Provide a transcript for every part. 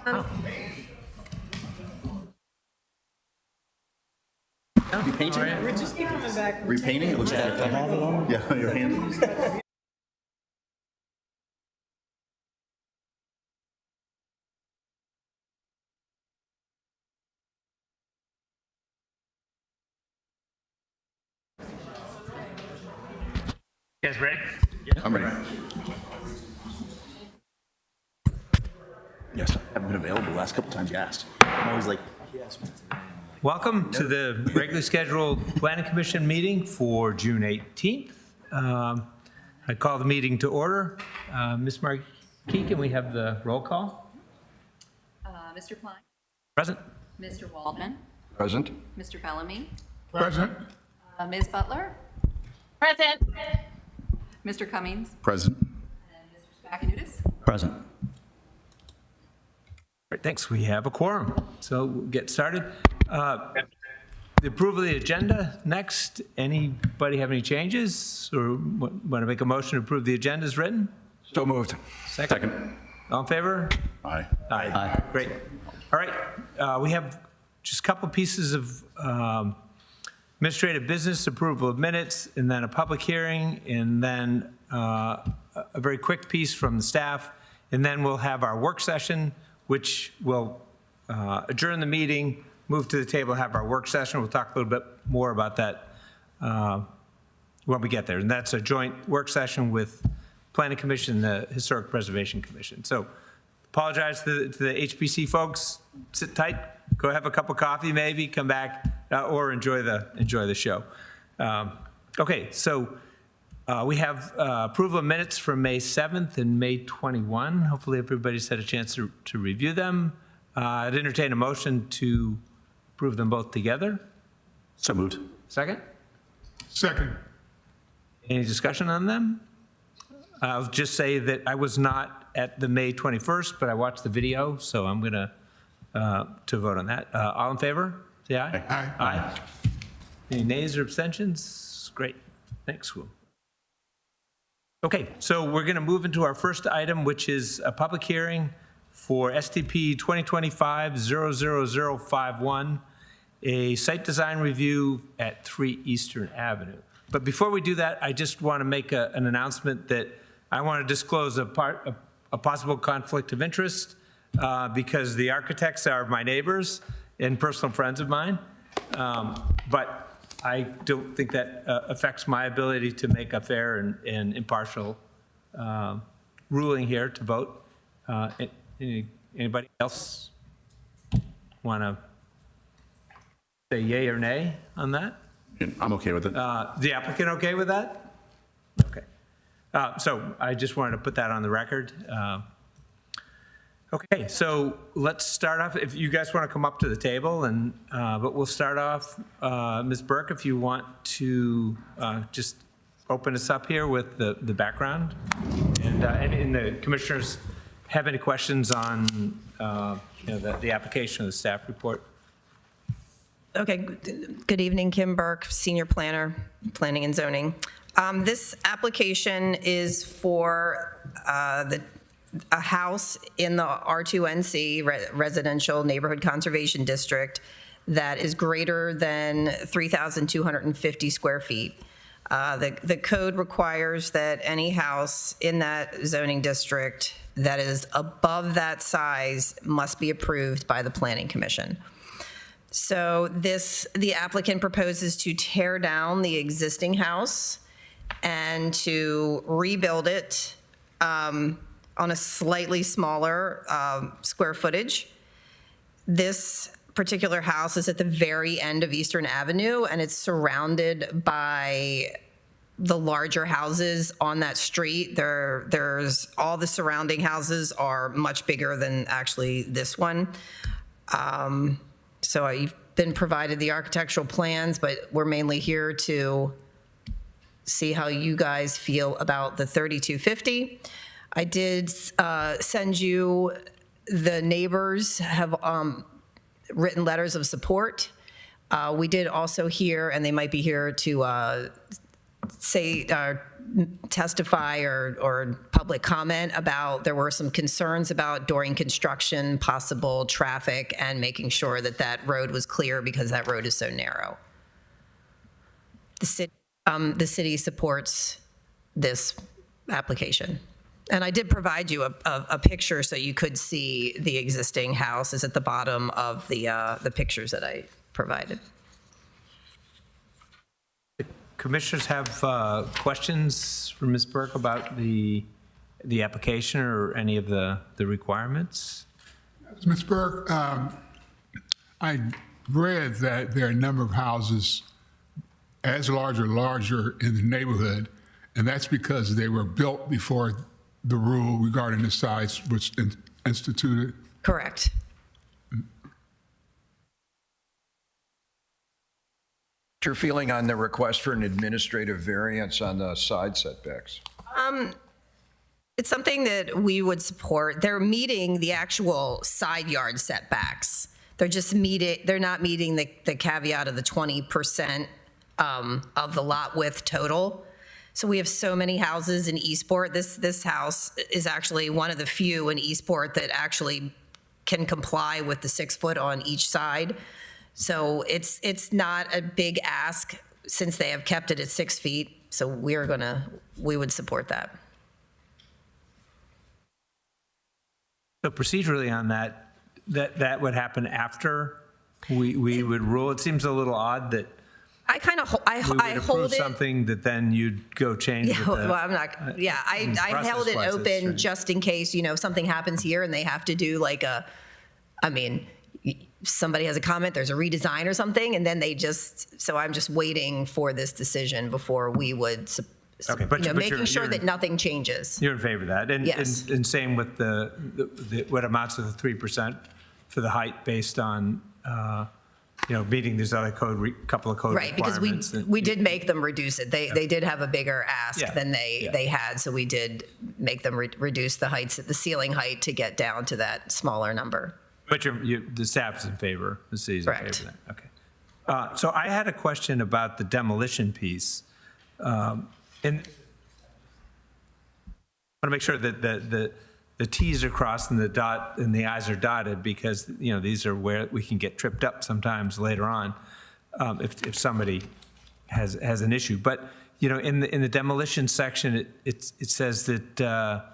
You painting? We're just coming back. Repainting? It looks like yeah, your hand. You guys ready? I'm ready. Yes, I haven't been available the last couple times you asked. I'm always like, Welcome to the regularly scheduled Planning Commission meeting for June 18th. I call the meeting to order. Ms. Markey, can we have the roll call? Mr. Klein, Present? Mr. Waldman, present. Mr. Bellamy, Present. Ms. Butler, Present. Mr. Cummings, Present. and Mr. Spacanutis. Present. Great, thanks. We have a quorum, so we'll get started. The approval of the agenda next. Anybody have any changes or want to make a motion to approve the agenda as written? So moved. Second. All in favor? Aye. Aye. Great. All right, we have just a couple pieces of administrative business, approval of minutes, and then a public hearing, and then a very quick piece from the staff, and then we'll have our work session, which will adjourn the meeting, move to the table, have our work session. We'll talk a little bit more about that when we get there. And that's a joint work session with Planning Commission, the Historic Preservation Commission. So apologize to the HPC folks. Sit tight, go have a cup of coffee maybe, come back, or enjoy the show. Okay, so we have approval of minutes from May 7th and May 21. Hopefully everybody's had a chance to review them. I'd entertain a motion to approve them both together. So moved. Second? Second. Any discussion on them? I'll just say that I was not at the May 21st, but I watched the video, so I'm going to vote on that. All in favor? Say aye. Aye. Aye. Any nays or abstentions? Great. Thanks, Will. Okay, so we're going to move into our first item, which is a public hearing for STP 2025-00051, a site design review at 3 Eastern Avenue. But before we do that, I just want to make an announcement that I want to disclose a possible conflict of interest because the architects are my neighbors and personal friends of mine. But I don't think that affects my ability to make a fair and impartial ruling here to vote. Anybody else want to say yay or nay on that? I'm okay with it. The applicant okay with that? Okay. So I just wanted to put that on the record. Okay, so let's start off. If you guys want to come up to the table, and but we'll start off. Ms. Burke, if you want to just open us up here with the background, and the commissioners have any questions on the application of the staff report. Okay, good evening, Kim Burke, Senior Planner, Planning and Zoning. This application is for a house in the R2NC Residential Neighborhood Conservation District that is greater than 3,250 square feet. The code requires that any house in that zoning district that is above that size must be approved by the Planning Commission. So the applicant proposes to tear down the existing house and to rebuild it on a slightly smaller square footage. This particular house is at the very end of Eastern Avenue, and it's surrounded by the larger houses on that street. There's all the surrounding houses are much bigger than actually this one. So I've been provided the architectural plans, but we're mainly here to see how you guys feel about the 3250. I did send you, the neighbors have written letters of support. We did also hear, and they might be here to say, testify or public comment about, there were some concerns about during construction, possible traffic and making sure that that road was clear because that road is so narrow. The city supports this application. And I did provide you a picture so you could see the existing house is at the bottom of the pictures that I provided. Commissioners have questions for Ms. Burke about the application or any of the requirements? Ms. Burke, I read that there are a number of houses as large or larger in the neighborhood, and that's because they were built before the rule regarding the size was instituted. Correct. Your feeling on the request for an administrative variance on the side setbacks? It's something that we would support. They're meeting the actual side yard setbacks. They're not meeting the caveat of the 20% of the lot width total. So we have so many houses in Eastport. This house is actually one of the few in Eastport that actually can comply with the 6 foot on each side. So it's not a big ask since they have kept it at 6 feet. So we would support that. So procedurally on that would happen after we would rule? It seems a little odd that I kind of, I we would hold approve it. something that then you'd go change. Yeah, with the- well, I'm not, yeah, I held it process-wise, that's open strange. just in case, something happens here and they have to do like somebody has a comment, there's a redesign or something, and then so I'm just waiting for this decision before we would, Okay, but you're- making sure you're- that nothing changes. You're in favor of that? And- Yes. And same with the what amounts to the 3% for the height based on, meeting these other couple of code Right, because requirements. we did make them reduce it. They did have a bigger ask Yeah, than yeah. they had, so we did make them reduce the ceiling height to get down to that smaller number. But the staff's in favor, the city's in favor Correct. of that, okay. So I had a question about the demolition piece. And I want to make sure that the Ts are crossed and the Is are dotted, because, these are where we can get tripped up sometimes later on, if somebody has an issue. But, in the demolition section, it says that,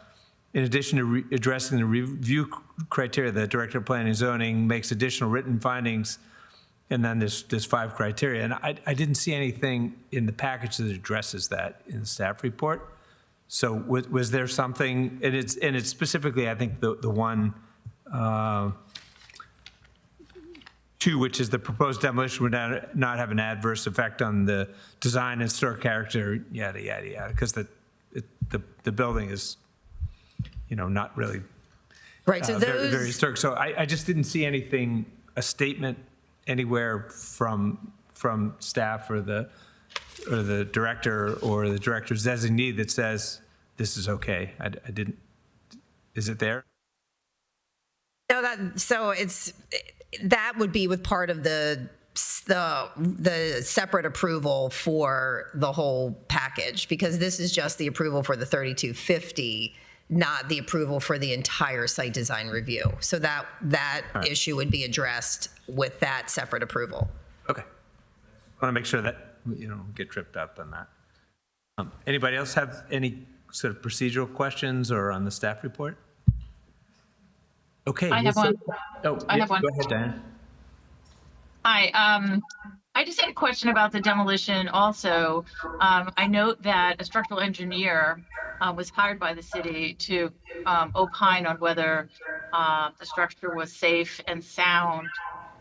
in addition to addressing the review criteria, the Director of Planning and Zoning makes additional written findings, and then there's 5 criteria. And I didn't see anything in the package that addresses that in the staff report. So was there something, and it's specifically, I think, the one, 2, which is the proposed demolition would not have an adverse effect on the design and historic character, yada, yada, yada, because the building is, not really Right, so very those, historic. So I just didn't see anything, a statement anywhere from staff or the director or the director's designee that says this is okay. I didn't. Is it there? no, that would be with part of the separate approval for the whole package, because this is just the approval for the 3250, not the approval for the entire site design review. So that right. issue would be addressed with that separate approval. Okay. I want to make sure that get tripped up on that. Anybody else have any sort of procedural questions or on the staff report? Okay. I have Lisa- one. Oh, I yeah, have one. Go ahead, Diane. Hi, I just had a question about the demolition also. I note that a structural engineer was hired by the city to opine on whether the structure was safe and sound,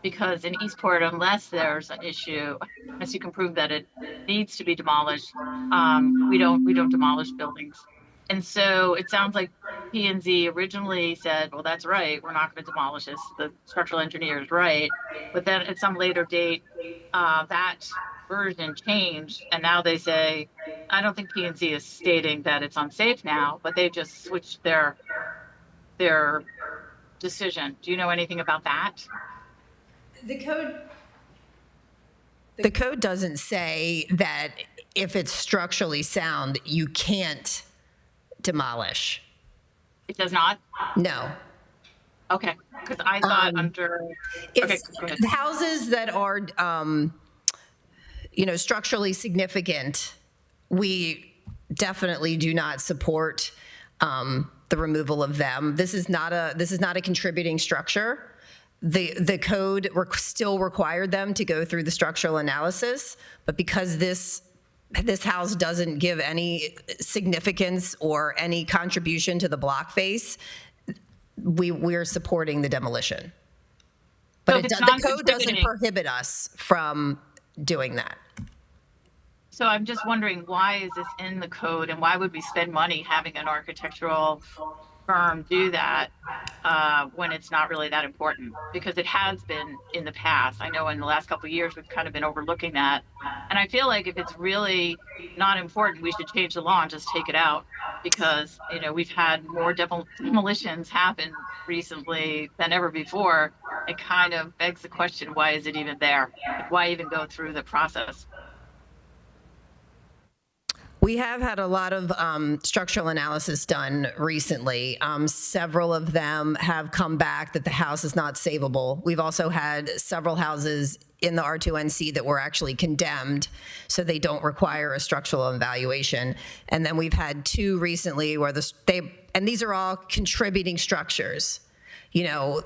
because in Eastport, unless there's an issue, unless you can prove that it needs to be demolished, we don't demolish buildings. And so it sounds like P&Z originally said, well, that's right, we're not going to demolish this. The structural engineer is right. But then at some later date, that version changed. And now they say, I don't think P&Z is stating that it's unsafe now, but they just switched their decision. Do you know anything about that? The code doesn't say that if it's structurally sound, you can't demolish. It does not? No. Okay, because I thought under, okay, It's go ahead. the houses that are, structurally significant, we definitely do not support the removal of them. This is not a contributing structure. The code still required them to go through the structural analysis, but because this house doesn't give any significance or any contribution to the block face, we're supporting the demolition. But So if it's the code doesn't non-contributing- prohibit us from doing that. So I'm just wondering, why is this in the code, and why would we spend money having an architectural firm do that when it's not really that important? Because it has been in the past. I know in the last couple of years, we've kind of been overlooking that. And I feel like if it's really not important, we should change the law and just take it out, because, we've had more demolitions happen recently than ever before. It kind of begs the question, why is it even there? Like, why even go through the process? We have had a lot of structural analysis done recently. Several of them have come back that the house is not savable. We've also had several houses in the R2NC that were actually condemned, so they don't require a structural evaluation. And then we've had 2 recently where and these are all contributing structures, and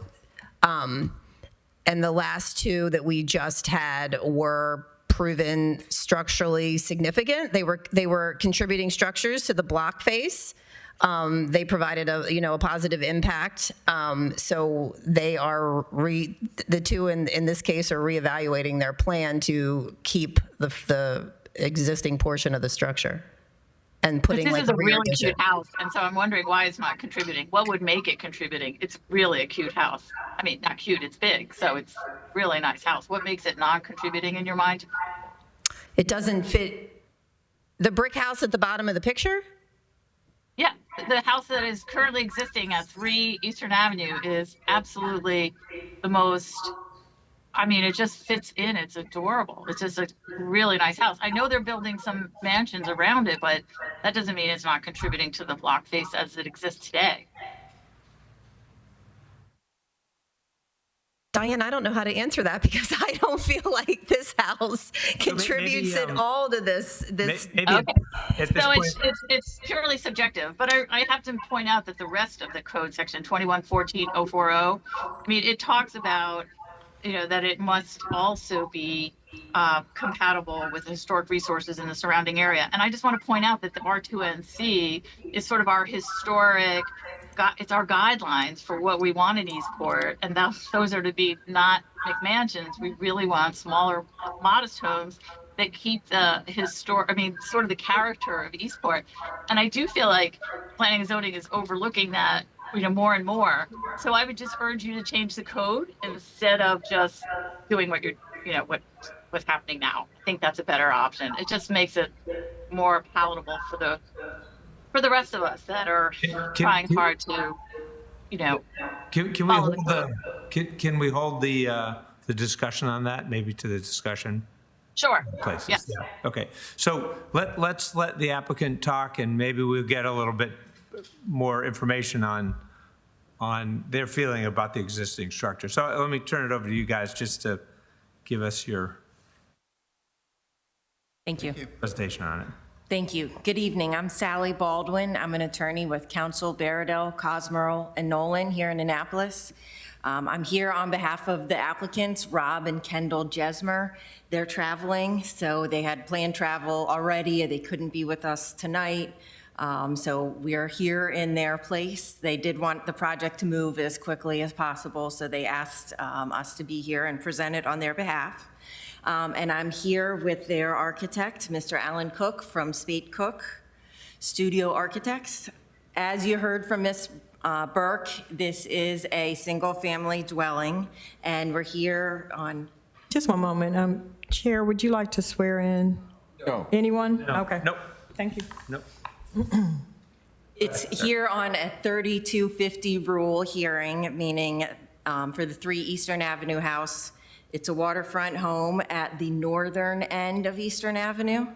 the last 2 that we just had were proven structurally significant. They were contributing structures to the block face. They provided a positive impact. So they are the 2 in this case are reevaluating their plan to keep the existing portion of the structure and putting This like is a a rear really addition. cute house, and so I'm wondering why it's not contributing. What would make it contributing? It's really a cute house. I mean, not cute, it's big, so it's really nice house. What makes it non-contributing in your mind? It doesn't fit the brick house at the bottom of the picture. Yeah, the house that is currently existing at 3 Eastern Avenue is absolutely the most, it just fits in. It's adorable. It's just a really nice house. I know they're building some mansions around it, but that doesn't mean it's not contributing to the block face as it exists today. Diane, I don't know how to answer that because I don't feel like this house contributes at all to this. Maybe Okay. at this So point, it's purely subjective, but I have to point out that the rest of the code, section 2114-040, it talks about, that it must also be compatible with historic resources in the surrounding area. And I just want to point out that the R2NC is sort of our historic, it's our guidelines for what we want in Eastport, and those are to be not McMansions. We really want smaller, modest homes that keep the sort of the character of Eastport. And I do feel like planning and zoning is overlooking that, more and more. So I would just urge you to change the code instead of just doing what you're, what's happening now. I think that's a better option. It just makes it more palatable for the rest of us that are trying hard to, can we follow hold can we hold the discussion on that, maybe to the discussion Sure. places? Yes. Yeah. Okay. So let's let the applicant talk, and maybe we'll get a little bit more information on their feeling about the existing structure. So let me turn it over to you guys just to give us your Thank you. presentation on it. Thank you. Good evening. I'm Sally Baldwin. I'm an attorney with Counsel Baradell, Cosmerl, and Nolan here in Annapolis. I'm here on behalf of the applicants, Rob and Kendall Jesmer. They're traveling, so they had planned travel already. They couldn't be with us tonight. So we are here in their place. They did want the project to move as quickly as possible, so they asked us to be here and present it on their behalf. And I'm here with their architect, Mr. Alan Cook from Spate Cook Studio Architects. As you heard from Ms. Burke, this is a single-family dwelling, and we're here on, Just one moment. Chair, would you like to swear in No. anyone? Okay. Nope. Thank you. Nope. it's here on a 3250 rule hearing, meaning for the 3 Eastern Avenue house. It's a waterfront home at the northern end of Eastern Avenue.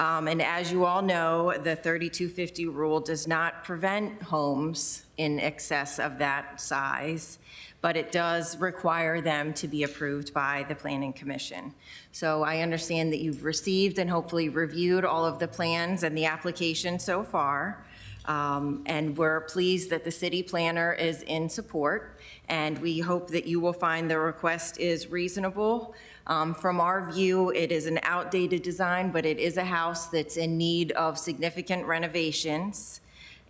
And as you all know, the 3250 rule does not prevent homes in excess of that size, but it does require them to be approved by the Planning Commission. So I understand that you've received and hopefully reviewed all of the plans and the application so far. And we're pleased that the city planner is in support, and we hope that you will find the request is reasonable. From our view, it is an outdated design, but it is a house that's in need of significant renovations.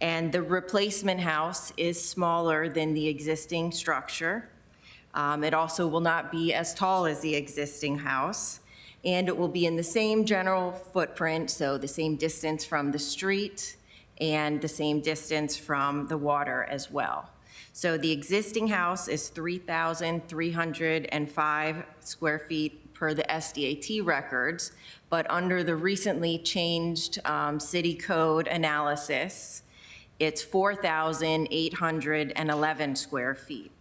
And the replacement house is smaller than the existing structure. It also will not be as tall as the existing house. And it will be in the same general footprint, so the same distance from the street and the same distance from the water as well. So the existing house is 3,305 square feet per the SDAT records, but under the recently changed city code analysis, it's 4,811 square feet.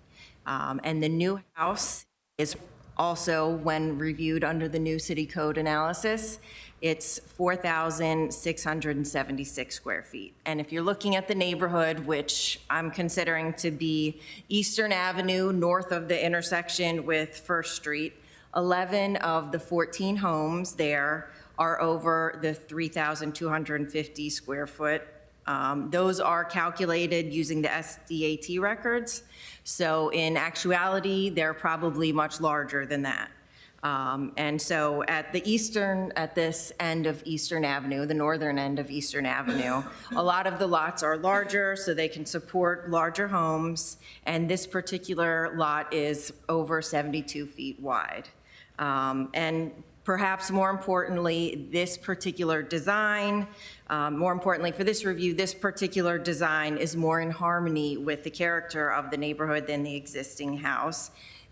And the new house is also, when reviewed under the new city code analysis, it's 4,676 square feet. And if you're looking at the neighborhood, which I'm considering to be Eastern Avenue, north of the intersection with First Street, 11 of the 14 homes there are over the 3,250 square foot. Those are calculated using the SDAT records. So in actuality, they're probably much larger than that. And so at this end of Eastern Avenue, the northern end of Eastern Avenue, a lot of the lots are larger, so they can support larger homes. And this particular lot is over 72 feet wide. And perhaps more importantly, this particular design, more importantly for this review, this particular design is more in harmony with the character of the neighborhood than the existing house.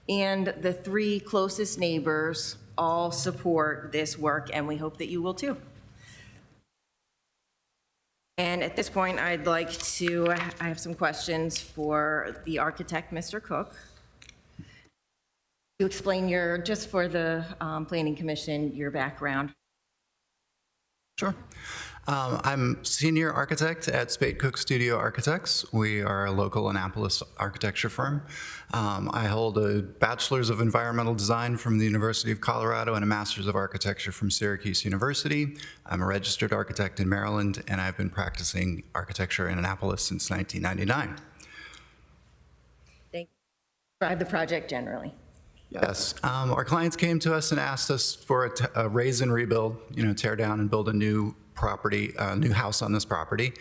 And the three closest neighbors all support this work, and we hope that you will too. And at this point, I have some questions for the architect, Mr. Cook. You explain just for the Planning Commission, your background. Sure. I'm senior architect at Spate Cook Studio Architects. We are a local Annapolis architecture firm. I hold a Bachelor's of Environmental Design from the University of Colorado and a Master's of Architecture from Syracuse University. I'm a registered architect in Maryland, and I've been practicing architecture in Annapolis since 1999. Thank you. Describe the project generally. Yes, our clients came to us and asked us for a raise and rebuild, tear down and build a new property, new house on this property.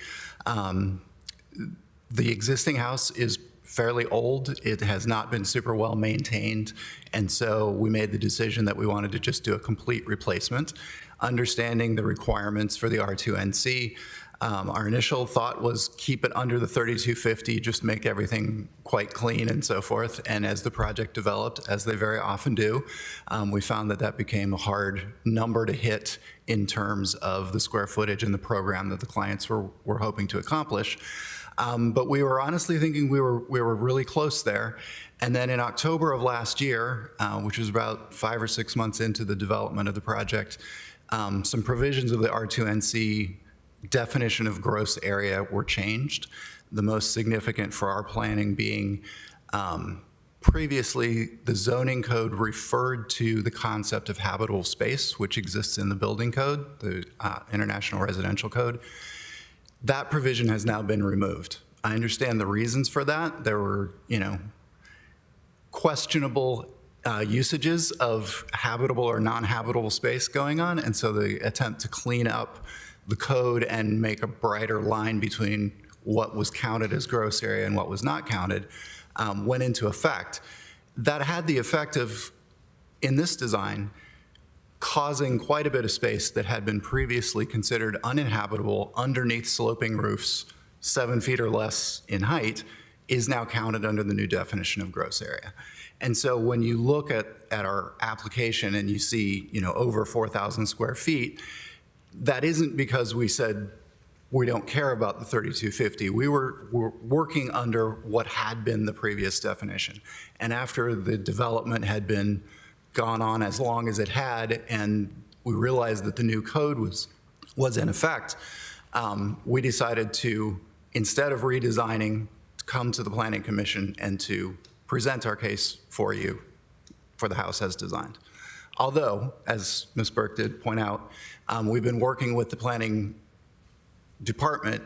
The existing house is fairly old. It has not been super well maintained, and so we made the decision that we wanted to just do a complete replacement, understanding the requirements for the R2NC. Our initial thought was keep it under the 3250, just make everything quite clean and so forth. And as the project developed, as they very often do, we found that that became a hard number to hit in terms of the square footage and the program that the clients were hoping to accomplish. But we were honestly thinking we were really close there. And then in October of last year, which was about 5 or 6 months into the development of the project, some provisions of the R2NC definition of gross area were changed. The most significant for our planning being previously the zoning code referred to the concept of habitable space, which exists in the building code, the International Residential Code. That provision has now been removed. I understand the reasons for that. There were, questionable usages of habitable or non-habitable space going on, and so the attempt to clean up the code and make a brighter line between what was counted as gross area and what was not counted went into effect. That had the effect of, in this design, causing quite a bit of space that had been previously considered uninhabitable underneath sloping roofs 7 feet or less in height is now counted under the new definition of gross area. And so when you look at our application and you see, over 4,000 square feet, that isn't because we said we don't care about the 3250. We were working under what had been the previous definition. And after the development had been gone on as long as it had, and we realized that the new code was was in effect, we decided to, instead of redesigning, come to the Planning Commission and to present our case for you for the house as designed. Although, as Ms. Burke did point out, we've been working with the Planning Department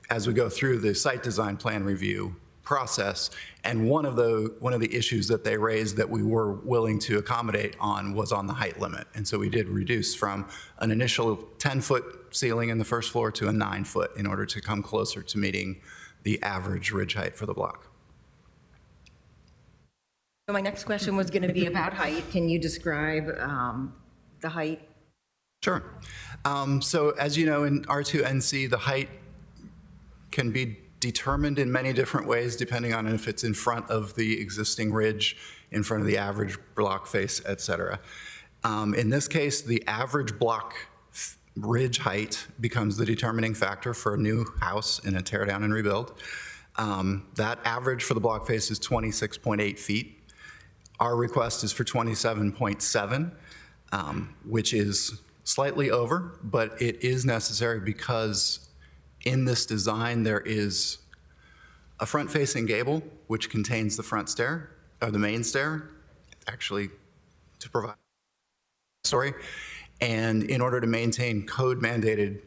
as we go through the site design plan review process, and one of the issues that they raised that we were willing to accommodate on was on the height limit. And so we did reduce from an initial 10-foot ceiling in the first floor to a 9-foot in order to come closer to meeting the average ridge height for the block. So my next question was going to be about height. Can you describe the height? Sure. So as you know, in R2NC, the height can be determined in many different ways depending on if it's in front of the existing ridge, in front of the average block face, et cetera. In this case, the average block ridge height becomes the determining factor for a new house in a tear down and rebuild. That average for the block face is 26.8 feet. Our request is for 27.7, which is slightly over, but it is necessary because in this design, there is a front-facing gable, which contains the front stair, or the main stair, actually to provide a story. And in order to maintain code-mandated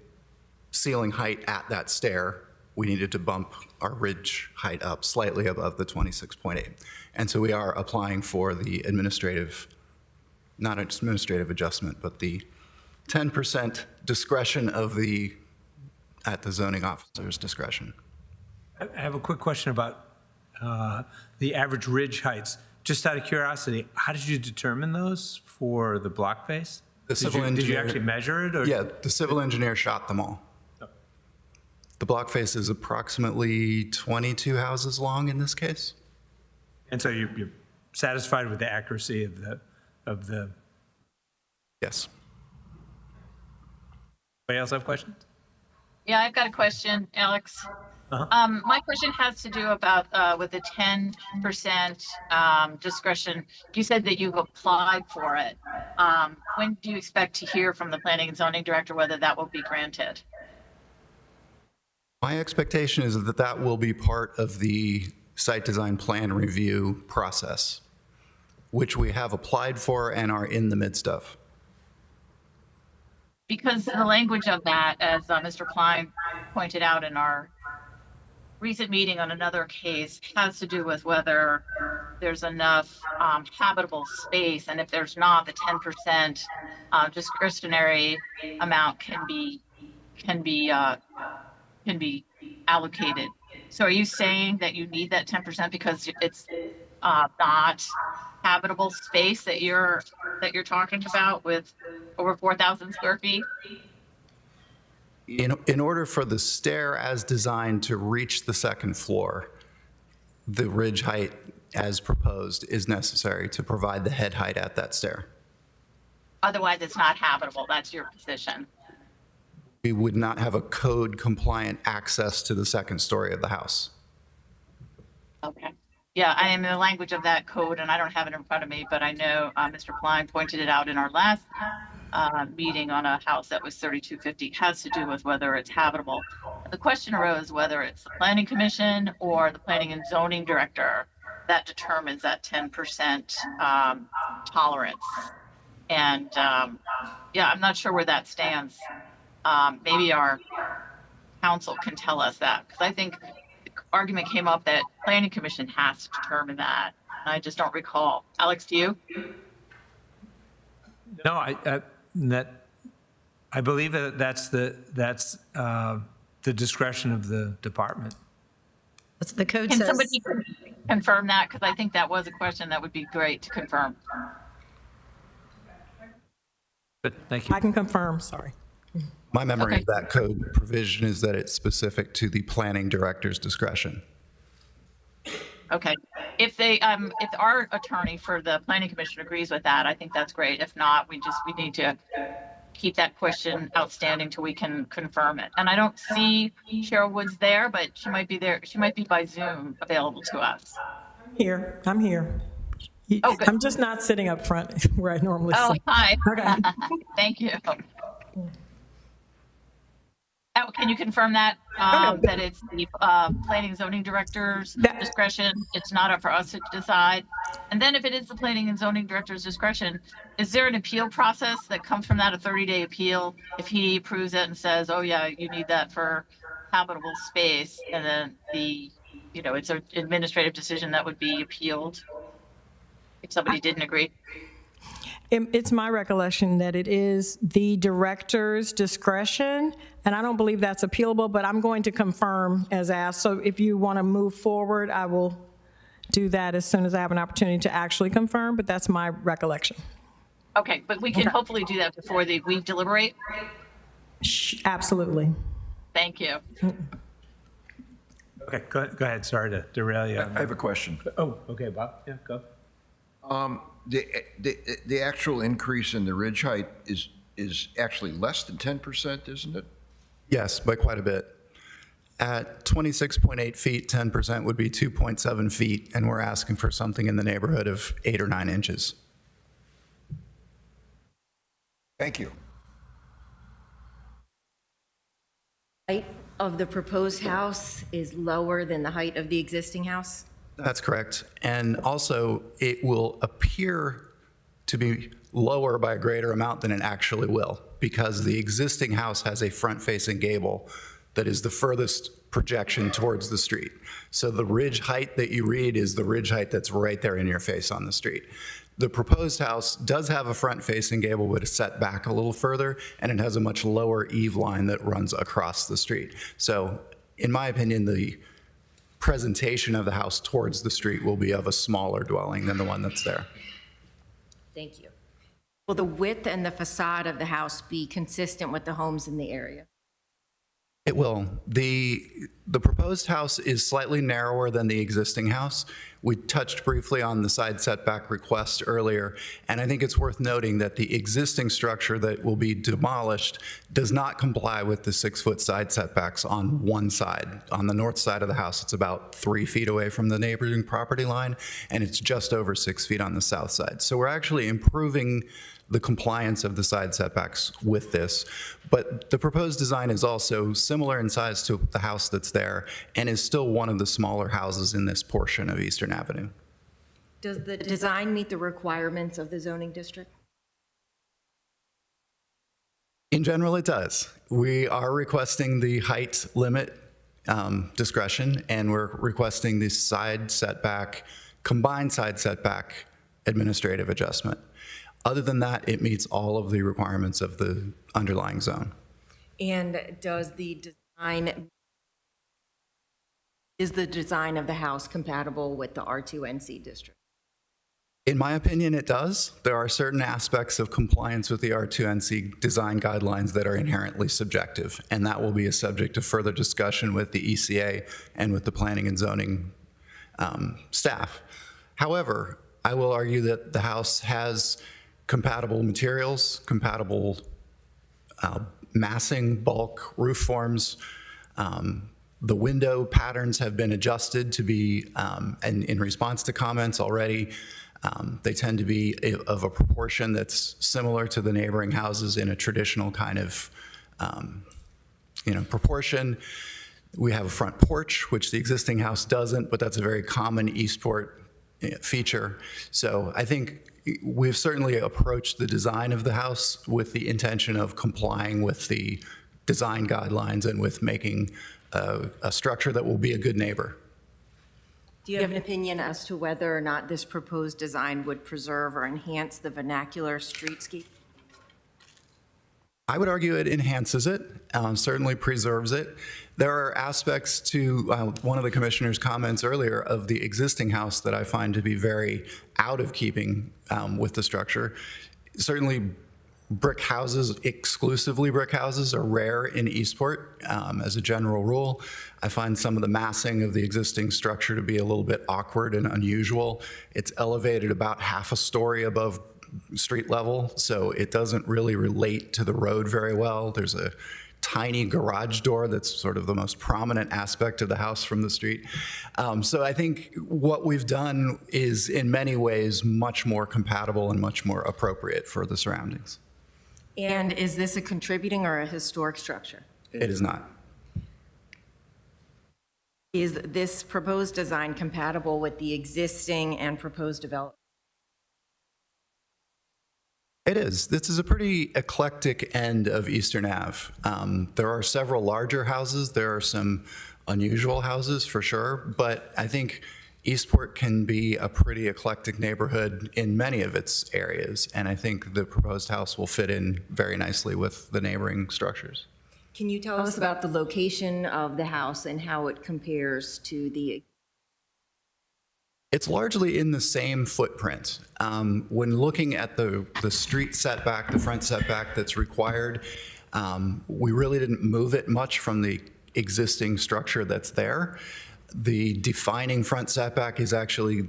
ceiling height at that stair, we needed to bump our ridge height up slightly above the 26.8. And so we are applying for the administrative, not administrative adjustment, but the 10% discretion of the at the zoning officer's discretion. I have a quick question about the average ridge heights. Just out of curiosity, how did you determine those for the block face? The civil Did you engineer- actually measure it? Or? Yeah, the civil engineer shot them all. The block face is approximately 22 houses long in this case. And so you're satisfied with the accuracy of the. Yes. Anybody else have questions? Yeah, I've got a question, Alex. My question has to do about with the 10% discretion. You said that you've applied for it. When do you expect to hear from the planning and zoning director whether that will be granted? My expectation is that that will be part of the site design plan review process, which we have applied for and are in the midst of. Because the language of that, as Mr. Klein pointed out in our recent meeting on another case, has to do with whether there's enough habitable space, and if there's not, the 10% discretionary amount can be allocated. So are you saying that you need that 10% because it's not habitable space that you're talking about with over 4,000 square feet? In order for the stair as designed to reach the second floor, the ridge height as proposed is necessary to provide the head height at that stair. Otherwise, it's not habitable. That's your position. We would not have a code compliant access to the second story of the house. Okay. Yeah, I am in the language of that code, and I don't have it in front of me, but I know Mr. Klein pointed it out in our last meeting on a house that was 3250. It has to do with whether it's habitable. The question arose whether it's the planning commission or the planning and zoning director that determines that 10% tolerance. And yeah, I'm not sure where that stands. Maybe our council can tell us that, because I think the argument came up that planning commission has to determine that. And I just don't recall. Alex, do you? No, I believe that that's the discretion of the department. The code Can says, somebody confirm that? Because I think that was a question that would be great to confirm. But thank you. I can confirm, sorry. My memory Okay. of that code provision is that it's specific to the planning director's discretion. Okay. If our attorney for the planning commission agrees with that, I think that's great. If not, we need to keep that question outstanding till we can confirm it. And I don't see Cheryl Woods there, but she might be there. She might be by Zoom available to us. Here, I'm here. Oh, good. I'm just not sitting up front where I normally Oh, sit. hi. Okay. Thank you. can you confirm that, that it's the planning and zoning director's discretion? It's not up for us to decide. And then if it is the planning and zoning director's discretion, is there an appeal process that comes from that, a 30-day appeal? If he approves it and says, oh yeah, you need that for habitable space, and then it's an administrative decision that would be appealed if somebody didn't agree? It's my recollection that it is the director's discretion, and I don't believe that's appealable, but I'm going to confirm as asked. So if you want to move forward, I will do that as soon as I have an opportunity to actually confirm, but that's my recollection. Okay, but we can hopefully do that before we deliberate. Absolutely. Thank you. Okay, go ahead, sorry to derail you. I have a question. Oh, okay, Bob, yeah, go. The actual increase in the ridge height is actually less than 10%, isn't it? Yes, by quite a bit. At 26.8 feet, 10% would be 2.7 feet, and we're asking for something in the neighborhood of 8 or 9 inches. Thank you. Height of the proposed house is lower than the height of the existing house? That's correct. And also, it will appear to be lower by a greater amount than it actually will, because the existing house has a front-facing gable that is the furthest projection towards the street. So the ridge height that you read is the ridge height that's right there in your face on the street. The proposed house does have a front-facing gable, but it's set back a little further, and it has a much lower eave line that runs across the street. So in my opinion, the presentation of the house towards the street will be of a smaller dwelling than the one that's there. Thank you. Will the width and the facade of the house be consistent with the homes in the area? It will. The proposed house is slightly narrower than the existing house. We touched briefly on the side setback request earlier, and I think it's worth noting that the existing structure that will be demolished does not comply with the 6-foot side setbacks on one side. On the north side of the house, it's about 3 feet away from the neighboring property line, and it's just over 6 feet on the south side. So we're actually improving the compliance of the side setbacks with this. But the proposed design is also similar in size to the house that's there and is still one of the smaller houses in this portion of Eastern Avenue. Does the design meet the requirements of the zoning district? In general, it does. We are requesting the height limit discretion, and we're requesting the side setback, combined side setback administrative adjustment. Other than that, it meets all of the requirements of the underlying zone. And is the design of the house compatible with the R2NC district? In my opinion, it does. There are certain aspects of compliance with the R2NC design guidelines that are inherently subjective, and that will be a subject of further discussion with the ECA and with the planning and zoning staff. However, I will argue that the house has compatible materials, compatible massing, bulk, roof forms. The window patterns have been adjusted to be, and in response to comments already, they tend to be of a proportion that's similar to the neighboring houses in a traditional kind of proportion. We have a front porch, which the existing house doesn't, but that's a very common Eastport feature. So I think we've certainly approached the design of the house with the intention of complying with the design guidelines and with making a structure that will be a good neighbor. Do you have an opinion as to whether or not this proposed design would preserve or enhance the vernacular streetscape? I would argue it enhances it, certainly preserves it. There are aspects to one of the commissioner's comments earlier of the existing house that I find to be very out of keeping with the structure. Certainly brick houses, exclusively brick houses, are rare in Eastport as a general rule. I find some of the massing of the existing structure to be a little bit awkward and unusual. It's elevated about half a story above street level, so it doesn't really relate to the road very well. There's a tiny garage door that's sort of the most prominent aspect of the house from the street. So I think what we've done is in many ways much more compatible and much more appropriate for the surroundings. And is this a contributing or a historic structure? It is not. Is this proposed design compatible with the existing and proposed development? It is. This is a pretty eclectic end of Eastern Ave. There are several larger houses. There are some unusual houses for sure, but I think Eastport can be a pretty eclectic neighborhood in many of its areas, and I think the proposed house will fit in very nicely with the neighboring structures. Can you tell us about the location of the house and how it compares to the? It's largely in the same footprint. When looking at the street setback, the front setback that's required, we really didn't move it much from the existing structure that's there. The defining front setback is actually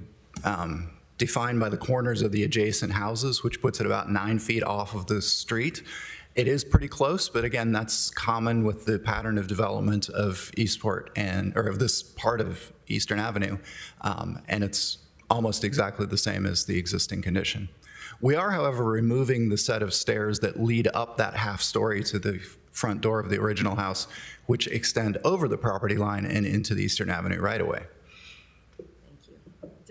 defined by the corners of the adjacent houses, which puts it about 9 feet off of the street. It is pretty close, but again, that's common with the pattern of development of Eastport or of this part of Eastern Avenue, and it's almost exactly the same as the existing condition. We are, however, removing the set of stairs that lead up that half story to the front door of the original house, which extend over the property line and into the Eastern Avenue right-of-way.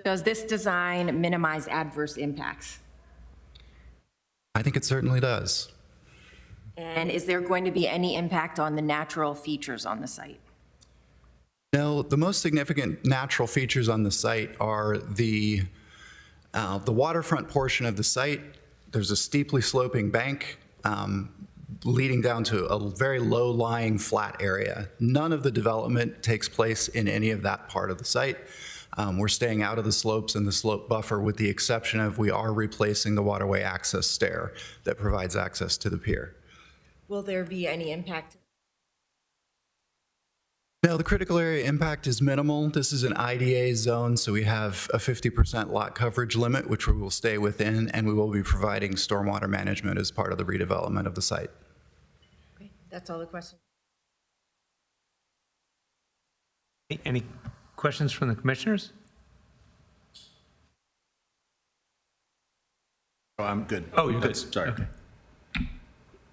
Does this design minimize adverse impacts? I think it certainly does. And is there going to be any impact on the natural features on the site? No, the most significant natural features on the site are the waterfront portion of the site. There's a steeply sloping bank leading down to a very low-lying flat area. None of the development takes place in any of that part of the site. We're staying out of the slopes and the slope buffer, with the exception of we are replacing the waterway access stair that provides access to the pier. Will there be any impact? No, the critical area impact is minimal. This is an IDA zone, so we have a 50% lot coverage limit, which we will stay within, and we will be providing stormwater management as part of the redevelopment of the site. Okay, that's all the questions. Any questions from the commissioners? Oh, I'm good. Oh, you're good. Sorry. Okay.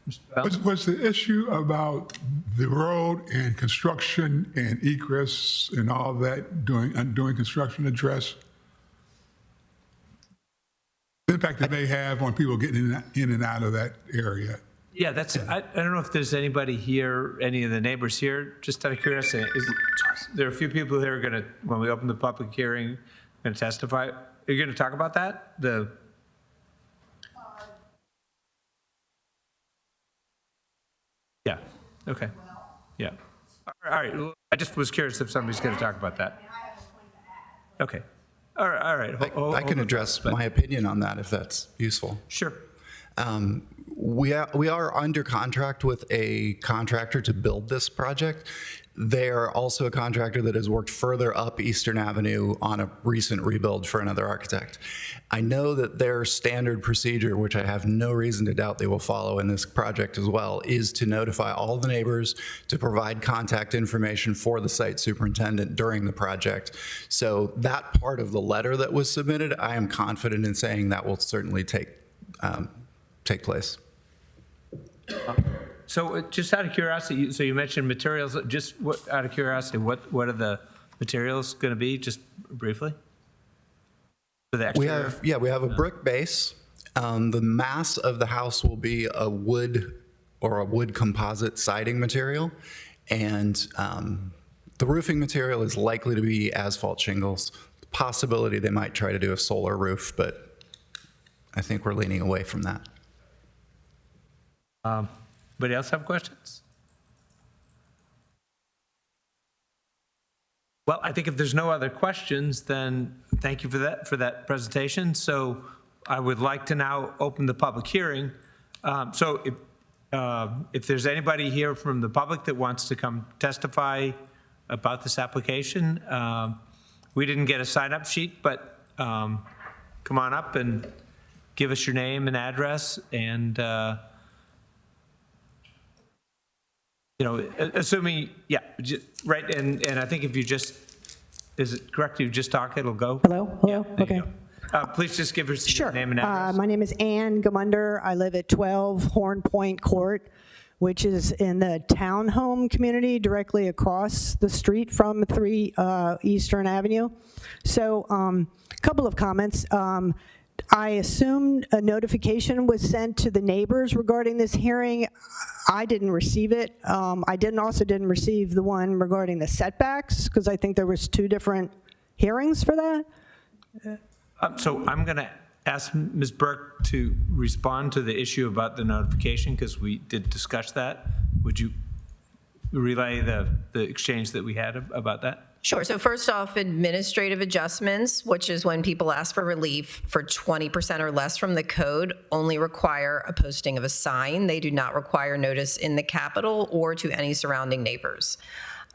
Mr. Bell? Was the issue about the road and construction and egress and all that during construction address? The impact that they have on people getting in and out of that area? Yeah, that's, I don't know if there's anybody here, any of the neighbors here, just out of curiosity, there are a few people here going to, when we open the public hearing, going to testify. Are you going to talk about that? Yeah, okay, yeah. All right, well, I just was curious if somebody's going to talk about that. Okay, all right. I can address my opinion on that if that's useful. Sure. We are under contract with a contractor to build this project. They are also a contractor that has worked further up Eastern Avenue on a recent rebuild for another architect. I know that their standard procedure, which I have no reason to doubt they will follow in this project as well, is to notify all the neighbors, to provide contact information for the site superintendent during the project. So that part of the letter that was submitted, I am confident in saying that will certainly take place. So just out of curiosity, so you mentioned materials, just out of curiosity, what are the materials going to be, just briefly? For the exterior? We have a brick base. The mass of the house will be a wood or a wood composite siding material. And the roofing material is likely to be asphalt shingles. Possibility they might try to do a solar roof, but I think we're leaning away from that. Anybody else have questions? Well, I think if there's no other questions, then thank you for that presentation. So I would like to now open the public hearing. So if there's anybody here from the public that wants to come testify about this application, we didn't get a sign-up sheet, but come on up and give us your name and address, and assuming, yeah, right, and I think if you just, is it correct, you just talk, it'll go? Hello? Yeah, there you Okay. go. Please just give us your Sure. name and address. My name is Ann Gamunder. I live at 12 Horn Point Court, which is in the townhome community directly across the street from 3 Eastern Avenue. So a couple of comments. I assumed a notification was sent to the neighbors regarding this hearing. I didn't receive it. I didn't receive the one regarding the setbacks, because I think there was 2 different hearings for that. So I'm going to ask Ms. Burke to respond to the issue about the notification, because we did discuss that. Would you relay the exchange that we had about that? Sure. So first off, administrative adjustments, which is when people ask for relief for 20% or less from the code, only require a posting of a sign. They do not require notice in the Capitol or to any surrounding neighbors.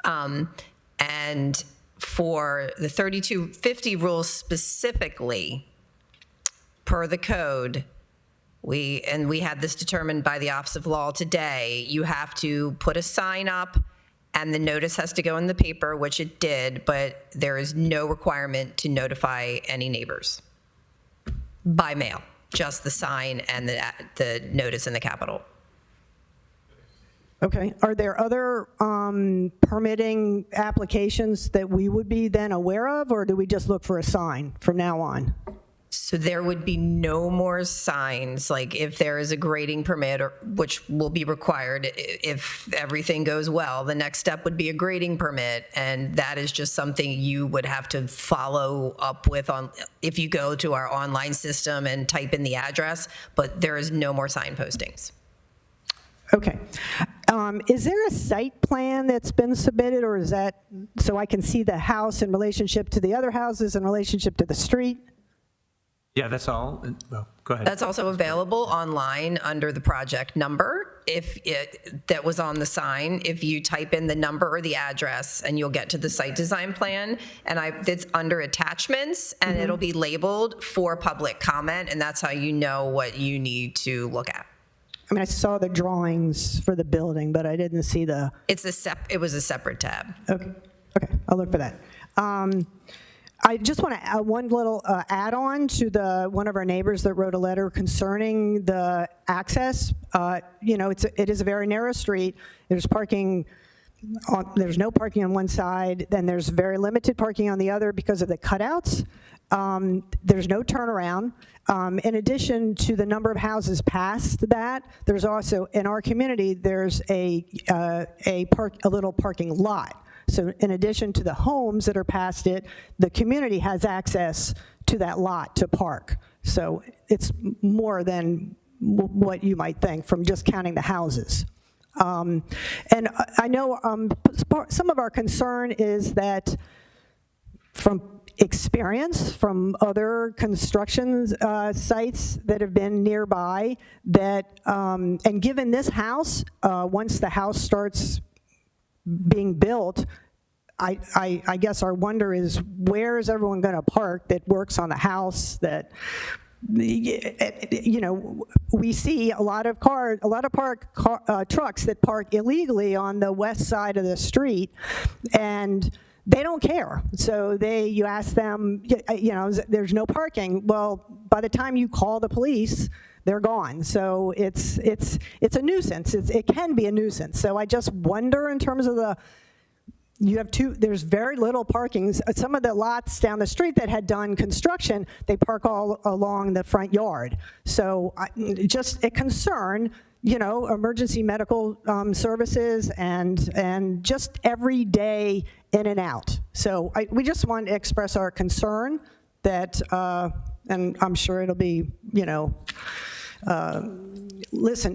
And for the 3250 rules specifically, per the code, we had this determined by the Office of Law today, you have to put a sign up and the notice has to go in the paper, which it did, but there is no requirement to notify any neighbors by mail, just the sign and the notice in the Capitol. Okay. Are there other permitting applications that we would be then aware of, or do we just look for a sign from now on? So there would be no more signs, like if there is a grading permit, which will be required if everything goes well. The next step would be a grading permit, and that is just something you would have to follow up with if you go to our online system and type in the address, but there is no more sign postings. Okay. Is there a site plan that's been submitted, or is that so I can see the house in relationship to the other houses, in relationship to the street? Yeah, that's all. Well, go ahead. That's also available online under the project number. That was on the sign. If you type in the number or the address, and you'll get to the site design plan, and it's under attachments, and it'll be labeled for public comment, and that's how you know what you need to look at. I mean, I saw the drawings for the building, but I didn't see the. It was a separate tab. Okay. I'll look for that. I just want to add one little add-on to one of our neighbors that wrote a letter concerning the access. It is a very narrow street. There's parking. There's no parking on one side, then there's very limited parking on the other because of the cutouts. There's no turnaround. In addition to the number of houses past that, there's also, in our community, there's a little parking lot. So in addition to the homes that are past it, the community has access to that lot to park. So it's more than what you might think from just counting the houses. And I know some of our concern is that from experience from other construction sites that have been nearby, that, and given this house, once the house starts being built, I guess our wonder is, where is everyone going to park that works on the house? That, we see a lot of trucks that park illegally on the west side of the street, and they don't care. So you ask them, there's no parking. Well, by the time you call the police, they're gone. So it's a nuisance. It can be a nuisance. So I just wonder, in terms of there's very little parking. Some of the lots down the street that had done construction, they park all along the front yard. So just a concern, emergency medical services and just every day in and out. So we just want to express our concern that, and I'm sure it'll be,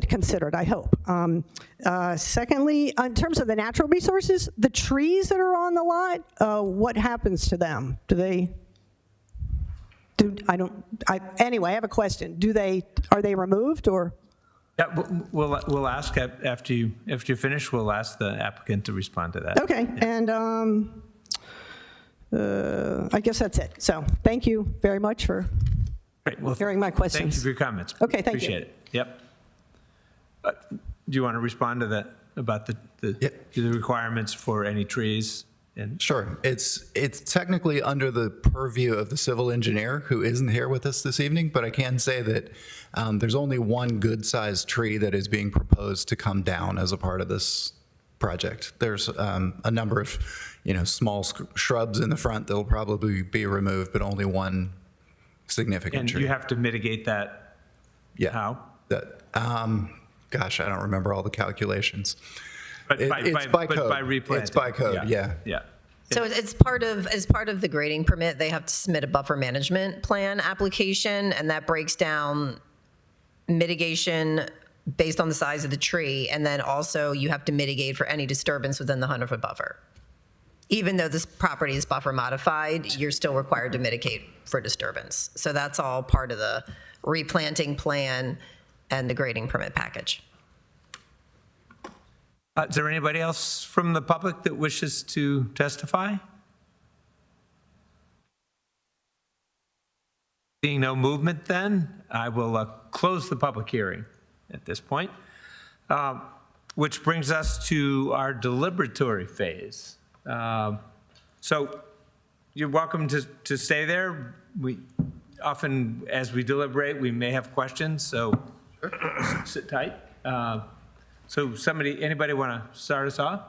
considered, I hope. Secondly, in terms of the natural resources, the trees that are on the lot, what happens to them? Anyway, I have a question. Are they removed, or? Yeah, we'll ask after you finish. We'll ask the applicant to respond to that. Okay, and I guess that's it. So thank you very much for hearing my questions. Thank you for your comments. Okay, thank you. Appreciate it. Yep. Do you want to respond to that about the requirements for any trees And Sure. It's technically under the purview of the civil engineer who isn't here with us this evening, but I can say that there's only one good-sized tree that is being proposed to come down as a part of this project. There's a number of, small shrubs in the front that will probably be removed, but only one significant and tree. you have to mitigate that. Yeah. How? Gosh, I don't remember all the calculations. But It's by code. by replanting. It's by code, yeah. Yeah. So it's part of, as part of the grading permit, they have to submit a buffer management plan application, and that breaks down mitigation based on the size of the tree, and then also you have to mitigate for any disturbance within the 100-foot buffer. Even though this property is buffer modified, you're still required to mitigate for disturbance. So that's all part of the replanting plan and the grading permit package. Is there anybody else from the public that wishes to testify? Seeing no movement then, I will close the public hearing at this point, which brings us to our deliberatory phase. So you're welcome to stay there. We often, as we deliberate, we may have questions, so sit tight. So anybody want to start us off?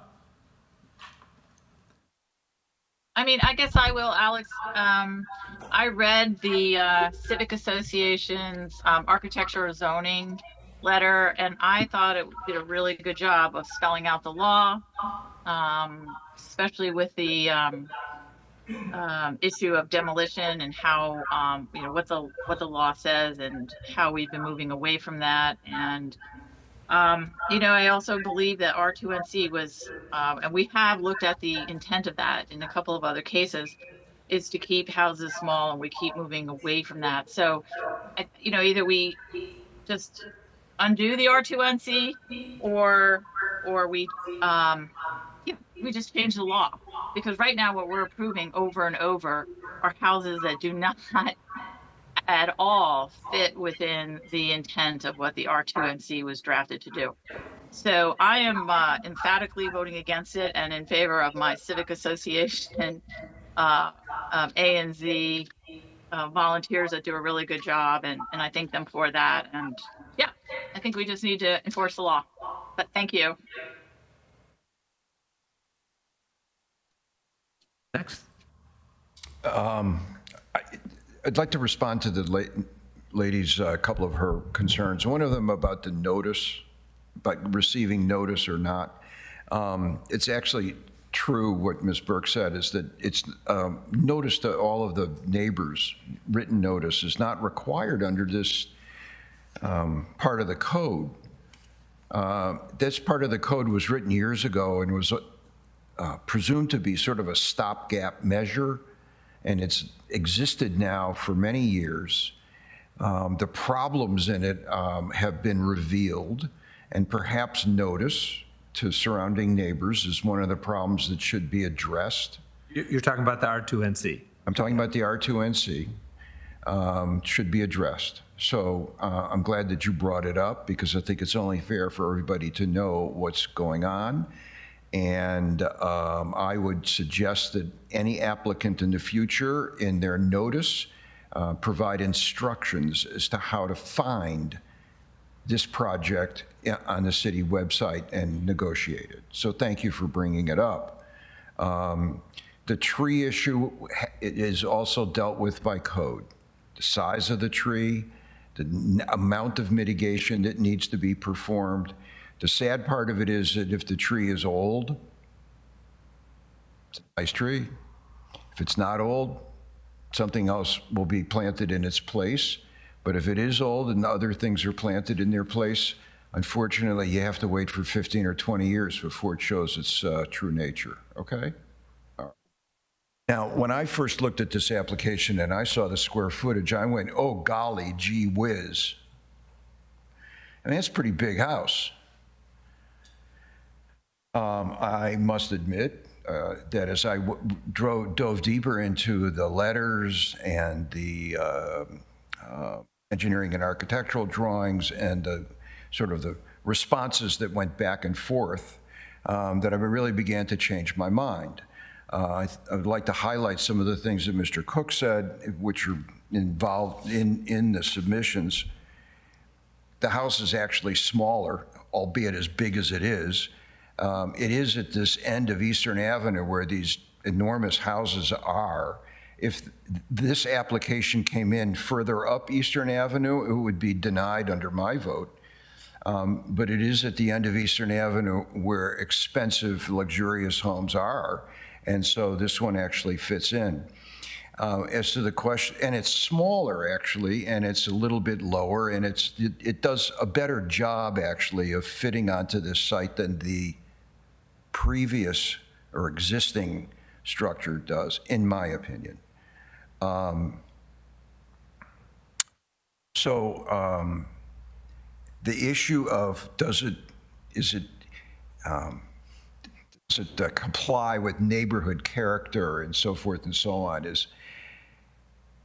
I mean, I guess I will, Alex. I read the Civic Association's architectural zoning letter, and I thought it did a really good job of spelling out the law, especially with the issue of demolition and how, what the law says and how we've been moving away from that. And I also believe that R2NC was, and we have looked at the intent of that in a couple of other cases, is to keep houses small, and we keep moving away from that. So, either we just undo the R2NC or we just change the law. Because right now what we're approving over and over are houses that do not at all fit within the intent of what the R2NC was drafted to do. So I am emphatically voting against it and in favor of my Civic Association, A and Z volunteers that do a really good job, and I thank them for that. And yeah, I think we just need to enforce the law. But thank you. Next. I'd like to respond to the lady's couple of her concerns. One of them about the notice, about receiving notice or not. It's actually true what Ms. Burke said, is that it's notice to all of the neighbors, written notice is not required under this part of the code. This part of the code was written years ago and was presumed to be sort of a stopgap measure, and it's existed now for many years. The problems in it have been revealed, and perhaps notice to surrounding neighbors is one of the problems that should be addressed. You're talking about the R2NC. I'm talking about the R2NC, should be addressed. So I'm glad that you brought it up, because I think it's only fair for everybody to know what's going on. And I would suggest that any applicant in the future, in their notice, provide instructions as to how to find this project on the city website and negotiate it. So thank you for bringing it up. The tree issue is also dealt with by code. The size of the tree, the amount of mitigation that needs to be performed. The sad part of it is that if the tree is old, it's a nice tree. If it's not old, something else will be planted in its place. But if it is old and other things are planted in their place, unfortunately, you have to wait for 15 or 20 years before it shows its true nature, okay? All right. Now, when I first looked at this application and I saw the square footage, I went, oh golly, gee whiz. I mean, that's a pretty big house. I must admit that as I dove deeper into the letters and the engineering and architectural drawings and the sort of the responses that went back and forth, that I really began to change my mind. I would like to highlight some of the things that Mr. Cook said, which are involved in the submissions. The house is actually smaller, albeit as big as it is. It is at this end of Eastern Avenue where these enormous houses are. If this application came in further up Eastern Avenue, it would be denied under my vote. But it is at the end of Eastern Avenue where expensive, luxurious homes are. And so this one actually fits in. As to the question, and it's smaller actually, and it's a little bit lower, and it does a better job actually of fitting onto this site than the previous or existing structure does, in my opinion. The issue of does it comply with neighborhood character and so forth and so on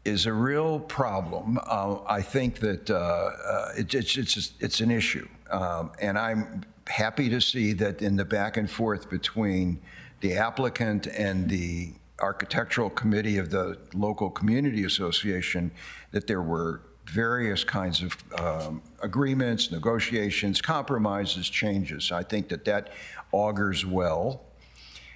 is a real problem. I think that it's an issue, and I'm happy to see that in the back and forth between the applicant and the architectural committee of the local community association that there were various kinds of agreements, negotiations, compromises, changes. I think that augurs well.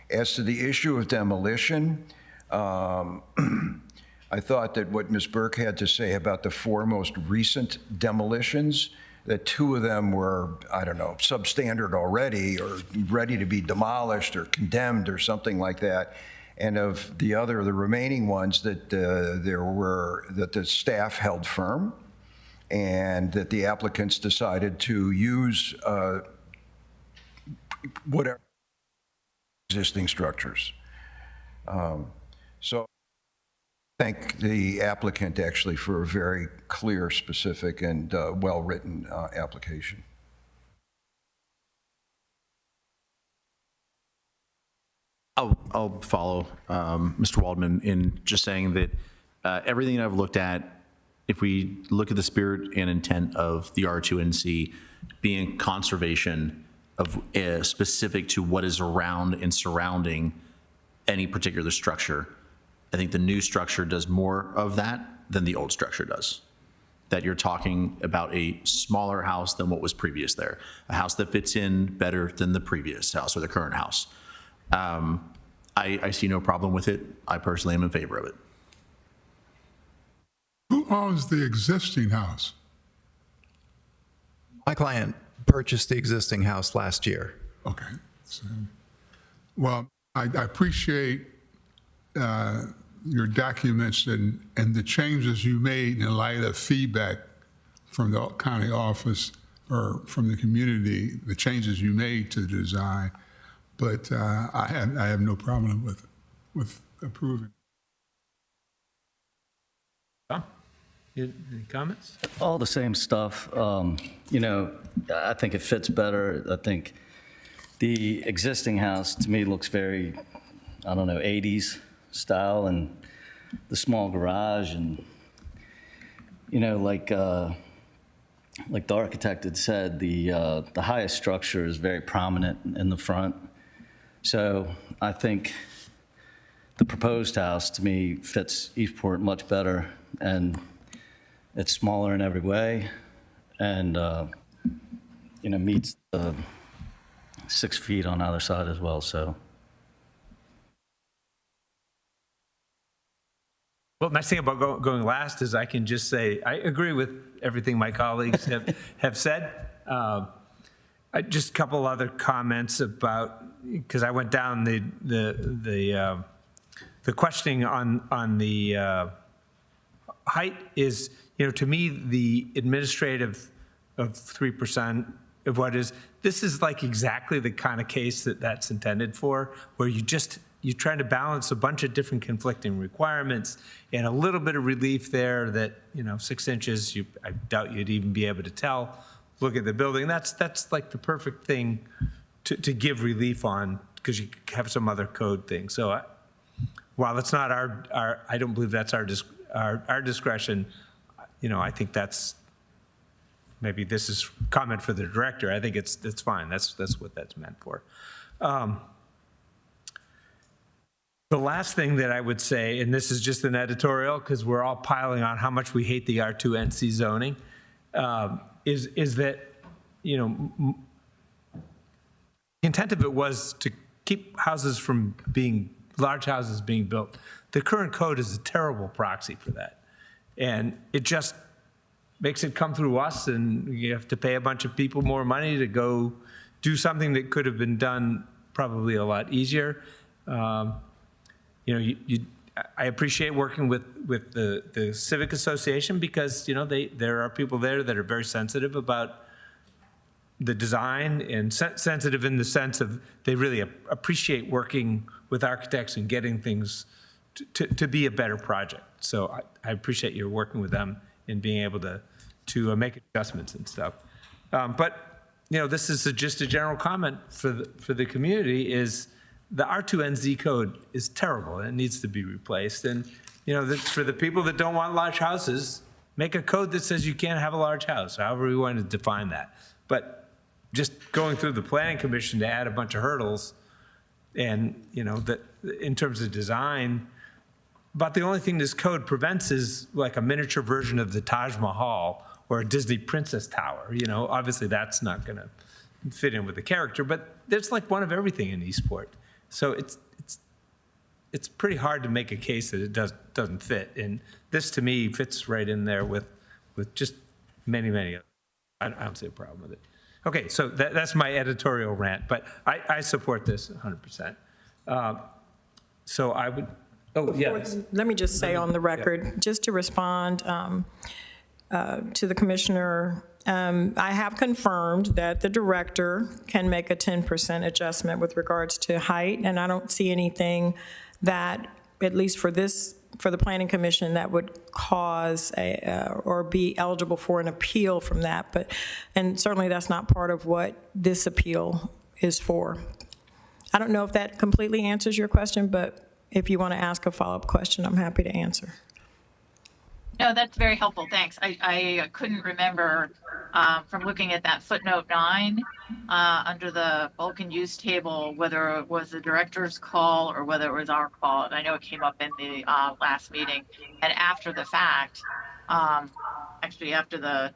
As to the issue of demolition, I thought that what Ms. Burke had to say about the 4 most recent demolitions, that 2 of them were, I don't know, substandard already or ready to be demolished or condemned or something like that. And of the remaining ones that that the staff held firm and that the applicants decided to use whatever existing structures. So I thank the applicant actually for a very clear, specific, and well-written application. I'll follow Mr. Waldman in just saying that everything I've looked at, if we look at the spirit and intent of the R2NC being conservation of specific to what is around and surrounding any particular structure, I think the new structure does more of that than the old structure does. That you're talking about a smaller house than what was previous there, a house that fits in better than the previous house or the current house. I see no problem with it. I personally am in favor of it. Who owns the existing house? My client purchased the existing house last year. Okay. Well, I appreciate your documents and the changes you made in light of feedback from the county office or from the community, the changes you made to the design. But I have no problem with approving. Tom, any comments? All the same stuff. You know, I think it fits better. I think the existing house to me looks very, I don't know, 80s style, and the small garage, and you know, like the architect had said, the highest structure is very prominent in the front. So I think the proposed house to me fits Eastport much better, and it's smaller in every way, and you know, meets the 6 feet on either side as well. So. Well, nice thing about going last is I can just say I agree with everything my colleagues have said. Just a couple other comments about, because I went down the questioning on the height is, you know, to me, the administrative of 3% of what is, this is like exactly the kind of case that's intended for, where you're trying to balance a bunch of different conflicting requirements and a little bit of relief there that, you know, 6 inches, I doubt you'd even be able to tell. Look at the building. That's like the perfect thing to give relief on, because you have some other code thing. So while it's not our I don't believe that's our discretion, you know, I think that's, maybe this is comment for the director. I think it's fine. That's what that's meant for. The last thing that I would say, and this is just an editorial because we're all piling on how much we hate the R2NC zoning, is that, you know, the intent of it was to keep houses from being, large houses being built. The current code is a terrible proxy for that. And it just makes it come through us, and you have to pay a bunch of people more money to go do something that could have been done probably a lot easier. You know, I appreciate working with the Civic Association because, you know, there are people there that are very sensitive about the design and sensitive in the sense of they really appreciate working with architects and getting things to be a better project. So I appreciate your working with them and being able to make adjustments and stuff. But, you know, this is just a general comment for the community is the R2NZ code is terrible and it needs to be replaced. And, you know, for the people that don't want large houses, make a code that says you can't have a large house, however we want to define that. But just going through the planning commission to add a bunch of hurdles and, you know, that in terms of design, about the only thing this code prevents is like a miniature version of the Taj Mahal or a Disney Princess Tower. You know, obviously that's not going to fit in with the character, but there's like one of everything in Eastport. So it's pretty hard to make a case that it doesn't fit. And this to me fits right in there with just many others. I don't see a problem with it. Okay, so that's my editorial rant, but I support this 100%. So I would, oh, yes. Let me just say on the record, just to respond to the commissioner, I have confirmed that the director can make a 10% adjustment with regards to height, and I don't see anything that, at least for the planning commission, that would cause or be eligible for an appeal from that. But, and certainly that's not part of what this appeal is for. I don't know if that completely answers your question, but if you want to ask a follow-up question, I'm happy to answer. No, that's very helpful. Thanks. I couldn't remember from looking at that footnote 9 under the bulk and use table, whether it was the director's call or whether it was our call. And I know it came up in the last meeting. And after the fact, actually after the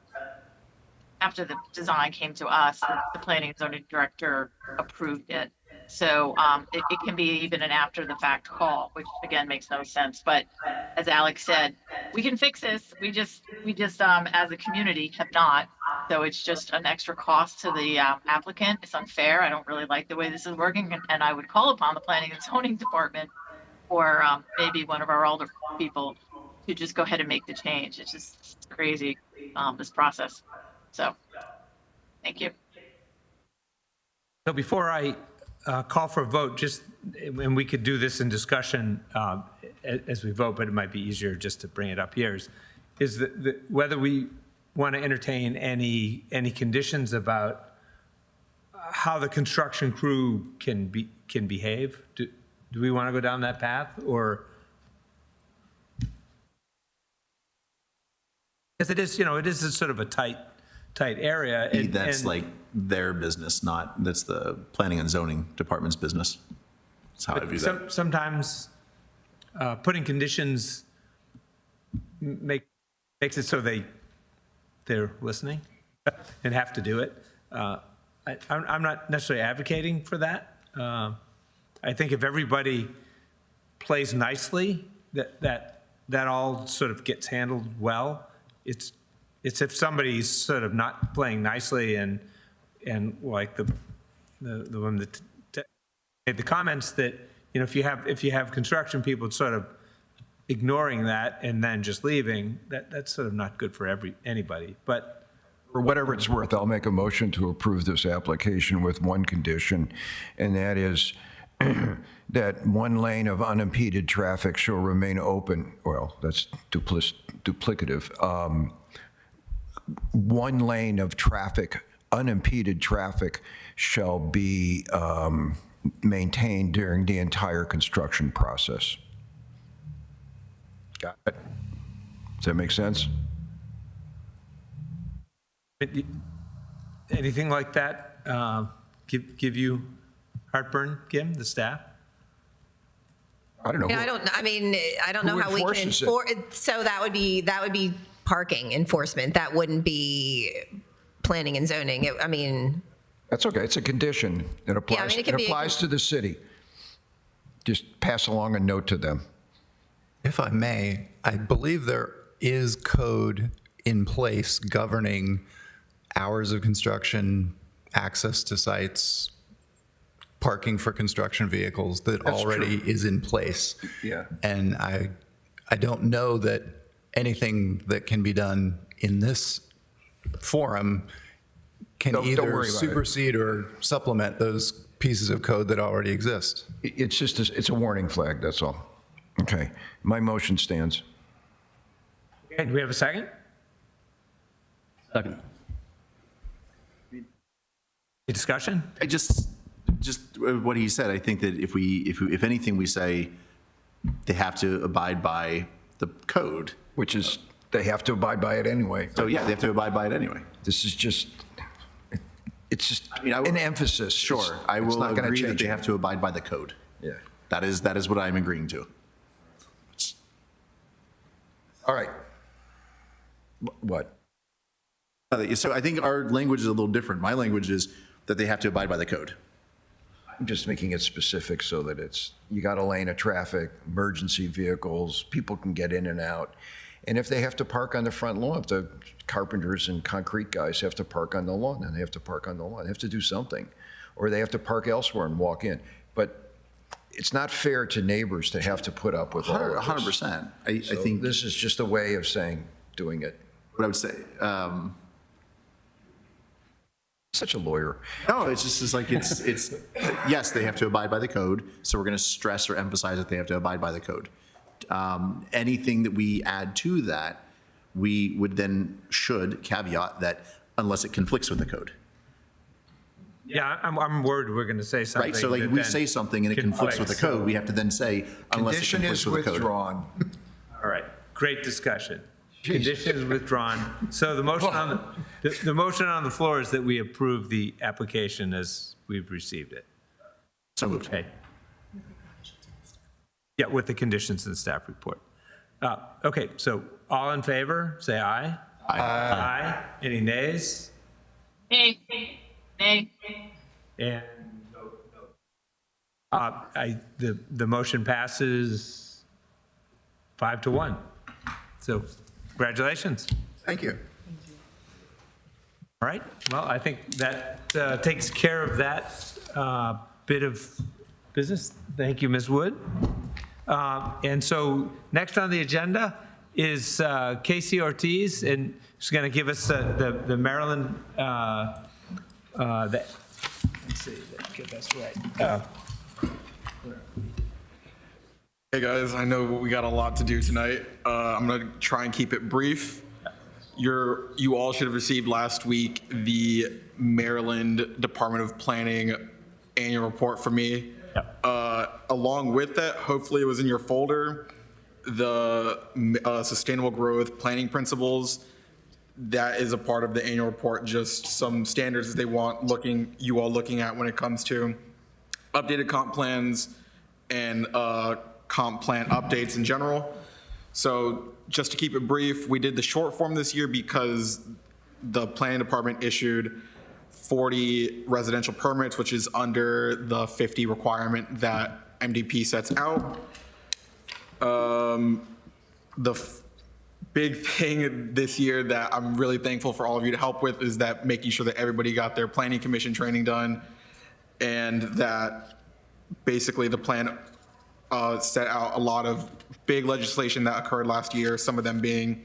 design came to us, the planning and zoning director approved it. So it can be even an after the fact call, which again makes no sense. But as Alex said, we can fix this. We just as a community have not. So it's just an extra cost to the applicant. It's unfair. I don't really like the way this is working. And I would call upon the planning and zoning department or maybe one of our older people to just go ahead and make the change. It's just crazy, this process. So thank you. So before I call for a vote, just, and we could do this in discussion as we vote, but it might be easier just to bring it up here, is that whether we want to entertain any conditions about how the construction crew can behave. Do we want to go down that path, or? Because it is, you know, it is a sort of a tight area. That's like their business, that's the planning and zoning department's business. That's how I view that. Sometimes putting conditions makes it so they're listening and have to do it. I'm not necessarily advocating for that. I think if everybody plays nicely, that all sort of gets handled well. It's if somebody's sort of not playing nicely and like the one that made the comments that, you know, if you have construction people sort of ignoring that and then just leaving, that's sort of not good for anybody. But for whatever it's worth, I'll make a motion to approve this application with one condition, and that is that one lane of unimpeded traffic shall remain open. Well, that's duplicative. One lane of traffic, unimpeded traffic, shall be maintained during the entire construction process. Got it? Does that make sense? Anything like that give you heartburn, Kim, the staff? I don't know. I don't know Who how we can enforces it? enforce, so that would be parking enforcement. That wouldn't be planning and zoning. That's okay. It's a condition. It applies, it can be a applies to the city. Just pass along a note to them. If I may, I believe there is code in place governing hours of construction, access to sites, parking for construction vehicles that That's already true. is in place. Yeah. And I don't know that anything that can be done in this forum can Don't either worry about it. supersede or supplement those pieces of code that already exist. It's just, it's a warning flag, that's all. Okay. My motion stands. Okay, do we have a second? Second. Any discussion? I just what he said, I think that if anything, we say they have to abide by the code. Which is, they have to abide by it anyway. So yeah, they have to abide by it anyway. This is just, it's just I mean, I will- an emphasis. Sure, I It's will not gonna agree that change they it. have to abide by the code. Yeah. That is what I'm agreeing to. All right. What? So I think our language is a little different. My language is that they have to abide by the code. I'm just making it specific so that it's, you got a lane of traffic, emergency vehicles, people can get in and out. And if they have to park on the front lawn, if the carpenters and concrete guys have to park on the lawn, then they have to park on the lawn. They have to do something. Or they have to park elsewhere and walk in. But it's not fair to neighbors to have to put up with all of this. 100%. I So think this is just a way of saying, doing it. what I would say. Such a lawyer. No, it's just like it's yes, they have to abide by the code. So we're going to stress or emphasize that they have to abide by the code. Anything that we add to that, we would then should caveat that unless it conflicts with the code. Yeah, I'm worried we're going to say something. Right, so like that if we then say something and it conflicts with the conflicts, code, we have to then say unless it Condition conflicts is with the code. withdrawn. All right, great discussion. Condition is withdrawn. So the motion on the motion on the floor is that we approve the application as we've received it. So moved. Okay. Yeah, with the conditions in the staff report. Okay, so all in favor, say aye. Aye. Aye. Any nays? Nay. And the motion passes 5-1. So congratulations. Thank you. All right, well, I think that takes care of that bit of business. Thank you, Ms. Wood. And so next on the agenda is Casey Ortiz, and she's going to give us the Maryland, let's see, get this right. Hey guys, I know we got a lot to do tonight. I'm gonna try and keep it brief. You all should have received last week the Maryland Department of Planning annual report from me. Along with that, hopefully it was in your folder, the sustainable growth planning principles. That is a part of the annual report, just some standards that they want you all looking at when it comes to updated comp plans and comp plan updates in general. So just to keep it brief, we did the short form this year because the planning department issued 40 residential permits, which is under the 50 requirement that MDP sets out. Big thing this year that I'm really thankful for all of you to help with is that making sure that everybody got their planning commission training done, and that basically the plan set out a lot of big legislation that occurred last year, some of them being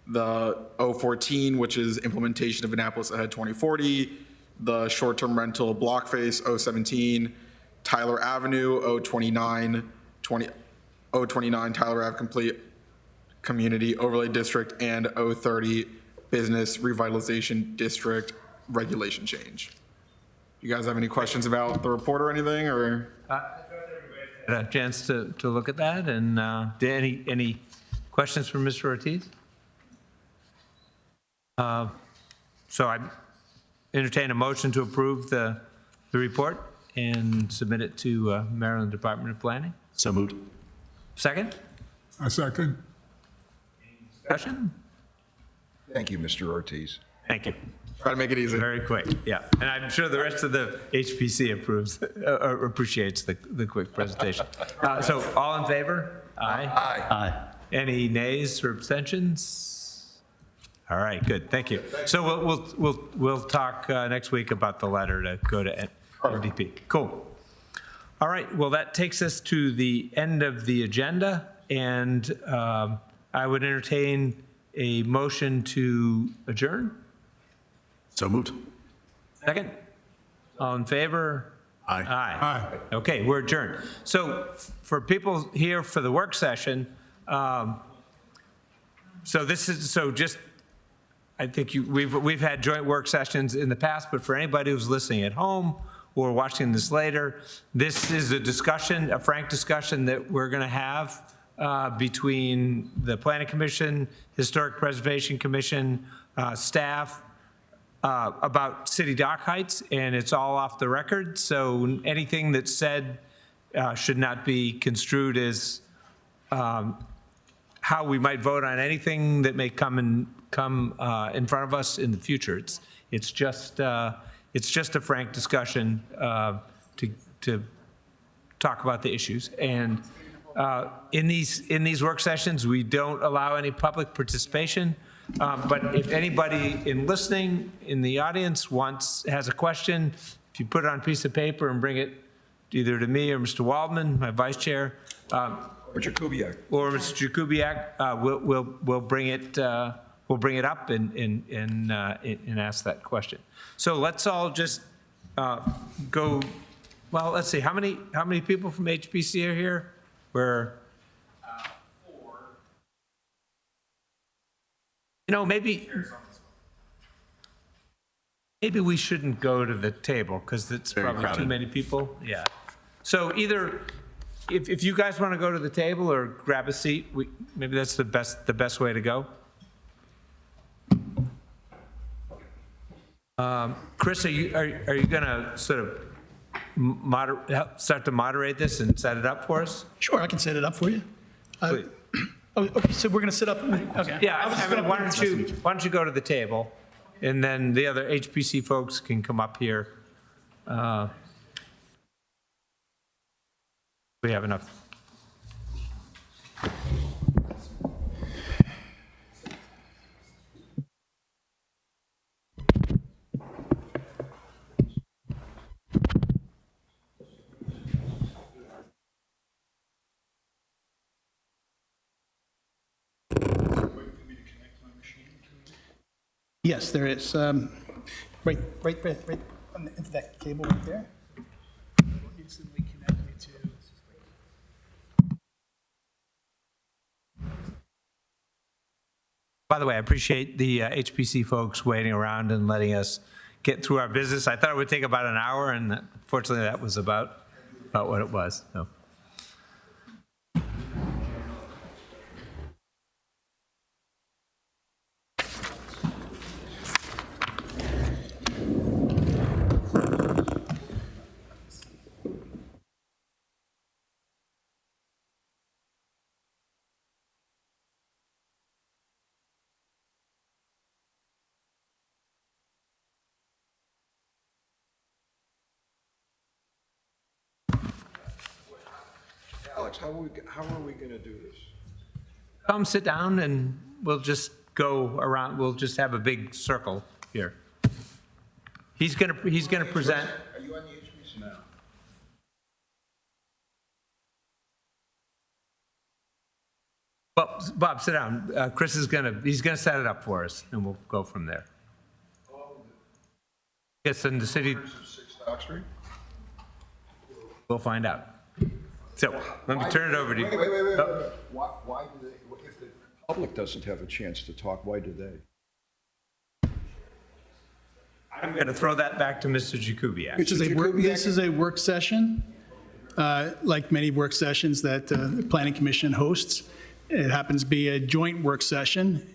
the 014, which is implementation of Annapolis Ahead 2040, the short-term rental block phase 017, Tyler Avenue 029 Tyler Ave complete community overlay district, and 030 business revitalization district regulation change. You guys have any questions about the report or anything, or? A chance to look at that, and any questions for Mr. Ortiz? So I entertain a motion to approve the report and submit it to Maryland Department of Planning. So moved. Second? I second. Discussion? Thank you, Mr. Ortiz. Thank you. Try to make it easy. Very quick, yeah. And I'm sure the rest of the HPC appreciates the quick presentation. So all in favor? Aye. Aye. Any nays or abstentions? All right, good, thank you. So we'll talk next week about the letter to go to NDP. Cool. All right, well, that takes us to the end of the agenda, and I would entertain a motion to adjourn. So moved. Second? All in favor? Aye. Aye. Okay, we're adjourned. So for people here for the work session, I think we've had joint work sessions in the past, but for anybody who's listening at home or watching this later, this is a discussion, a frank discussion that we're going to have between the Planning Commission, Historic Preservation Commission, staff, about City Dock Heights, and it's all off the record. So anything that's said should not be construed as how we might vote on anything that may come in front of us in the future. It's just a frank discussion to talk about the issues. And in these work sessions, we don't allow any public participation. But if anybody in listening in the audience has a question, if you put it on a piece of paper and bring it either to me or Mr. Waldman, my vice chair, Or Jakubiec. or Mr. Jakubiec, we'll bring it up and ask that question. So let's all just go. Well, let's see. How many people from HPC are here? We're 4. Maybe we shouldn't go to the table because it's probably crowded. too many people. Yeah. So either if you guys want to go to the table or grab a seat, maybe that's the best way to go. Chris, are you going to sort of start to moderate this and set it up for us? Sure, I can set it up for you. Please. Okay, so we're going to sit up. Okay. Yeah, why don't you go to the table, and then the other HPC folks can come up here. We have enough. Yes, there is. Right into that cable right there. Instantly connect me to. By the way, I appreciate the HPC folks waiting around and letting us get through our business. I thought it would take about an hour, and fortunately, that was about what it was. So. Alex, how are we going to do this? Come sit down and we'll just go around. We'll just have a big circle here. He's gonna present. Are you on the HPC? No. Well, Bob, sit down. Chris he's gonna set it up for us, and we'll go from there. Yes, in the city. 6 Dock Street? We'll find out. So let me turn it over to you. Wait. Why do they, if the public doesn't have a chance to talk, why do they? I'm going to throw that back to Mr. Jakubiec. This is a work session, like many work sessions that the Planning Commission hosts. It happens to be a joint work session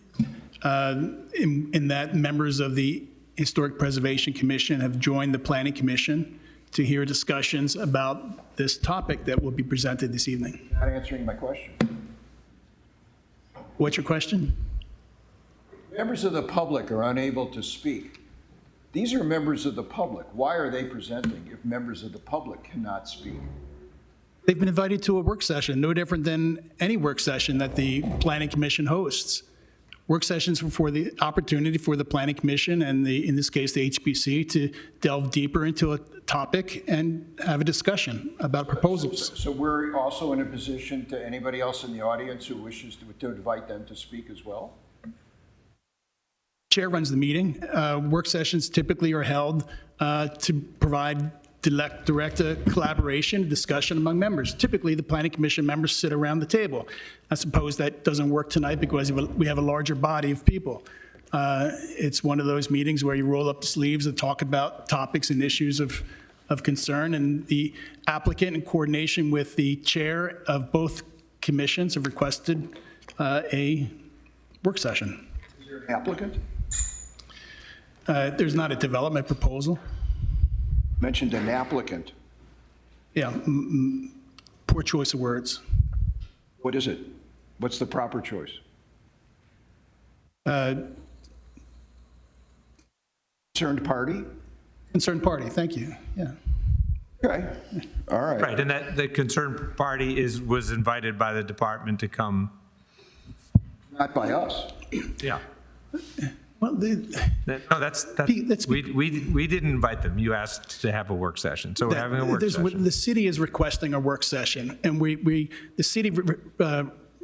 in that members of the Historic Preservation Commission have joined the Planning Commission to hear discussions about this topic that will be presented this evening. Not answering my question. What's your question? Members of the public are unable to speak. These are members of the public. Why are they presenting if members of the public cannot speak? They've been invited to a work session, no different than any work session that the Planning Commission hosts. Work sessions are for the opportunity for the Planning Commission and in this case, the HPC, to delve deeper into a topic and have a discussion about proposals. So we're also in a position to anybody else in the audience who wishes to invite them to speak as well? Chair runs the meeting. Work sessions typically are held to provide direct collaboration, discussion among members. Typically, the Planning Commission members sit around the table. I suppose that doesn't work tonight because we have a larger body of people. It's one of those meetings where you roll up the sleeves and talk about topics and issues of concern, and the applicant, in coordination with the chair of both commissions, have requested a work session. Is there an applicant? There's not a development proposal. Mentioned an applicant. Yeah, poor choice of words. What is it? What's the proper choice? Concerned party? Concerned party, thank you, yeah. Okay, all right. Right, and that the concerned party was invited by the department to come. Not by us. Yeah. Well, No, that's, we didn't invite them. You asked to have a work session, so we're having a work session. The city is requesting a work session, and the city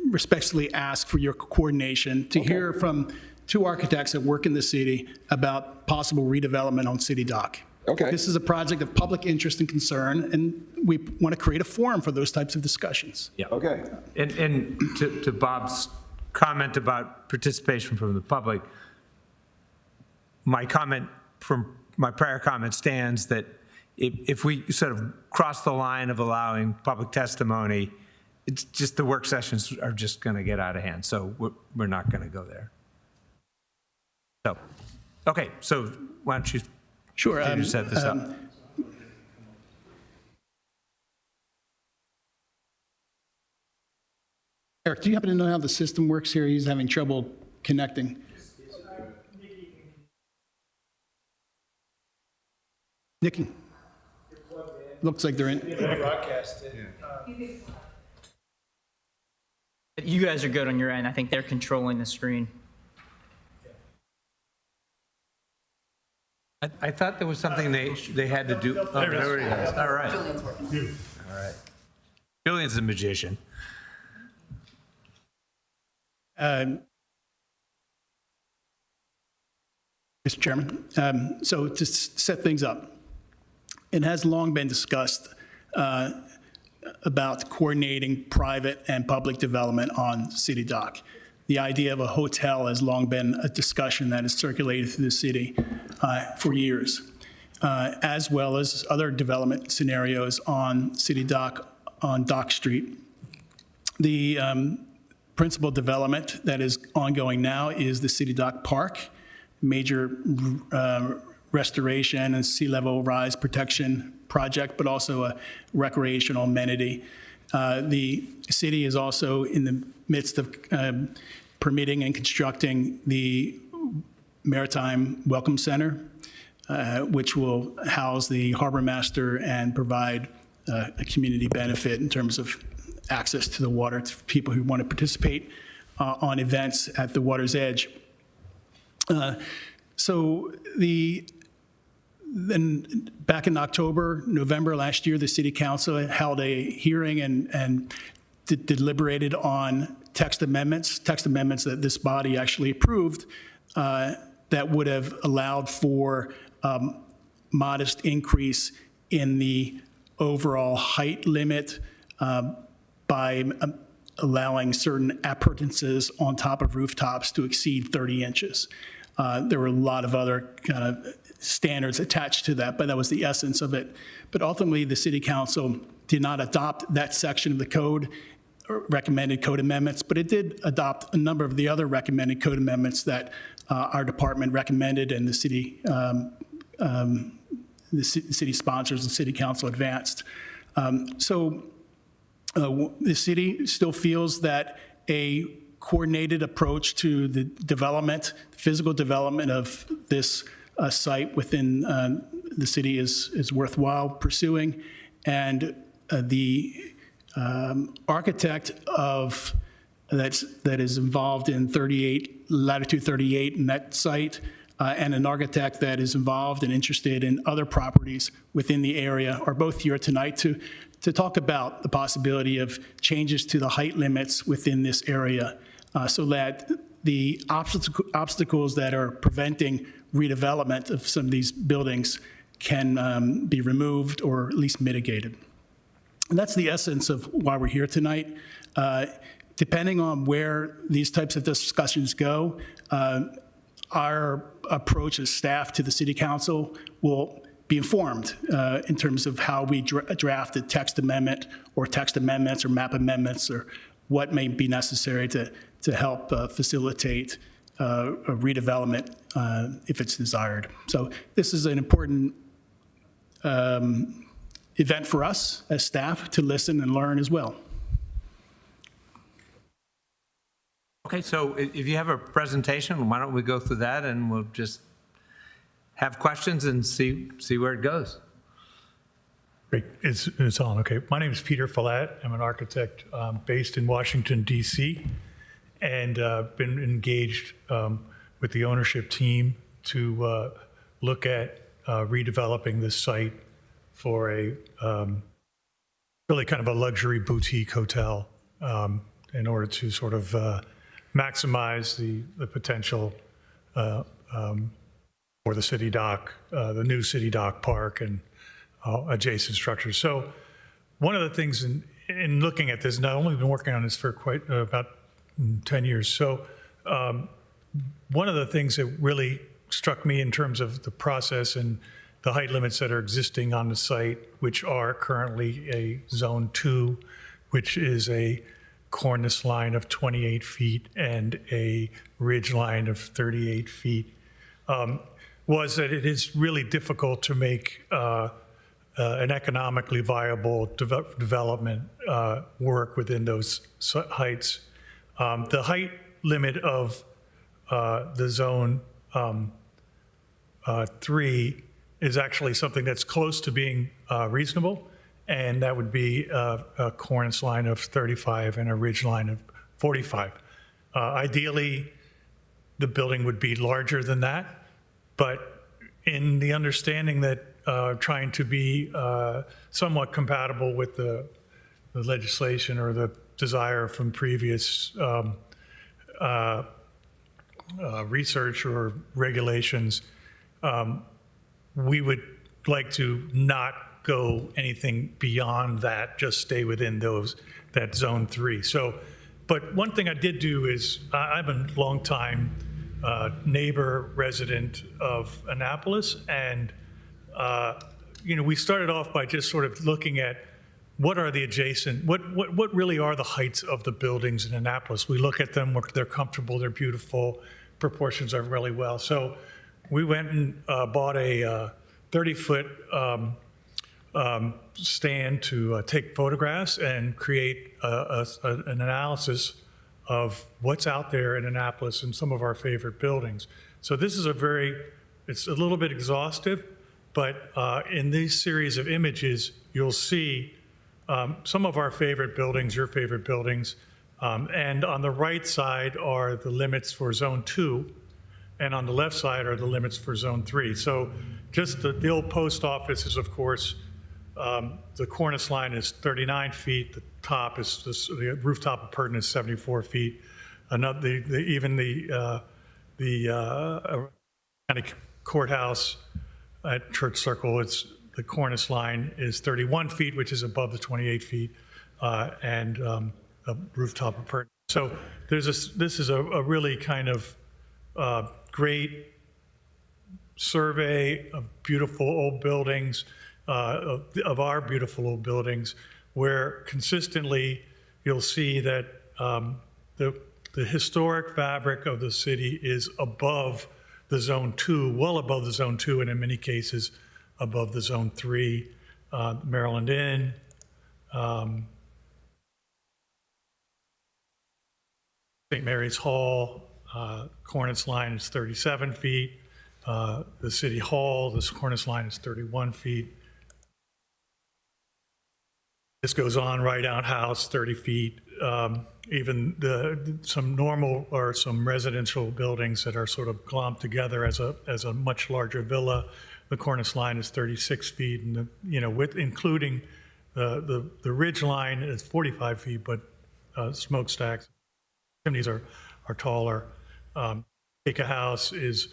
respectfully ask for your coordination to hear from two architects that work in the city about possible redevelopment on City Dock. Okay. This is a project of public interest and concern, and we want to create a forum for those types of discussions. Yeah. Okay. And to Bob's comment about participation from the public, my prior comment stands that if we sort of cross the line of allowing public testimony, it's just the work sessions are just going to get out of hand. So we're not going to go there. So, okay, so why don't you Sure. continue to set this up? Eric, do you happen to know how the system works here? He's having trouble connecting. Nikki? Looks like they're in. You guys are good on your end. I think they're controlling the screen. I thought there was something they had to do. Oh, there it is. All right. All right. Julian's the magician. Mr. Chairman, so to set things up, it has long been discussed about coordinating private and public development on City Dock. The idea of a hotel has long been a discussion that has circulated through the city for years, as well as other development scenarios on City Dock, on Dock Street. The principal development that is ongoing now is the City Dock Park, major restoration and sea level rise protection project, but also a recreational amenity. The city is also in the midst of permitting and constructing the Maritime Welcome Center, which will house the harbor master and provide a community benefit in terms of access to the water to people who want to participate on events at the water's edge. Then back in November last year, the City Council held a hearing and deliberated on text amendments that this body actually approved that would have allowed for modest increase in the overall height limit by allowing certain appurtenances on top of rooftops to exceed 30 inches. There were a lot of other kind of standards attached to that, but that was the essence of it. But ultimately, the City Council did not adopt that section of the code, or recommended code amendments, but it did adopt a number of the other recommended code amendments that our department recommended and the city the city sponsors and city council advanced. The city still feels that a coordinated approach to the development, physical development of this site within the city is worthwhile pursuing. And the architect that is involved in latitude 38 in that site, and an architect that is involved and interested in other properties within the area are both here tonight to talk about the possibility of changes to the height limits within this area, so that the obstacles that are preventing redevelopment of some of these buildings can be removed or at least mitigated. And that's the essence of why we're here tonight. Depending on where these types of discussions go, our approach as staff to the city council will be informed in terms of how we draft a text amendment or text amendments or map amendments or what may be necessary to help facilitate a redevelopment if it's desired. So this is an important event for us as staff to listen and learn as well. Okay, so if you have a presentation, why don't we go through that and we'll just have questions and see where it goes. Great, it's on, okay. My name is Peter Follett. I'm an architect based in Washington, D.C., and been engaged with the ownership team to look at redeveloping this site for a really kind of a luxury boutique hotel in order to sort of maximize the potential for the city dock, the new city dock park and adjacent structures. So one of the things in looking at this, and I've only been working on this for quite about 10 years. So one of the things that really struck me in terms of the process and the height limits that are existing on the site, which are currently a zone 2, which is a cornice line of 28 feet and a ridge line of 38 feet, was that it is really difficult to make an economically viable development work within those heights. The height limit of the zone 3 is actually something that's close to being reasonable, and that would be a cornice line of 35 and a ridge line of 45. Ideally, the building would be larger than that, but in the understanding that trying to be somewhat compatible with the legislation or the desire from previous research or regulations, we would like to not go anything beyond that, just stay within that zone 3. So, but one thing I did do is I'm a longtime neighbor resident of Annapolis, and we started off by just sort of looking at what are the adjacent, what really are the heights of the buildings in Annapolis. We look at them, they're comfortable, they're beautiful, proportions are really well. So we went and bought a 30-foot stand to take photographs and create an analysis of what's out there in Annapolis and some of our favorite buildings. So this is it's a little bit exhaustive, but in these series of images, you'll see some of our favorite buildings, your favorite buildings, and on the right side are the limits for zone 2, and on the left side are the limits for zone 3. So just the old post office is, of course, the cornice line is 39 feet. The top is the rooftop appurtenance is 74 feet. Even the county courthouse at Church Circle, the cornice line is 31 feet, which is above the 28 feet, and a rooftop appurtenance. So this is a really kind of great survey of beautiful old buildings, of our beautiful old buildings, where consistently you'll see that the historic fabric of the city is above the zone 2, well above the zone 2, and in many cases above the Zone 3, Maryland Inn. St. Mary's Hall, cornice line is 37 feet. The City Hall, this cornice line is 31 feet. This goes on, Right Out House, 30 feet. Even some normal or some residential buildings that are sort of glommed together as a much larger villa, the cornice line is 36 feet, and including the ridge line is 45 feet, but smokestacks, chimneys are taller. Take a House is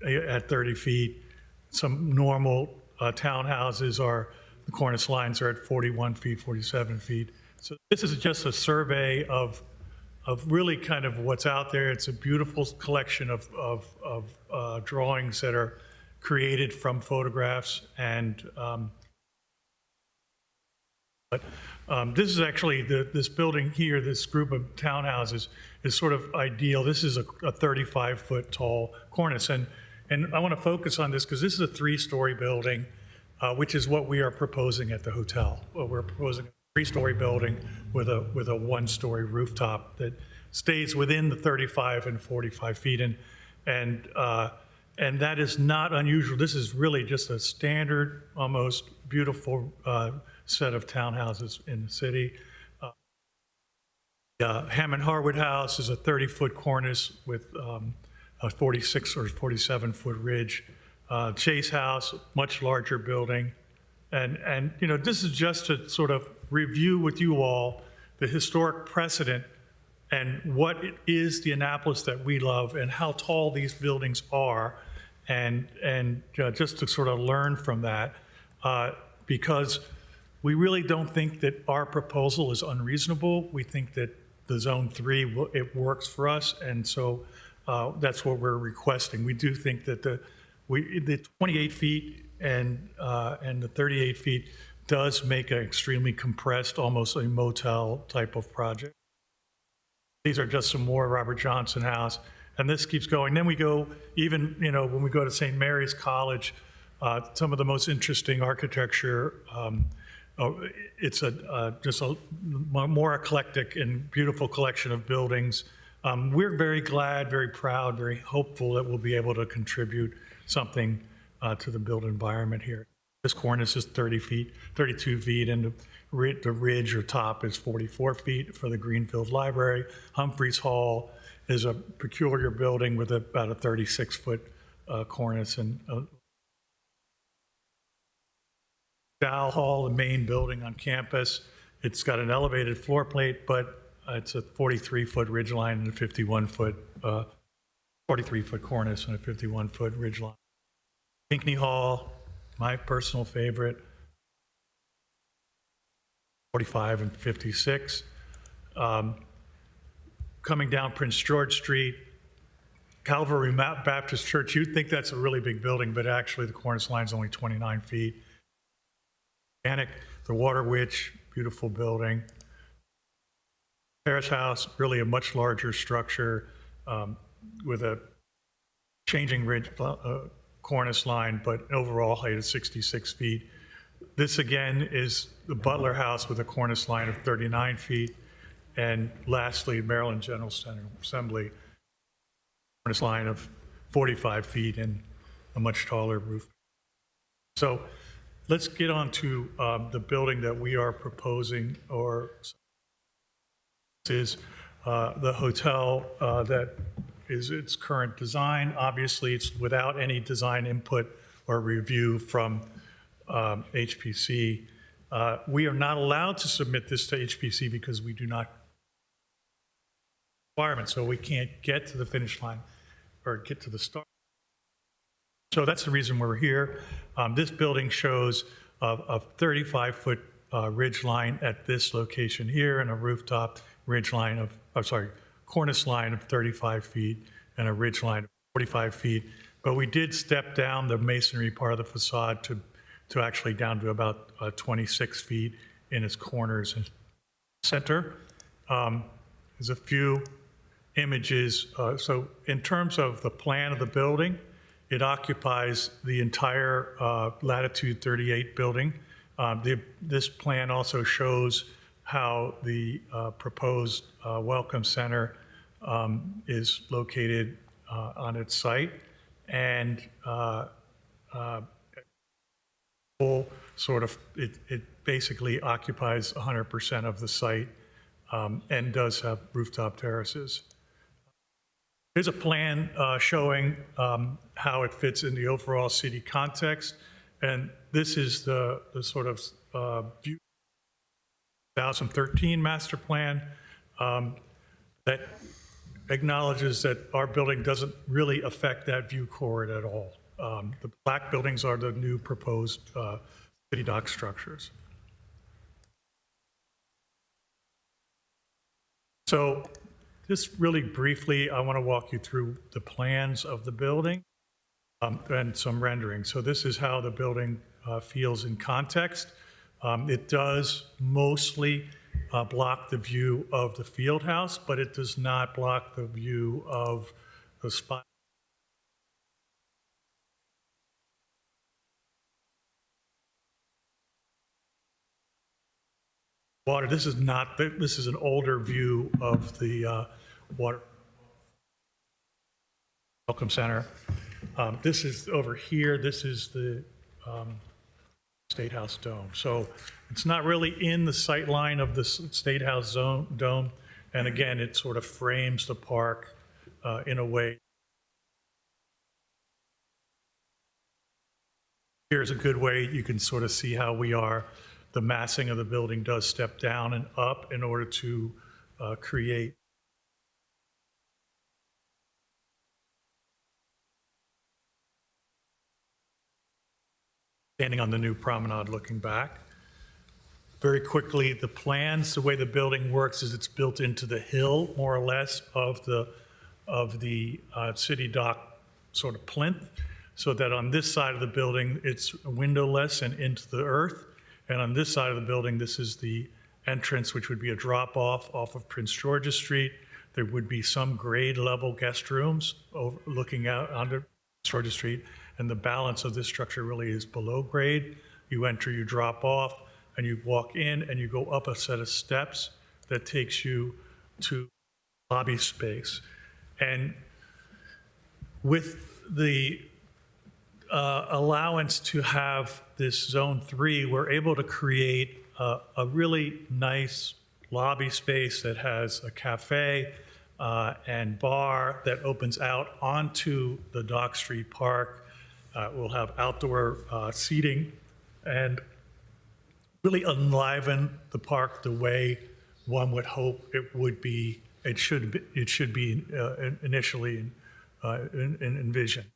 at 30 feet. Some normal townhouses the cornice lines are at 41 feet, 47 feet. So this is just a survey of really kind of what's out there. It's a beautiful collection of drawings that are created from photographs. And this is actually, this building here, this group of townhouses is sort of ideal. This is a 35-foot tall cornice. And I want to focus on this because this is a 3-story building, which is what we are proposing at the hotel. We're proposing a 3-story building with a 1-story rooftop that stays within the 35 and 45 feet. And that is not unusual. This is really just a standard, almost beautiful set of townhouses in the city. Hammond Harwood House is a 30-foot cornice with a 46 or 47-foot ridge. Chase House, much larger building. And this is just to sort of review with you all the historic precedent and what it is the Annapolis that we love and how tall these buildings are, and just to sort of learn from that, because we really don't think that our proposal is unreasonable. We think that the Zone 3, it works for us, and so that's what we're requesting. We do think that the 28 feet and the 38 feet does make an extremely compressed, almost a motel type of project. These are just some more Robert Johnson House, and this keeps going. Then we go, even, when we go to St. Mary's College, some of the most interesting architecture. It's just a more eclectic and beautiful collection of buildings. We're very glad, very proud, very hopeful that we'll be able to contribute something to the built environment here. This cornice is 32 feet, and the ridge or top is 44 feet for the Greenfield Library. Humphreys Hall is a peculiar building with about a 36-foot cornice. And Dow Hall, the main building on campus, it's got an elevated floor plate, but it's a 43-foot ridgeline and a 43-foot cornice and a 51-foot ridgeline. Pinckney Hall, my personal favorite, 45 and 56. Coming down Prince George Street, Calvary Baptist Church, you'd think that's a really big building, but actually the cornice line is only 29 feet. The Water Witch, beautiful building. Parish House, really a much larger structure with a changing ridge cornice line, but overall height of 66 feet. This again is the Butler House with a cornice line of 39 feet. And lastly, Maryland General Assembly, cornice line of 45 feet and a much taller roof. So let's get on to the building that we are proposing, or is the hotel that is its current design. Obviously, it's without any design input or review from HPC. We are not allowed to submit this to HPC because we do not requirement, so we can't get to the finish line or get to the start. So that's the reason we're here. This building shows a 35-foot ridge line at this location here, and a rooftop ridge line of, cornice line of 35 feet and a ridge line of 45 feet. But we did step down the masonry part of the facade to actually down to about 26 feet in its corners and center. There's a few images. So in terms of the plan of the building, It occupies the entire Latitude 38 building. This plan also shows how the proposed Welcome Center is located on its site. And it basically occupies 100% of the site and does have rooftop terraces. Here's a plan showing how it fits in the overall city context. And this is the sort of view 2013 master plan that acknowledges that our building doesn't really affect that view corridor at all. The black buildings are the new proposed city dock structures. So just really briefly, I want to walk you through the plans of the building and some rendering. So this is how the building feels in context. It does mostly block the view of the field house, but it does not block the view of the spot. Water, this is an older view of the water Welcome Center. This is over here, this is the State House Dome. So it's not really in the sight line of the State House Dome. And again, it sort of frames the park in a way. Here's a good way you can sort of see how we are. The massing of the building does step down and up in order to create standing on the new promenade looking back. Very quickly, the plans, the way the building works is it's built into the hill, more or less, of the city dock sort of plinth, so that on this side of the building, it's windowless and into the earth. And on this side of the building, this is the entrance, which would be a drop-off off of Prince George's Street. There would be some grade level guest rooms looking out onto Prince George's Street, and the balance of this structure really is below grade. You enter, you drop off, and you walk in, and you go up a set of steps that takes you to lobby space. And with the allowance to have this Zone 3, we're able to create a really nice lobby space that has a cafe and bar that opens out onto the Dock Street Park. We'll have outdoor seating and really enliven the park the way one would hope it would be. It should be initially envisioned.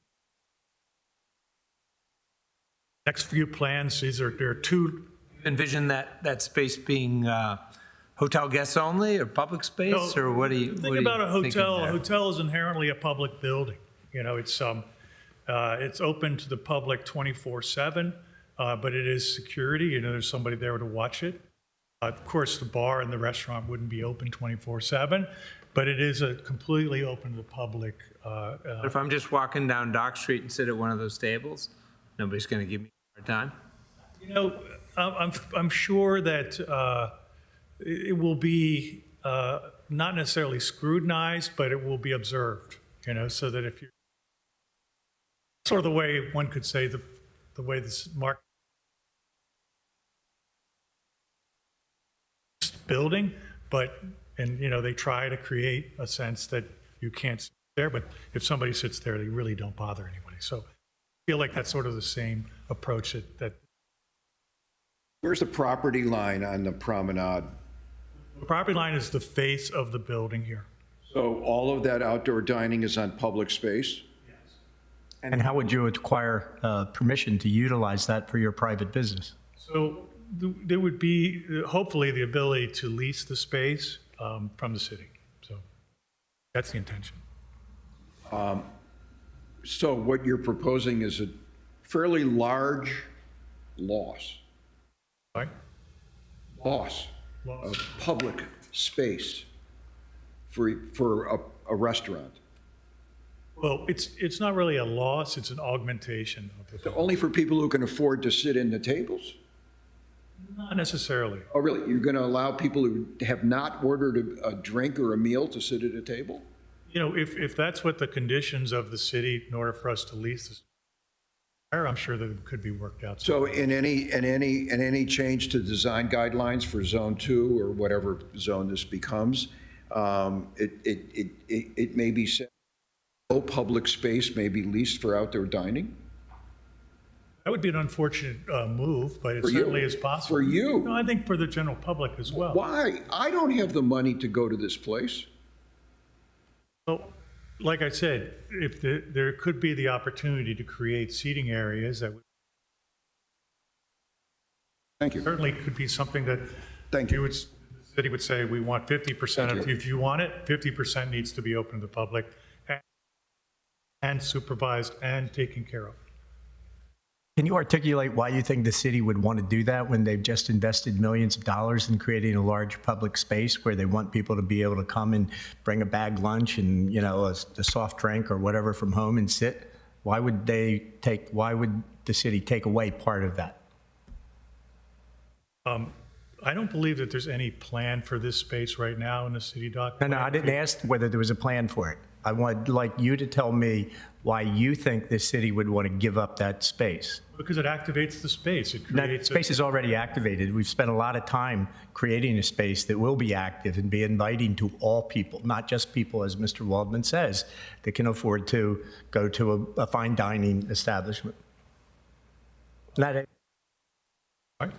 Next few plans, there are two. Envision that space being hotel guests only or public space, or what do you Think about a thinking hotel. A there? hotel is inherently a public building. You know, it's open to the public 24/7, but it is security. You know, there's somebody there to watch it. Of course, the bar and the restaurant wouldn't be open 24/7, but it is completely open to the public. But if I'm just walking down Dock Street and sit at one of those tables, nobody's going to give me a hard time? You know, I'm sure that it will be not necessarily scrutinized, but it will be observed, you know, so that if you're sort of the way one could say the way this market building, and you know, they try to create a sense that you can't sit there, but if somebody sits there, they really don't bother anybody. So I feel like that's sort of the same approach that Where's the property line on the promenade? the property line is the face of the building here. So all of that outdoor dining is on public space? And how would you acquire permission to utilize that for your private business? So there would be hopefully the ability to lease the space from the city. So that's the intention. So what you're proposing is a fairly large loss Right? of public space for a restaurant. Well, it's not really a loss, it's an augmentation of the, Only for people who can afford to sit in the tables? not necessarily. Oh, really? You're going to allow people who have not ordered a drink or a meal to sit at a table? You know, if that's what the conditions of the city, in order for us to lease this, I'm sure that it could be worked out. So in any change to design guidelines for Zone 2 or whatever zone this becomes, it may be said, no public space may be leased for outdoor dining? That would be an unfortunate move, but it For you. certainly is possible. For you. No, I think for the general public as well. Why? I don't have the money to go to this place. Well, like I said, if there could be the opportunity to create seating areas that would Thank you. certainly could be something that Thank you. the city would say, we want 50% of, if you want it, 50% needs to be open to the public and supervised and taken care of. Can you articulate why you think the city would want to do that when they've just invested millions of dollars in creating a large public space where they want people to be able to come and bring a bag lunch and, you know, a soft drink or whatever from home and sit? Why would the city take away part of that? I don't believe that there's any plan for this space right now in the city dock. No, I didn't ask whether there was a plan for it. I would like you to tell me why you think the city would want to give up that space. Because it activates the space. It That creates space is already activated. We've spent a lot of time creating a space that will be active and be inviting to all people, not just people, as Mr. Waldman says, that can afford to go to a fine dining establishment.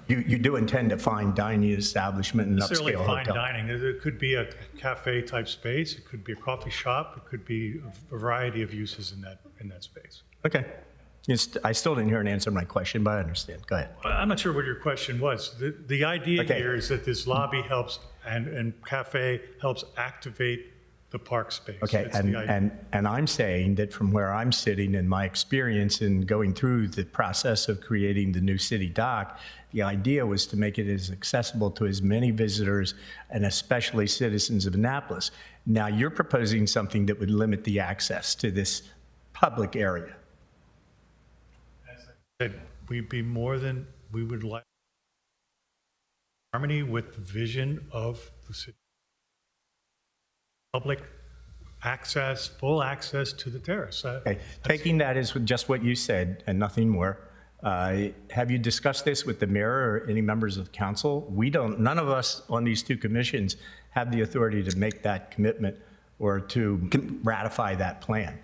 You do intend a fine dining establishment and necessarily upscale fine hotel. dining. It could be a cafe type space. It could be a coffee shop. It could be a variety of uses in that space. Okay. I still didn't hear an answer to my question, but I understand. Go ahead. I'm not sure what your question was. The idea Okay. here is that this lobby helps and cafe helps activate the park space. Okay, That's the idea. and I'm saying that from where I'm sitting in my experience in going through the process of creating the new city dock, the idea was to make it as accessible to as many visitors and especially citizens of Annapolis. Now you're proposing something that would limit the access to this public area. As I said, we would like harmony with the vision of the city. Public access, full access to the terrace. Okay. Taking that as just what you said and nothing more, have you discussed this with the mayor or any members of council? None of us on these two commissions have the authority to make that commitment or to ratify that plan.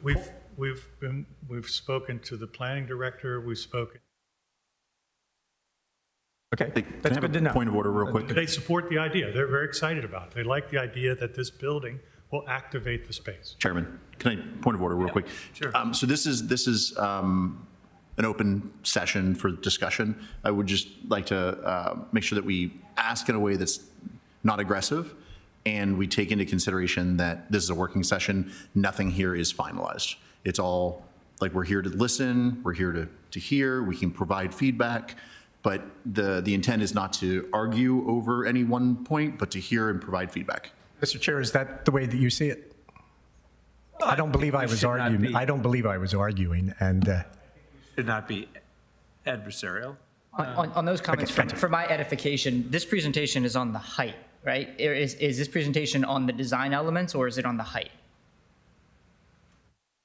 We've spoken to the planning director. We've spoken. Okay, Can I that's have good to a know. point of order real quick? They support the idea. They're very excited about it. They like the idea that this building will activate the space. Chairman, can I, point of order real quick? Sure. So this is an open session for discussion. I would just like to make sure that we ask in a way that's not aggressive, and we take into consideration that this is a working session. Nothing here is finalized. It's all, like, we're here to listen, we're here to hear, we can provide feedback, but the intent is not to argue over any one point, but to hear and provide feedback. Mr. Chair, is that the way that you see it? I don't believe I was arguing. I don't believe I was arguing, and Should not be adversarial. On those comments, for my edification, this presentation is on the height, right? Is this presentation on the design elements or is it on the height?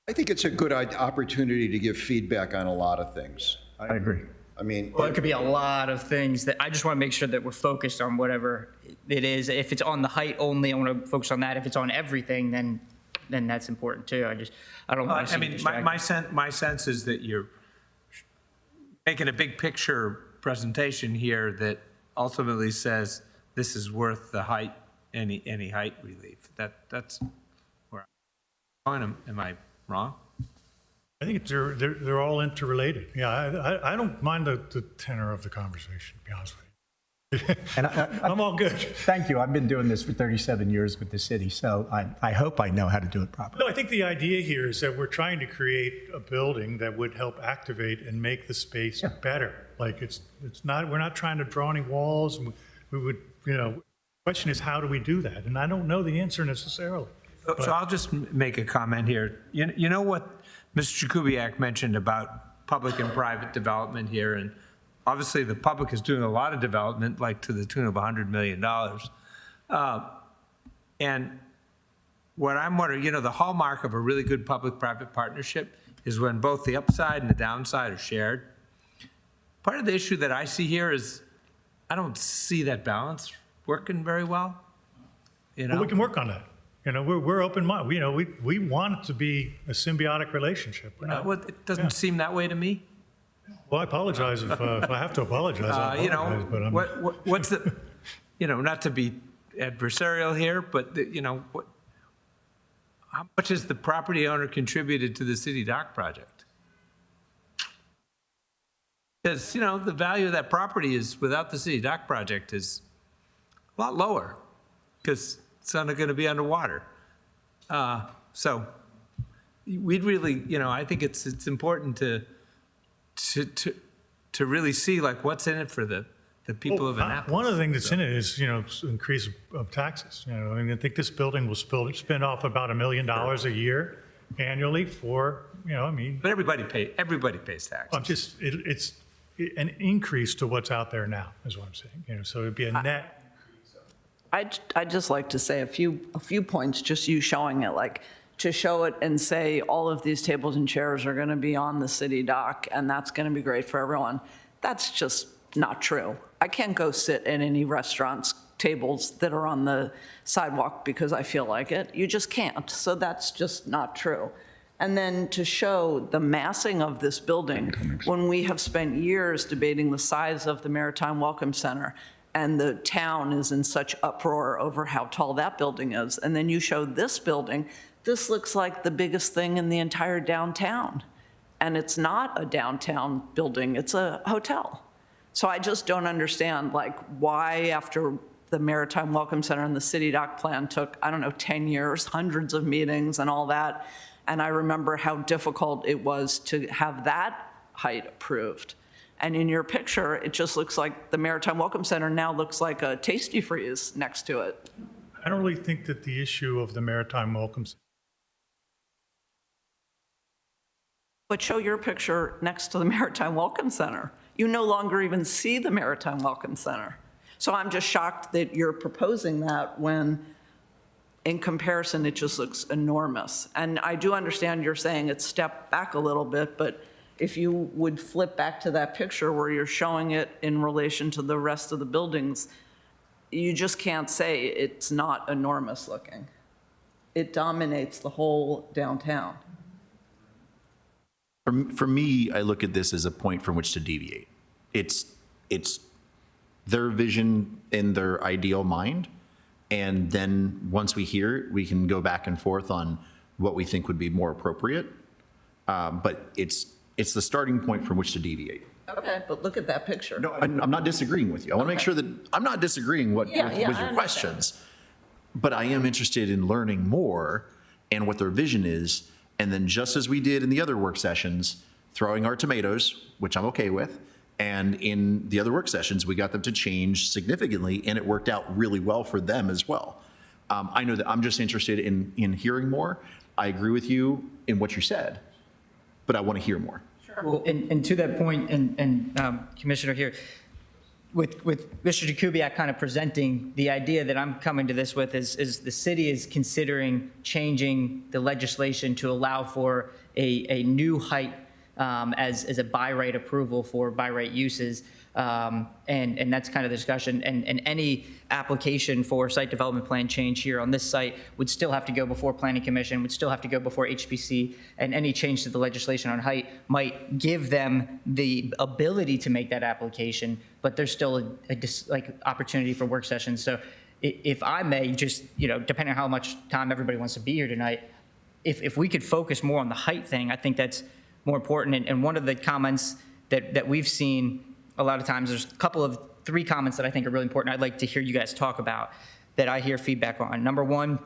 I think it's a good opportunity to give feedback on a lot of things. I agree. I mean, Well, it could be a lot of things that I just want to make sure that we're focused on whatever it is. If it's on the height only, I want to focus on that. If it's on everything, then that's important too. I don't want to see I mean, distracted. my sense is that you're making a big picture presentation here that ultimately says this is worth the height, any height relief. That's where I'm going. Am I wrong? I think they're all interrelated. Yeah, I don't mind the tenor of the conversation, to be honest with you. And I'm all good. Thank you. I've been doing this for 37 years with the city, so I hope I know how to do it properly. No, I think the idea here is that we're trying to create a building that would help activate and make the space better. Like it's not, we're not trying to draw any walls. We would, the question is, how do we do that? And I don't know the answer necessarily. So I'll just make a comment here. You know what Mr. Jakubiec mentioned about public and private development here, and obviously the public is doing a lot of development, like to the tune of $100 million. And what I'm wondering, the hallmark of a really good public-private partnership is when both the upside and the downside are shared. Part of the issue that I see here is I don't see that balance working very well. Well, we can work on that. We're open-minded. We want it to be a symbiotic relationship. It doesn't seem that way to me. Well, I apologize if I have to apologize. I apologize, but I'm, What's the, not to be adversarial here, but how much has the property owner contributed to the city dock project? Because, the value of that property is, without the city dock project, is a lot lower because it's not going to be underwater. So we'd really, I think it's important to really see like what's in it for the people of Annapolis. one of the things that's in it is, increase of taxes. I think this building will spin off about $1 million a year annually for, But everybody pays taxes. It's an increase to what's out there now, is what I'm saying. So it'd be a net. I'd just like to say a few points, just you showing it, like to show it and say all of these tables and chairs are going to be on the city dock and that's going to be great for everyone. That's just not true. I can't go sit in any restaurants' tables that are on the sidewalk because I feel like it. You just can't. So that's just not true. And then to show the massing of this building when we have spent years debating the size of the Maritime Welcome Center and the town is in such uproar over how tall that building is. And then you show this building, this looks like the biggest thing in the entire downtown. And it's not a downtown building, it's a hotel. So I just don't understand why after the Maritime Welcome Center and the City Dock plan took, 10 years, hundreds of meetings and all that. And I remember how difficult it was to have that height approved. And in your picture, it just looks like the Maritime Welcome Center now looks like a Tasty Freeze next to it. I don't really think that the issue of the Maritime Welcome Center. But show your picture next to the Maritime Welcome Center. You no longer even see the Maritime Welcome Center. So I'm just shocked that you're proposing that when in comparison, it just looks enormous. And I do understand you're saying it's stepped back a little bit, but if you would flip back to that picture where you're showing it in relation to the rest of the buildings, you just can't say it's not enormous looking. It dominates the whole downtown. For me, I look at this as a point from which to deviate. It's their vision in their ideal mind. And then once we hear it, we can go back and forth on what we think would be more appropriate. But it's the starting point from which to deviate. Okay, but look at that picture. No, I'm not disagreeing with you. I want to make sure that I'm not disagreeing with your questions. But I am interested in learning more and what their vision is. And then just as we did in the other work sessions, throwing our tomatoes, which I'm okay with, and in the other work sessions, we got them to change significantly, and it worked out really well for them as well. I know that I'm just interested in hearing more. I agree with you in what you said, but I want to hear more. Well, and to that point, and Commissioner here, with Mr. Jakubiec kind of presenting the idea that I'm coming to this with is the city is considering changing the legislation to allow for a new height as a by right approval for by right uses. And that's kind of the discussion. And any application for site development plan change here on this site would still have to go before Planning Commission, would still have to go before HPC, and any change to the legislation on height might give them the ability to make that application, but there's still a opportunity for work sessions. So if I may, just, depending on how much time everybody wants to be here tonight, if we could focus more on the height thing, I think that's more important. And one of the comments that we've seen a lot of times, there's three comments that I think are really important I'd like to hear you guys talk about that I hear feedback on. Number one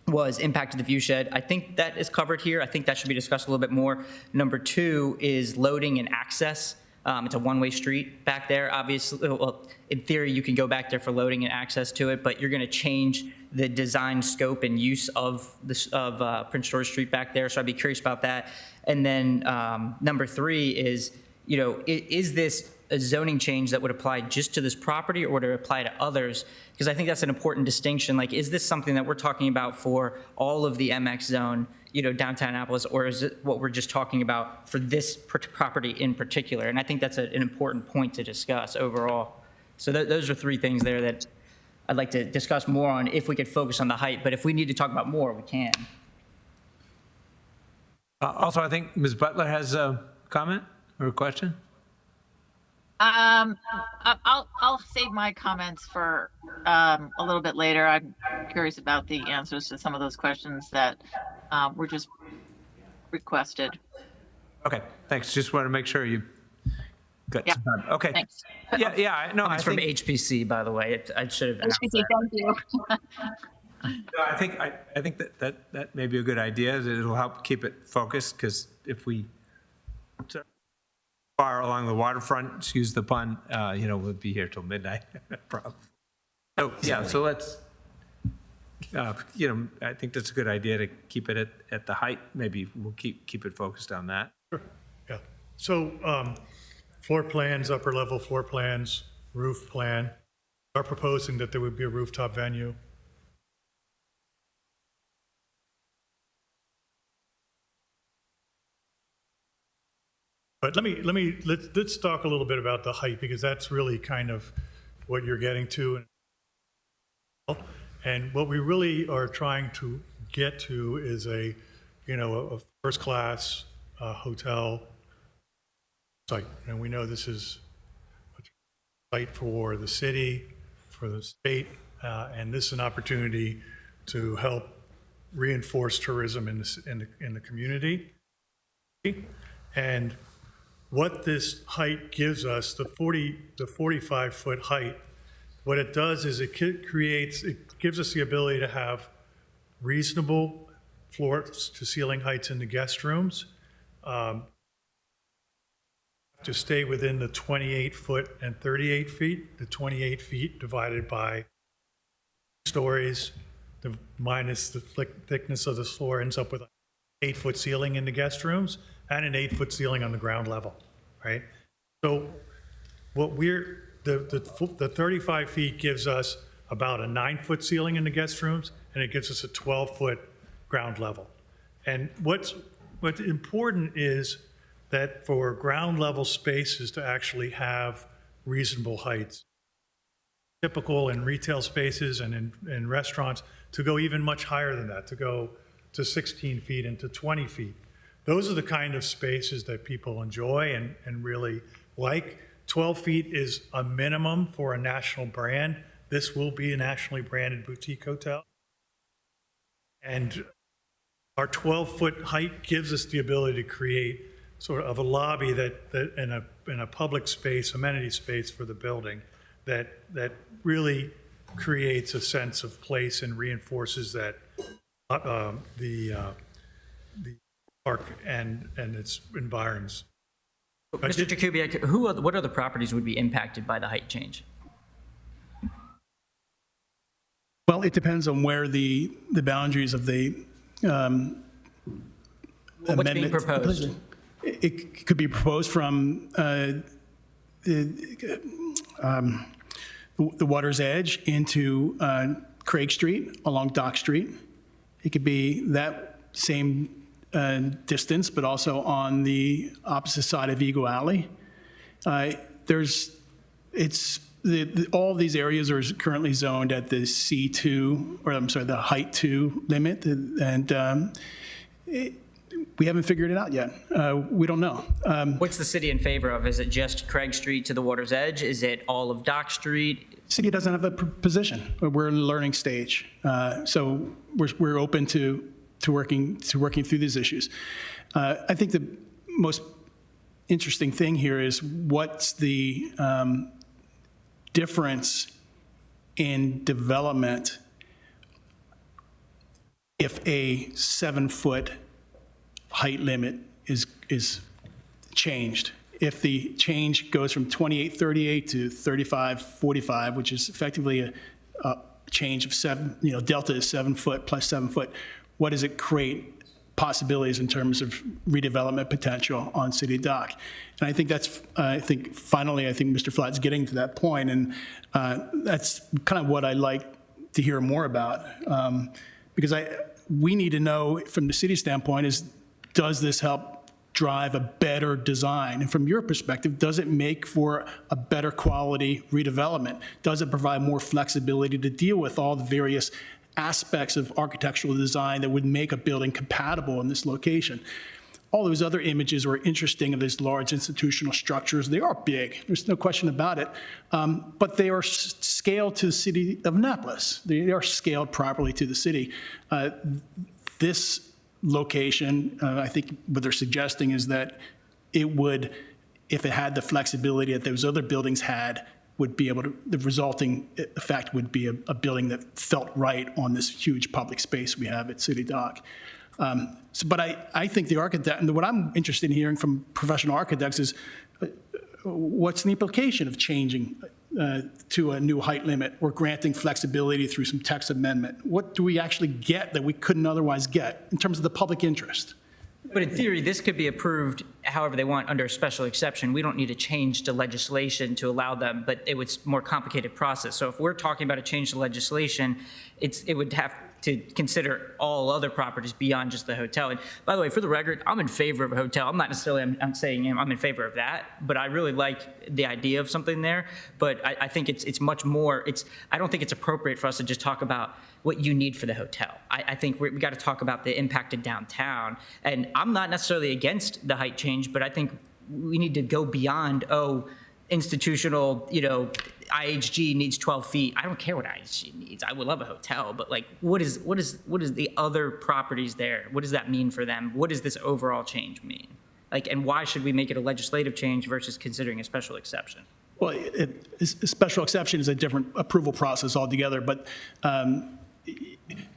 was impact of the view shed. I think that is covered here. I think that should be discussed a little bit more. Number two is loading and access. It's a one-way street back there. Obviously, well, in theory, you can go back there for loading and access to it, but you're going to change the design scope and use of this, of Prince George Street back there. So I'd be curious about that. And then number 3 is, you know, is this a zoning change that would apply just to this property or would it apply to others? Because I think that's an important distinction. Like, is this something that we're talking about for all of the MX zone, you know, downtown Annapolis, or is it what we're just talking about for this property in particular? And I think that's an important point to discuss overall. So those are 3 things there that I'd like to discuss more on if we could focus on the height. But if we need to talk about more, we can. Also, I think Ms. Butler has a comment or a question. I'll save my comments for a little bit later. I'm curious about the answers to some of those questions that were just requested. Okay, thanks. Just want to make sure you got Yeah. some time. Okay. Thanks. Yeah. No, I It's from think, HPC, by the way. I should have announced Thank that. you. no, I think that may be a good idea. It'll help keep it focused, because if we far along the waterfront, excuse the pun, you know, we'll be here till midnight. Probably. So yeah, so let's. You know, I think that's a good idea to keep it at the height. Maybe we'll keep it focused on that. Yeah. So floor plans, upper level floor plans, roof plan, are proposing that there would be a rooftop venue. But let's talk a little bit about the height, because that's really kind of what you're getting to. And what we really are trying to get to is a first-class hotel site. And we know this is a site for the city, for the state, and this is an opportunity to help reinforce tourism in the community. And what this height gives us, the 45-foot height, what it does is it gives us the ability to have reasonable floor to ceiling heights in the guest rooms, to stay within the 28 foot and 38 feet, the 28 feet divided by stories, minus the thickness of the floor ends up with an 8-foot ceiling in the guest rooms and an 8-foot ceiling on the ground level, right? So what the 35 feet gives us about a 9-foot ceiling in the guest rooms, and it gives us a 12-foot ground level. And what's important is that for ground level spaces to actually have reasonable heights. Typical in retail spaces and in restaurants to go even much higher than that, to go to 16 feet and to 20 feet. Those are the kind of spaces that people enjoy and really like. 12 feet is a minimum for a national brand. This will be a nationally branded boutique hotel. And our 12-foot height gives us the ability to create sort of a lobby that in a public space, amenity space for the building that really creates a sense of place and reinforces that the park and its environs. Mr. Jakubiec, what other properties would be impacted by the height change? Well, it depends on where the boundaries of the What's being proposed? It could be proposed from the water's edge into Craig Street along Dock Street. It could be that same distance, but also on the opposite side of Eagle Alley. All of these areas are currently zoned at the C2, or I'm sorry, the height 2 limit, and we haven't figured it out yet. We don't know. What's the city in favor of? Is it just Craig Street to the water's edge? Is it all of Dock Street? City doesn't have a position. We're in the learning stage, so we're open to working through these issues. I think the most interesting thing here is what's the difference in development if a 7-foot height limit is changed. If the change goes from 2838 to 3545, which is effectively a change of delta is 7 foot plus 7 foot. What does it create possibilities in terms of redevelopment potential on City Dock? And I think finally, Mr. Flatt's getting to that point, and that's kind of what I like to hear more about, because we need to know from the city standpoint is, does this help drive a better design? And from your perspective, does it make for a better quality redevelopment? Does it provide more flexibility to deal with all the various aspects of architectural design that would make a building compatible in this location? All those other images are interesting of these large institutional structures. They are big, there's no question about it, but they are scaled to the city of Annapolis. They are scaled properly to the city. This location, I think what they're suggesting is that it would, if it had the flexibility that those other buildings had, would be able to, the resulting effect would be a building that felt right on this huge public space we have at City Dock. But I think the architect, and what I'm interested in hearing from professional architects is, what's the implication of changing to a new height limit or granting flexibility through some text amendment? What do we actually get that we couldn't otherwise get in terms of the public interest? But in theory, this could be approved however they want under a special exception. We don't need to change the legislation to allow them, but it was a more complicated process. So if we're talking about a change to legislation, it would have to consider all other properties beyond just the hotel. And by the way, for the record, I'm in favor of a hotel. I'm not necessarily, I'm saying I'm in favor of that, but I really like the idea of something there. But I think it's much more, I don't think it's appropriate for us to just talk about what you need for the hotel. I think we got to talk about the impact of downtown. And I'm not necessarily against the height change, but I think we need to go beyond, institutional, IHG needs 12 feet. I don't care what IHG needs. I would love a hotel, but like, what is the other properties there? What does that mean for them? What does this overall change mean? Like, and why should we make it a legislative change versus considering a special exception? Well, a special exception is a different approval process altogether, but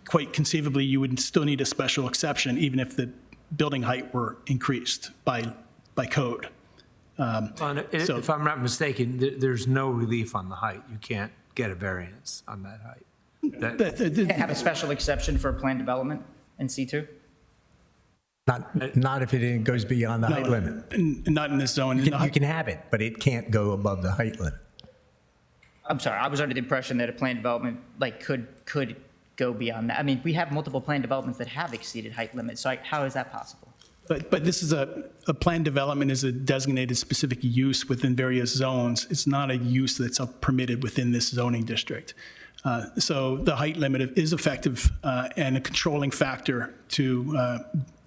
quite conceivably, you would still need a special exception even if the building height were increased by code. If I'm not mistaken, there's no relief on the height. You can't get a variance on that height. Have a special exception for planned development in C2? Not if it goes beyond the height limit. Not in this zone. You can have it, but it can't go above the height limit. I'm sorry, I was under the impression that a planned development could go beyond that. I mean, we have multiple planned developments that have exceeded height limits, so how is that possible? But this is a planned development is a designated specific use within various zones. It's not a use that's permitted within this zoning district. So the height limit is effective and a controlling factor to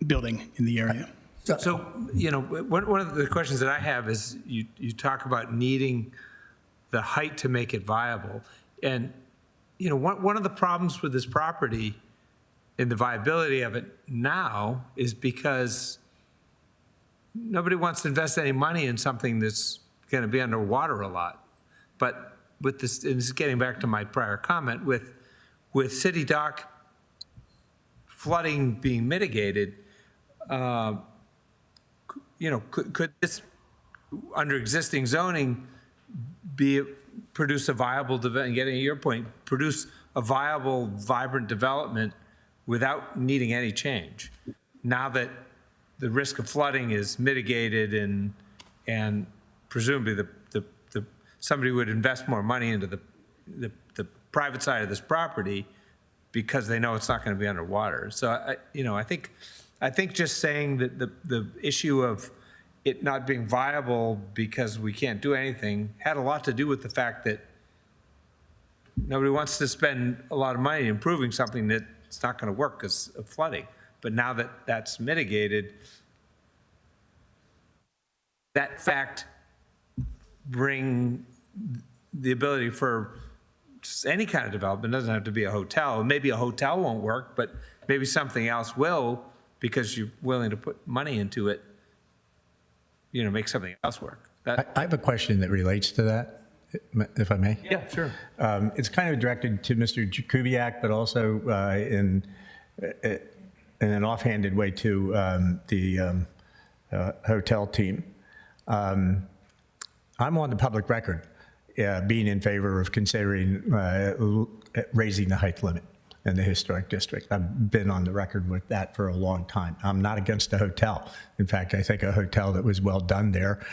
building in the area. So, one of the questions that I have is you talk about needing the height to make it viable. And, one of the problems with this property and the viability of it now is because nobody wants to invest any money in something that's going to be underwater a lot. But with this, and this is getting back to my prior comment, with City Dock flooding being mitigated, could this, under existing zoning, produce a viable development, getting to your point, produce a viable, vibrant development without needing any change? Now that the risk of flooding is mitigated and presumably somebody would invest more money into the private side of this property because they know it's not going to be underwater. So I think just saying that the issue of it not being viable because we can't do anything had a lot to do with the fact that nobody wants to spend a lot of money improving something that it's not going to work because of flooding. But now that that's mitigated, that fact bring the ability for any kind of development. It doesn't have to be a hotel. Maybe a hotel won't work, but maybe something else will because you're willing to put money into it, make something else work. I have a question that relates to that, if I may. Yeah, sure. It's kind of directed to Mr. Kubiak, but also in an offhanded way to the hotel team. I'm on the public record being in favor of considering raising the height limit in the historic district. I've been on the record with that for a long time. I'm not against a hotel. In fact, I think a hotel that was well done there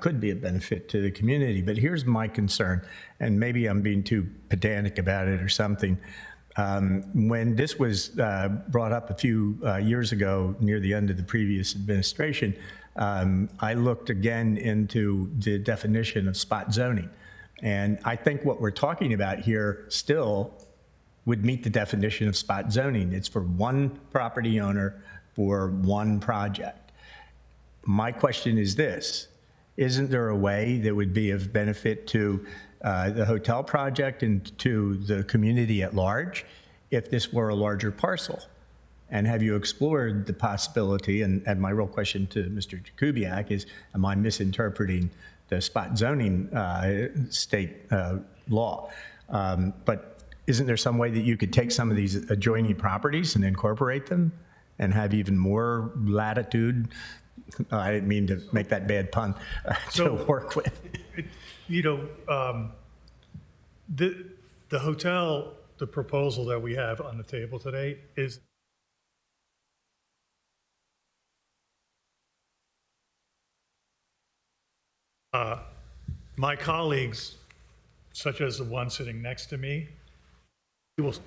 could be a benefit to the community. But here's my concern, and maybe I'm being too pedantic about it or something. When this was brought up a few years ago near the end of the previous administration, I looked again into the definition of spot zoning. And I think what we're talking about here still would meet the definition of spot zoning. It's for one property owner for one project. My question is this: isn't there a way that would be of benefit to the hotel project and to the community at large if this were a larger parcel? And have you explored the possibility, and my real question to Mr. Jakubiec is, am I misinterpreting the spot zoning state law? But isn't there some way that you could take some of these adjoining properties and incorporate them and have even more latitude? I didn't mean to make that bad pun, to work with. The hotel, the proposal that we have on the table today is my colleagues, such as the one sitting next to me, you can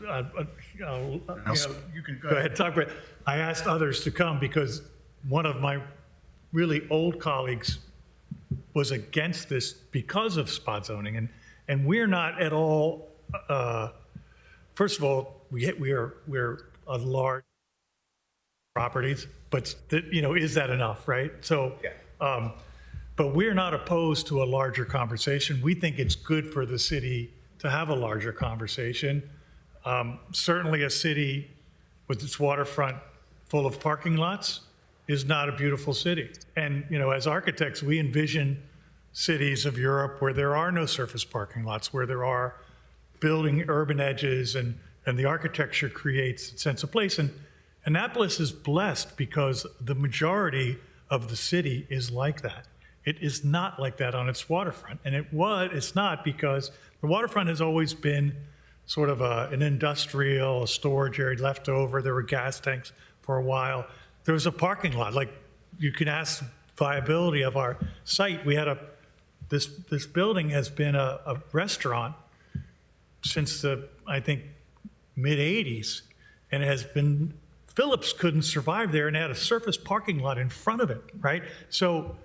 go ahead and talk about it. I asked others to come because one of my really old colleagues was against this because of spot zoning, and we're not at all. First of all, we're a large properties, but is that enough, right? So, but we're not opposed to a larger conversation. We think it's good for the city to have a larger conversation. Certainly, a city with its waterfront full of parking lots is not a beautiful city. And as architects, we envision cities of Europe where there are no surface parking lots, where there are building urban edges, and the architecture creates a sense of place. And Annapolis is blessed because the majority of the city is like that. It is not like that on its waterfront. And it's not because the waterfront has always been sort of an industrial, a storage area left over. There were gas tanks for a while. There was a parking lot. Like, you can ask viability of our site. We had this building has been a restaurant since I think, mid-'80s, and it has been, Phillips couldn't survive there and had a surface parking lot in front of it, right? So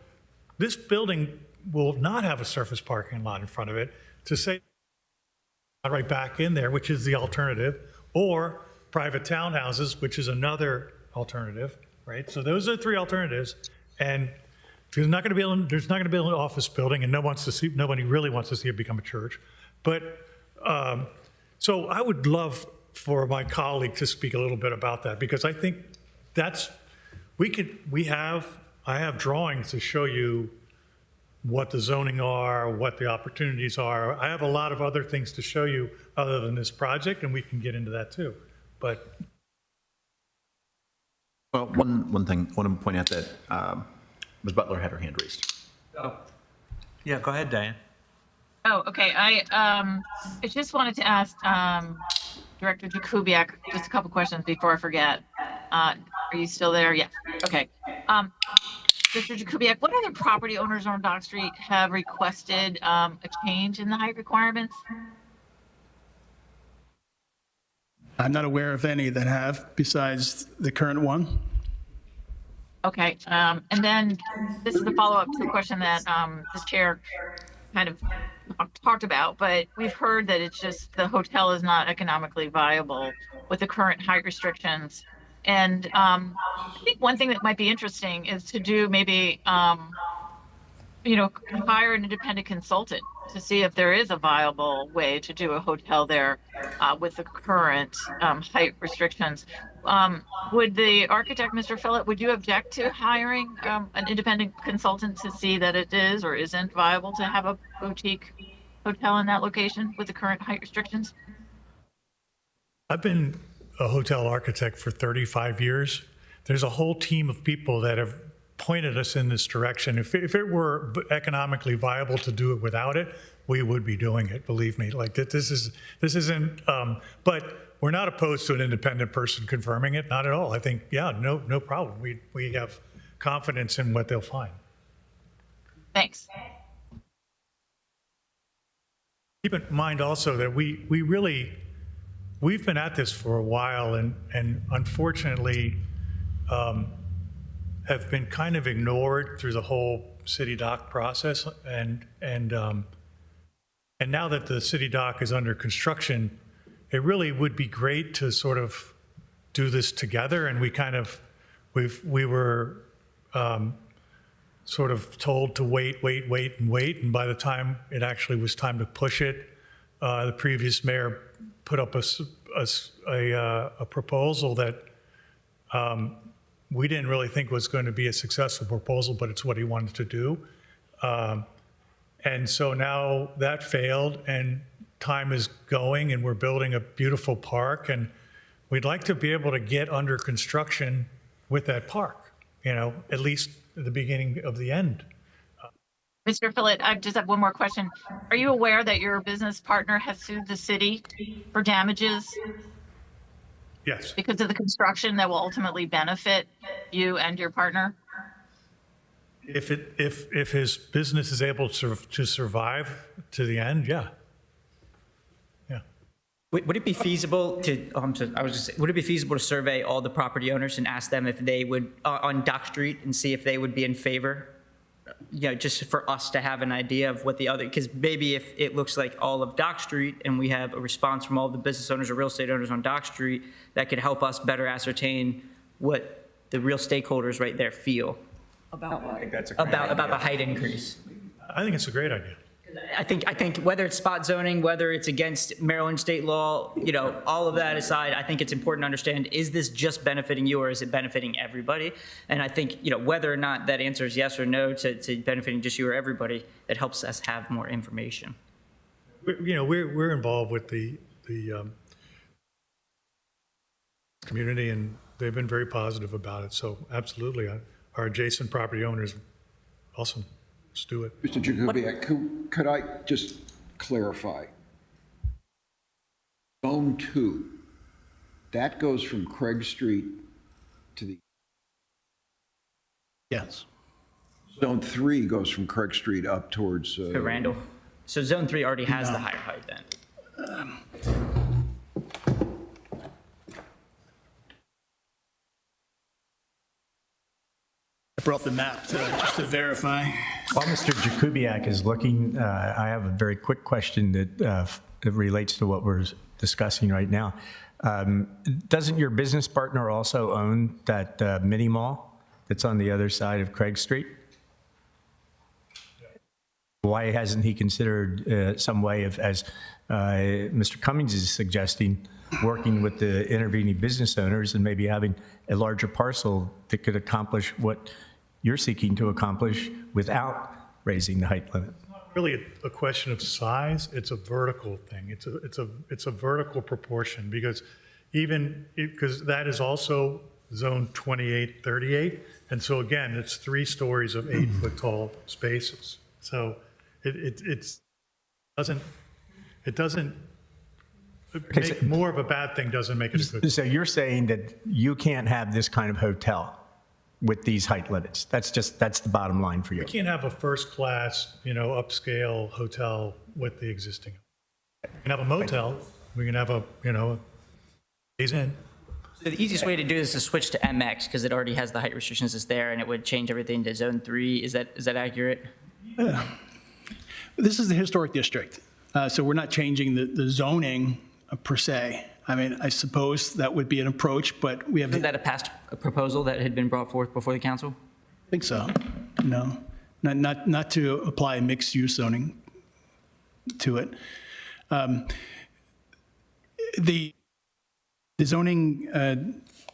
this building will not have a surface parking lot in front of it. To say right back in there, which is the alternative, or private townhouses, which is another alternative, right? So those are three alternatives, and there's not going to be an office building, and nobody really wants to see it become a church. But so I would love for my colleague to speak a little bit about that, because I think I have drawings to show you what the zoning are, what the opportunities are. I have a lot of other things to show you other than this project, and we can get into that too. But Well, one thing, I want to point out that Ms. Butler had her hand raised. Oh, yeah, go ahead, Diane. Oh, okay. I just wanted to ask Director Jakubiec just a couple questions before I forget. Are you still there? Yeah. Okay. Mr. Jakubiec, what other property owners on Dock Street have requested a change in the height requirements? I'm not aware of any that have, besides the current one. Okay. And then this is a follow-up to the question that the chair kind of talked about, but we've heard that it's just the hotel is not economically viable with the current height restrictions. And I think one thing that might be interesting is to do maybe, hire an independent consultant to see if there is a viable way to do a hotel there with the current height restrictions. Would the architect, Mr. Phillip, would you object to hiring an independent consultant to see that it is or isn't viable to have a boutique hotel in that location with the current height restrictions? I've been a hotel architect for 35 years. There's a whole team of people that have pointed us in this direction. If it were economically viable to do it without it, we would be doing it, believe me. Like, this isn't, but we're not opposed to an independent person confirming it, not at all. I think, yeah, no problem. We have confidence in what they'll find. Thanks. Keep in mind also that we've been at this for a while and unfortunately have been kind of ignored through the whole city dock process. And now that the city dock is under construction, it really would be great to sort of do this together. And we were sort of told to wait. And by the time it actually was time to push it, the previous mayor put up a proposal that we didn't really think was going to be a successful proposal, but it's what he wanted to do. And so now that failed and time is going and we're building a beautiful park and we'd like to be able to get under construction with that park, at least at the beginning of the end. Mr. Fillet, I just have one more question. Are you aware that your business partner has sued the city for damages Yes. because of the construction that will ultimately benefit you and your partner? If his business is able to survive to the end, yeah. Would it be feasible to, would it be feasible to survey all the property owners and ask them if they would, on Dock Street, and see if they would be in favor? Just for us to have an idea of what the other, because maybe if it looks like all of Dock Street and we have a response from all the business owners or real estate owners on Dock Street, that could help us better ascertain what the real stakeholders right there feel About what? about the height increase. I think it's a great idea. I think whether it's spot zoning, whether it's against Maryland state law, all of that aside, I think it's important to understand, is this just benefiting you or is it benefiting everybody? And I think, whether or not that answer is yes or no to benefiting just you or everybody, it helps us have more information. We're involved with the community and they've been very positive about it. So absolutely, our adjacent property owners, awesome. Let's do it. Mr. Jakubiec, could I just clarify? Zone 2, that goes from Craig Street to the... Yes. Zone 3 goes from Craig Street up towards... To Randall. So zone 3 already has the higher height then. I brought the map just to verify. While Mr. Jakubiec is looking, I have a very quick question that relates to what we're discussing right now. Doesn't your business partner also own that mini mall that's on the other side of Craig Street? Why hasn't he considered some way of, as Mr. Cummings is suggesting, working with the intervening business owners and maybe having a larger parcel that could accomplish what you're seeking to accomplish without raising the height limit? It's not really a question of size. It's a vertical thing. It's a vertical proportion because because that is also zone 2838. And so again, it's 3 stories of 8-foot tall spaces. So it doesn't make more of a bad thing, doesn't make it a good thing. So you're saying that you can't have this kind of hotel with these height limits? That's the bottom line for you. We can't have a first-class, upscale hotel with the existing. We can have a motel. We can have a, Days Inn. So the easiest way to do this is to switch to MX because it already has the height restrictions that's there and it would change everything to zone 3. Is that accurate? This is the historic district, so we're not changing the zoning per se. I mean, I suppose that would be an approach, but we have... Isn't that a past proposal that had been brought forth before the council? I think so. No, not to apply mixed-use zoning to it. The zoning,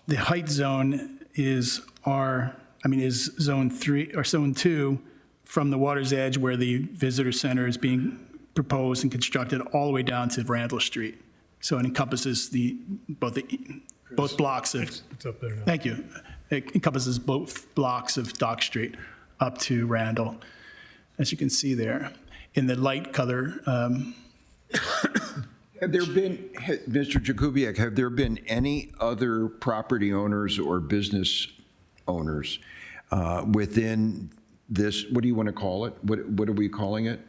the height zone is zone 3 or zone 2 from the water's edge where the visitor center is being proposed and constructed all the way down to Randall Street. So it encompasses both blocks of. It's up there now. Thank you. It encompasses both blocks of Dock Street up to Randall, as you can see there. in the light color. Have there been, Mr. Jakubiec, have there been any other property owners or business owners within this, what do you want to call it? What are we calling it?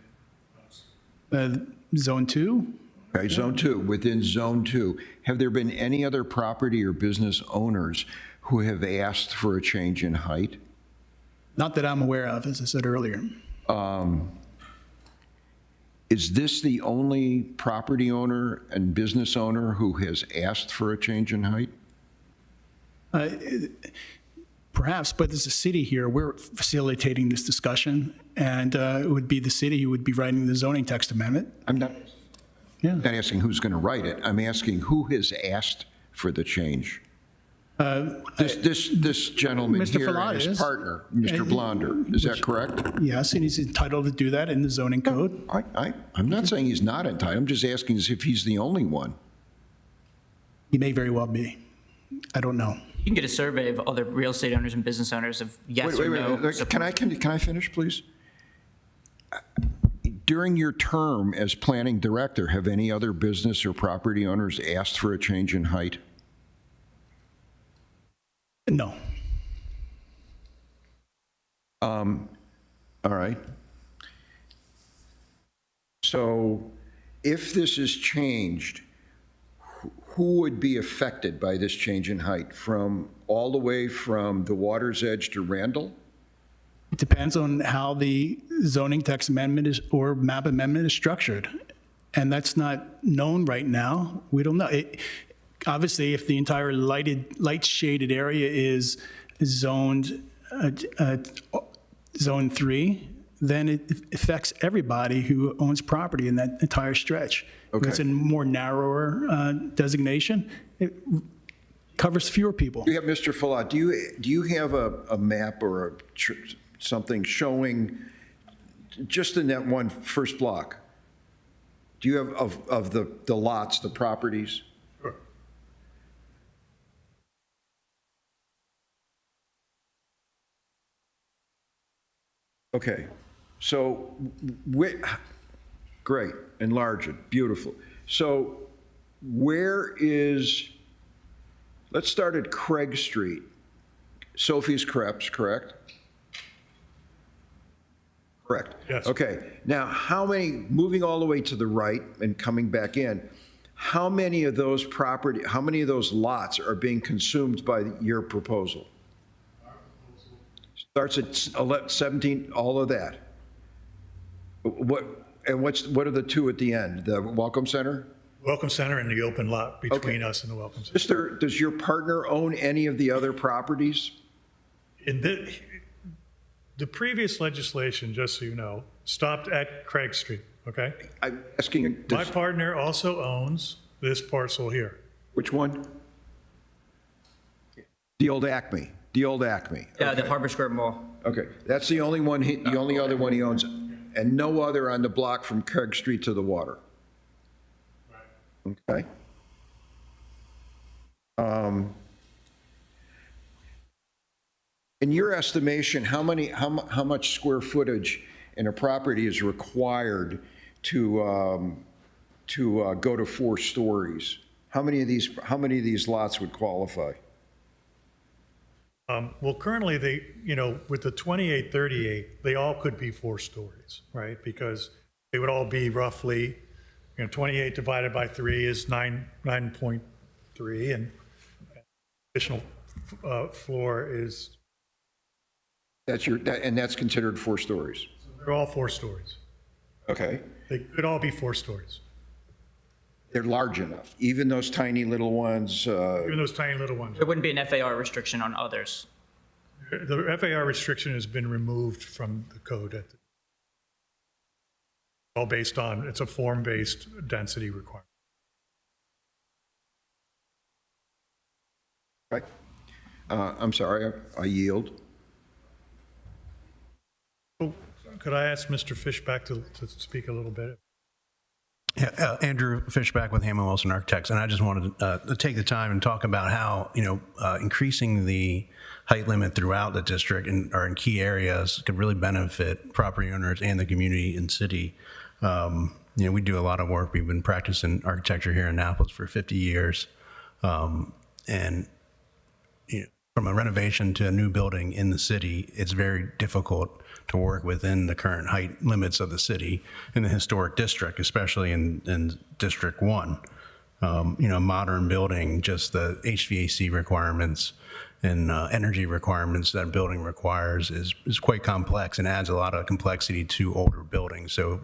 Zone 2? Okay, Zone 2, within Zone 2. Have there been any other property or business owners who have asked for a change in height? Not that I'm aware of, as I said earlier. Is this the only property owner and business owner who has asked for a change in height? Perhaps, but as a city here, we're facilitating this discussion, and it would be the city who would be writing the zoning text amendment. I'm not asking who's going to write it. I'm asking who has asked for the change. This gentleman Mr. here and Fallotta his is. partner, Mr. Blonder, is that correct? Yes, and he's entitled to do that in the zoning code. I'm not saying he's not entitled. I'm just asking as if he's the only one. He may very well be. I don't know. You can get a survey of other real estate owners and business owners of yes or no. Wait. Can I finish, please? During your term as planning director, have any other business or property owners asked for a change in height? No. All right. So if this is changed, who would be affected by this change in height? From all the way from the water's edge to Randall? It depends on how the zoning text amendment is, or map amendment is structured. And that's not known right now. We don't know. Obviously, if the entire light shaded area is zoned Zone 3, then it affects everybody who owns property in that entire stretch. If it's a more narrower designation, it covers fewer people. You have Mr. Fallout. Do you have a map or something showing just in that one first block? Do you have of the lots, the properties? Sure. Okay, so great, enlarge it, beautiful. So where is, let's start at Craig Street. Sophie's Crepes, correct? Correct. Yes. Okay, now how many, moving all the way to the right and coming back in, how many of those lots are being consumed by your proposal? Starts at 17, all of that. What are the two at the end? The Welcome Center? Welcome Center and the open lot between us and the Welcome Center. Does your partner own any of the other properties? In the previous legislation, just so you know, stopped at Craig Street, okay? I'm asking. My partner also owns this parcel here. Which one? The old Acme. The old Acme. Yeah, the Harbor Square Mall. Okay, that's the only one, the only other one he owns, and no other on the block from Craig Street to the water. Okay. In your estimation, how much square footage in a property is required to go to 4 stories? How many of these lots would qualify? Well, currently with the 2838, they all could be 4 stories, right? Because they would all be roughly, 28 divided by 3 is 9.3, and additional floor is. That's considered 4 stories. They're all 4 stories. Okay. They could all be 4 stories. They're large enough, even those tiny little ones. Even those tiny little ones. There wouldn't be an FAR restriction on others. The FAR restriction has been removed from the code. All based on, it's a form-based density requirement. Right. I'm sorry, I yield. Could I ask Mr. Fishback to speak a little bit? Andrew Fishback with Hammond Wilson Architects, and I just wanted to take the time and talk about how increasing the height limit throughout the district or in key areas could really benefit property owners and the community and city. We do a lot of work. We've been practicing architecture here in Annapolis for 50 years, and from a renovation to a new building in the city, it's very difficult to work within the current height limits of the city in the historic district, especially in District 1. Modern building, just the HVAC requirements and energy requirements that a building requires is quite complex and adds a lot of complexity to older buildings. So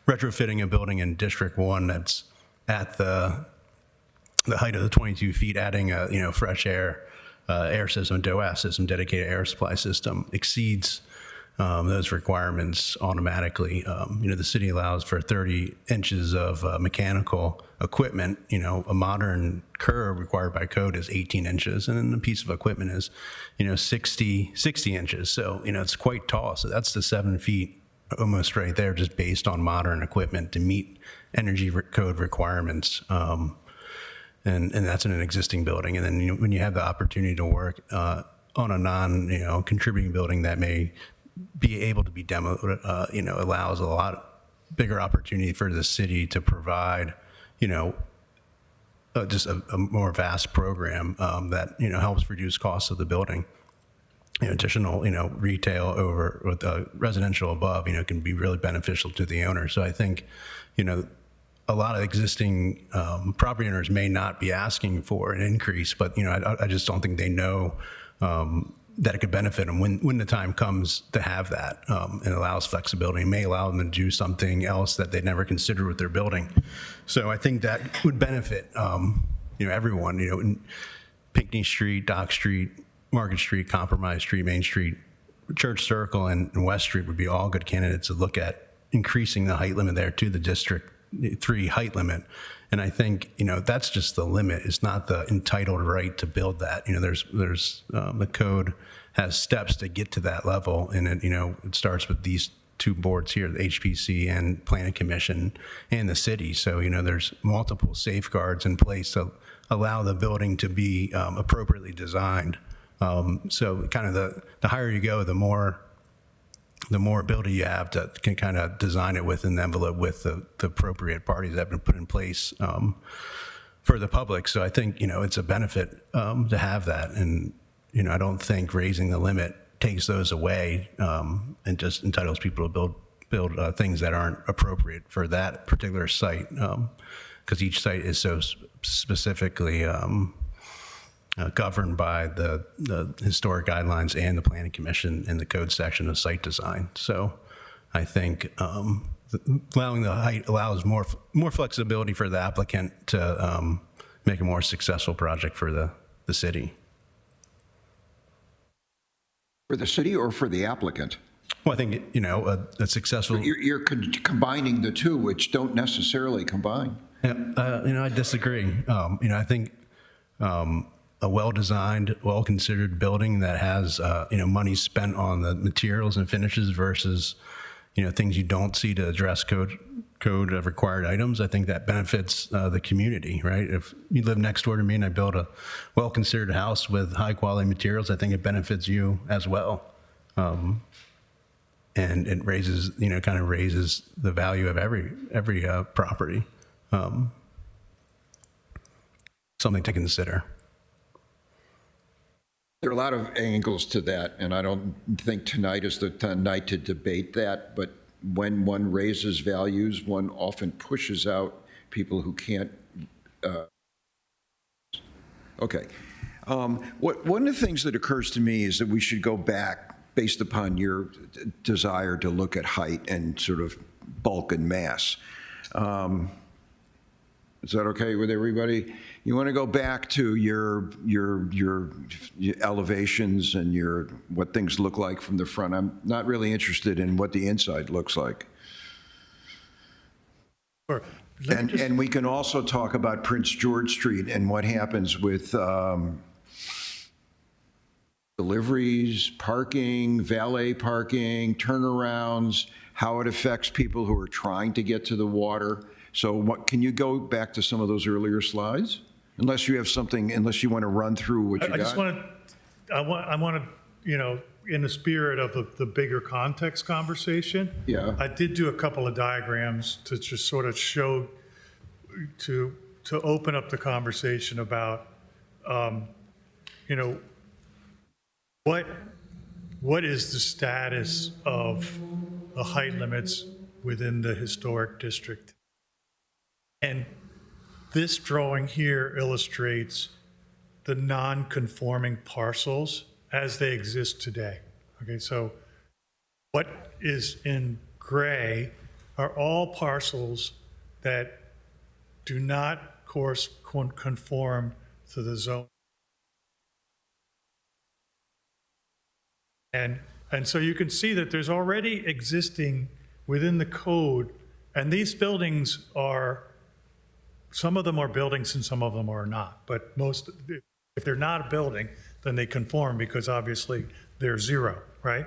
retrofitting a building in District 1 that's at the height of the 22 feet, adding a fresh air system, DOAS system, dedicated air supply system, exceeds those requirements automatically. The city allows for 30 inches of mechanical equipment. A modern curb required by code is 18 inches, and then the piece of equipment is, 60 inches. So, it's quite tall. So that's the 7 feet almost right there, just based on modern equipment to meet energy code requirements. And that's in an existing building. And then when you have the opportunity to work on a contributing building that may be able to be demoed, allows a lot bigger opportunity for the city to provide, just a more vast program that, helps reduce costs of the building. Additional, retail over with residential above, can be really beneficial to the owner. So I think, a lot of existing property owners may not be asking for an increase, but I just don't think they know that it could benefit them when the time comes to have that. It allows flexibility. It may allow them to do something else that they never considered with their building. So I think that would benefit everyone. In Pinckney Street, Dock Street, Market Street, Compromise Street, Main Street, Church Circle, and West Street would be all good candidates to look at increasing the height limit there to the District 3 height limit. And I think, that's just the limit. It's not the entitled right to build that. There's the code has steps to get to that level. And it starts with these two boards here, the HPC and Planning Commission and the city. So, there's multiple safeguards in place to allow the building to be appropriately designed. So kind of the higher you go, the more ability you have to can kind of design it within the envelope with the appropriate parties that have been put in place for the public. So I think, it's a benefit to have that. And, I don't think raising the limit takes those away and just entitles people to build things that aren't appropriate for that particular site, because each site is so specifically governed by the historic guidelines and the Planning Commission and the code section of site design. So I think allowing the height allows more flexibility for the applicant to make a more successful project for the city. For the city or for the applicant? Well, I think, a successful... You're combining the two, which don't necessarily combine. Yeah, I disagree. I think a well-designed, well-considered building that has, money spent on the materials and finishes versus, things you don't see to address code of required items, I think that benefits the community, right? If you live next door to me and I build a well-considered house with high-quality materials, I think it benefits you as well. And it raises, kind of raises the value of every property. Something to consider. There are a lot of angles to that, and I don't think tonight is the night to debate that, but when one raises values, one often pushes out people who can't. Okay. One of the things that occurs to me is that we should go back, based upon your desire to look at height and sort of bulk and mass. Is that okay with everybody? You want to go back to your elevations and what things look like from the front. I'm not really interested in what the inside looks like. Sure. And we can also talk about Prince George Street and what happens with deliveries, parking, valet parking, turnarounds, how it affects people who are trying to get to the water. So what, can you go back to some of those earlier slides? Unless you have something, unless you want to run through what you I just got? want to, in the spirit of the bigger context conversation. Yeah. I did do a couple of diagrams to just sort of show, to open up the conversation about, what is the status of the height limits within the historic district? And this drawing here illustrates the non-conforming parcels as they exist today. Okay, so what is in gray are all parcels that do not conform to the zone. And so you can see that there's already existing within the code, and these buildings are, some of them are buildings and some of them are not. But most, if they're not a building, then they conform because obviously they're zero, right?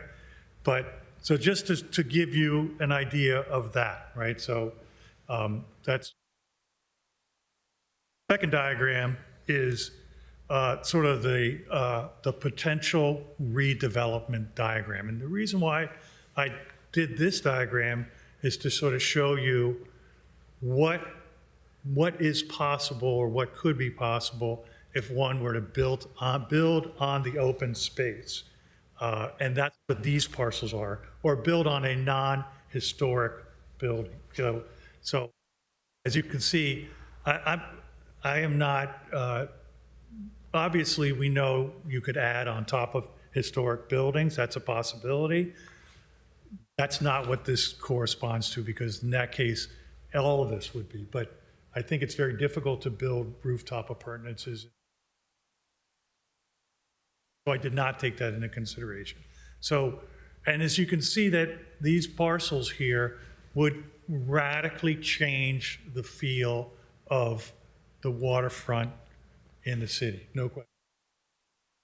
But, so just to give you an idea of that, right? So that's, second diagram is sort of the potential redevelopment diagram. And the reason why I did this diagram is to sort of show you what is possible or what could be possible if one were to build on the open space. And that's what these parcels are, or build on a non-historic building. So as you can see, I am not, obviously we know you could add on top of historic buildings, that's a possibility. That's not what this corresponds to, because in that case, all of this would be. But I think it's very difficult to build rooftop appurtenances. So I did not take that into consideration. So, and as you can see that these parcels here would radically change the feel of the waterfront in the city, no question.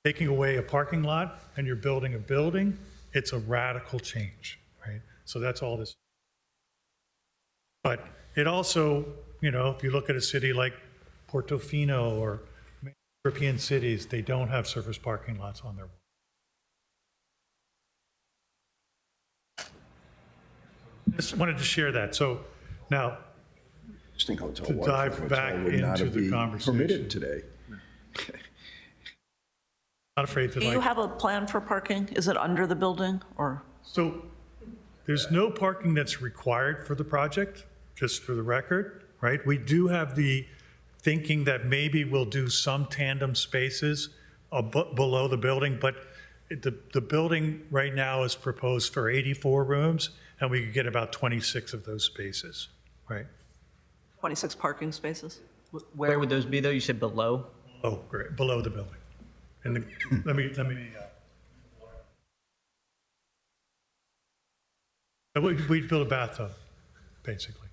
Taking away a parking lot and you're building a building, it's a radical change, right? So that's all this. But it also, if you look at a city like Portofino or European cities, they don't have surface parking lots on their. Just wanted to share that. So now, Just think hotel to waterfront dive back hotel would not into the be conversation. permitted today. Not afraid to Do you have a plan for parking? Is it under the building or? So there's no parking that's required for the project, just for the record, right? We do have the thinking that maybe we'll do some tandem spaces below the building, but the building right now is proposed for 84 rooms, and we could get about 26 of those spaces, right? 26 parking spaces? Where would those be, though? You said below? Oh, great, below the building. And let me. We'd build a bathtub, basically,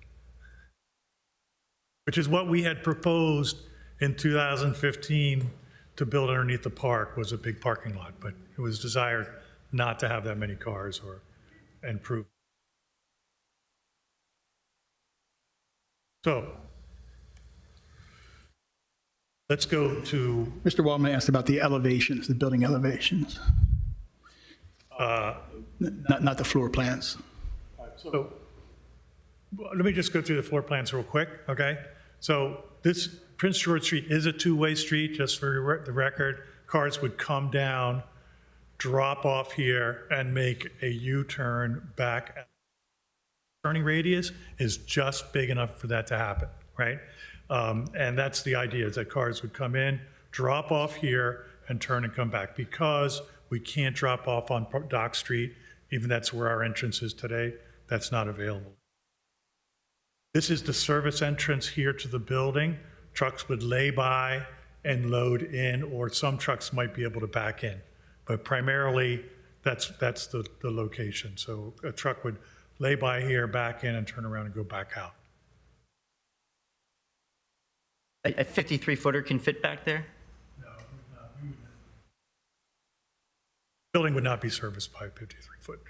which is what we had proposed in 2015 to build underneath the park, was a big parking lot, but it was desired not to have that many cars or improve. So let's go to. Mr. Waldman asked about the elevations, the building elevations, not the floor plans. So let me just go through the floor plans real quick, okay? So this Prince George Street is a two-way street, just for the record. Cars would come down, drop off here, and make a U-turn back. Turning radius is just big enough for that to happen, right? And that's the idea, is that cars would come in, drop off here, and turn and come back. Because we can't drop off on Dock Street, even that's where our entrance is today, that's not available. This is the service entrance here to the building. Trucks would lay by and load in, or some trucks might be able to back in. But primarily, that's the location. So a truck would lay by here, back in, and turn around and go back out. A 53-footer can fit back there? Building would not be serviced by a 53-foot.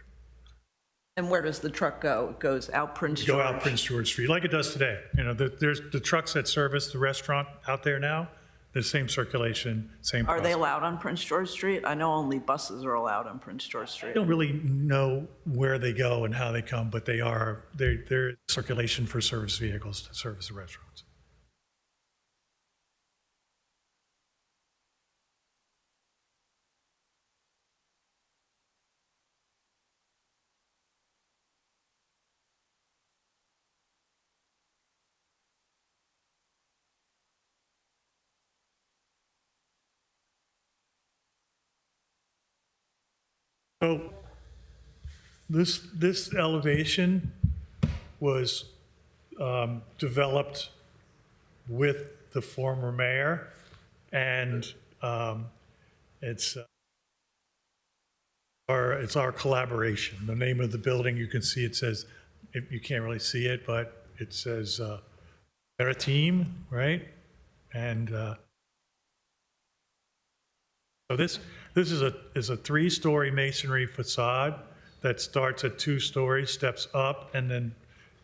And where does the truck go? It goes out Prince George? Go out Prince George Street, like it does today. You know, there's the trucks that service the restaurant out there now, the same circulation, same Are they process. allowed on Prince George Street? I know only buses are allowed on Prince George I Street. don't really know where they go and how they come, but they're circulation for service vehicles to service the restaurants. So this elevation was developed with the former mayor, and it's our collaboration. The name of the building, you can see it says, if you can't really see it, but it says they're a team, right? And so this is a three-story masonry facade that starts at 2 stories, steps up, and then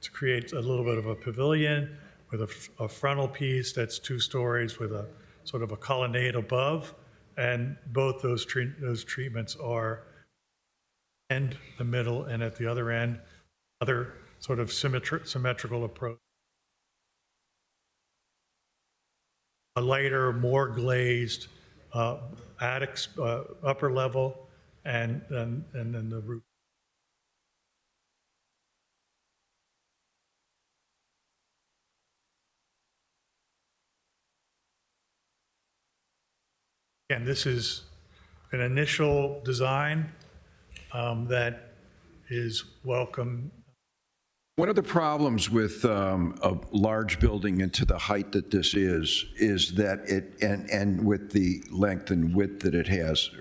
to create a little bit of a pavilion with a frontal piece that's 2 stories with a sort of a colonnade above. And both those treatments are in the middle and at the other end, other sort of symmetrical approach. A lighter, more glazed attic, upper level, and then the roof. And this is an initial design that is welcome. One of the problems with a large building and to the height that this is that it, and with the length and width that it has,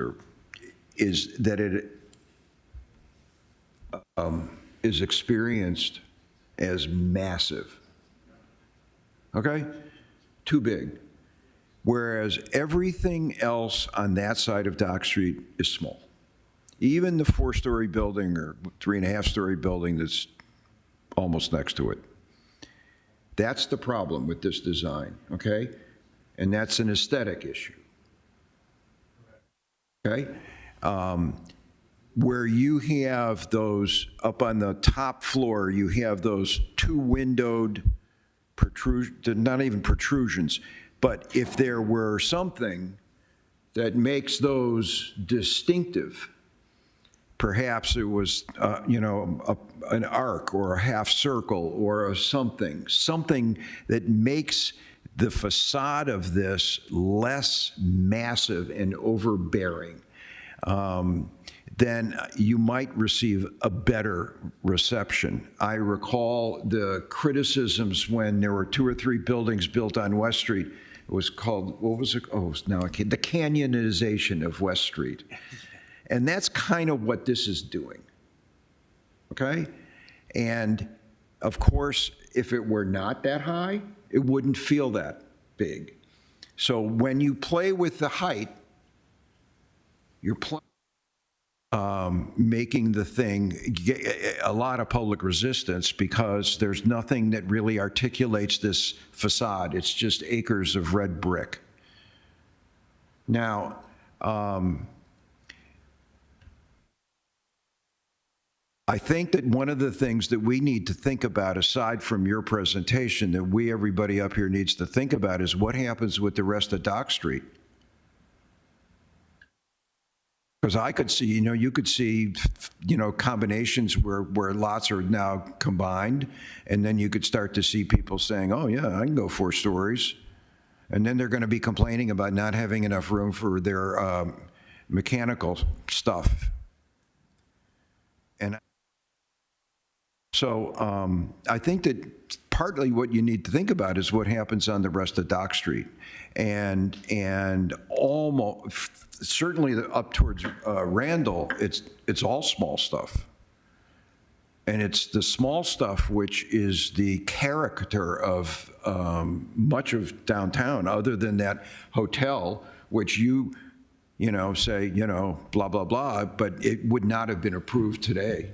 is that it is experienced as massive. Okay? Too big. Whereas everything else on that side of Dock Street is small. Even the 4-story building or 3.5-story building that's almost next to it. That's the problem with this design, okay? And that's an aesthetic issue. Okay? Where you have those, up on the top floor, you have those 2-windowed not even protrusions, but if there were something that makes those distinctive, perhaps it was, an arc or a half circle or something that makes the facade of this less massive and overbearing, then you might receive a better reception. I recall the criticisms when there were 2 or 3 buildings built on West Street. It was called, what was it? Oh, now I can't, the canyonization of West Street. And that's kind of what this is doing, okay? And of course, if it were not that high, it wouldn't feel that big. So when you play with the height, you're making the thing get a lot of public resistance because there's nothing that really articulates this facade. It's just acres of red brick. Now, I think that one of the things that we need to think about, aside from your presentation, that everybody up here needs to think about is what happens with the rest of Dock Street. Because I could see, you could see, combinations where lots are now combined, and then you could start to see people saying, oh yeah, I can go 4 stories. And then they're going to be complaining about not having enough room for their mechanical stuff. And so I think that partly what you need to think about is what happens on the rest of Dock Street. And almost, certainly up towards Randall, it's all small stuff. And it's the small stuff which is the character of much of downtown, other than that hotel, which you say, blah, blah, blah, but it would not have been approved today.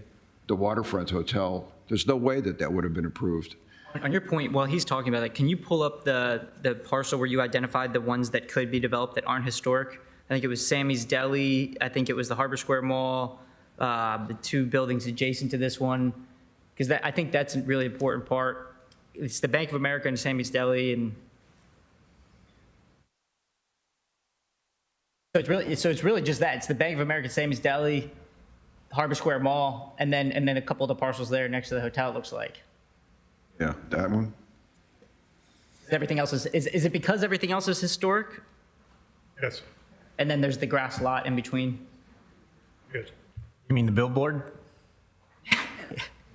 the waterfront hotel. There's no way that that would have been approved. On your point, while he's talking about that, can you pull up the parcel where you identified the ones that could be developed that aren't historic? I think it was Sammy's Deli, I think it was the Harbor Square Mall, the two buildings adjacent to this one, because I think that's a really important part. It's the Bank of America and Sammy's Deli, and so it's really just that. It's the Bank of America, Sammy's Deli, Harbor Square Mall, and then a couple of the parcels there next to the hotel, it looks like. Yeah, that one. Everything else is it because everything else is historic? Yes, And then there's the grass lot in between? yes. You mean the billboard?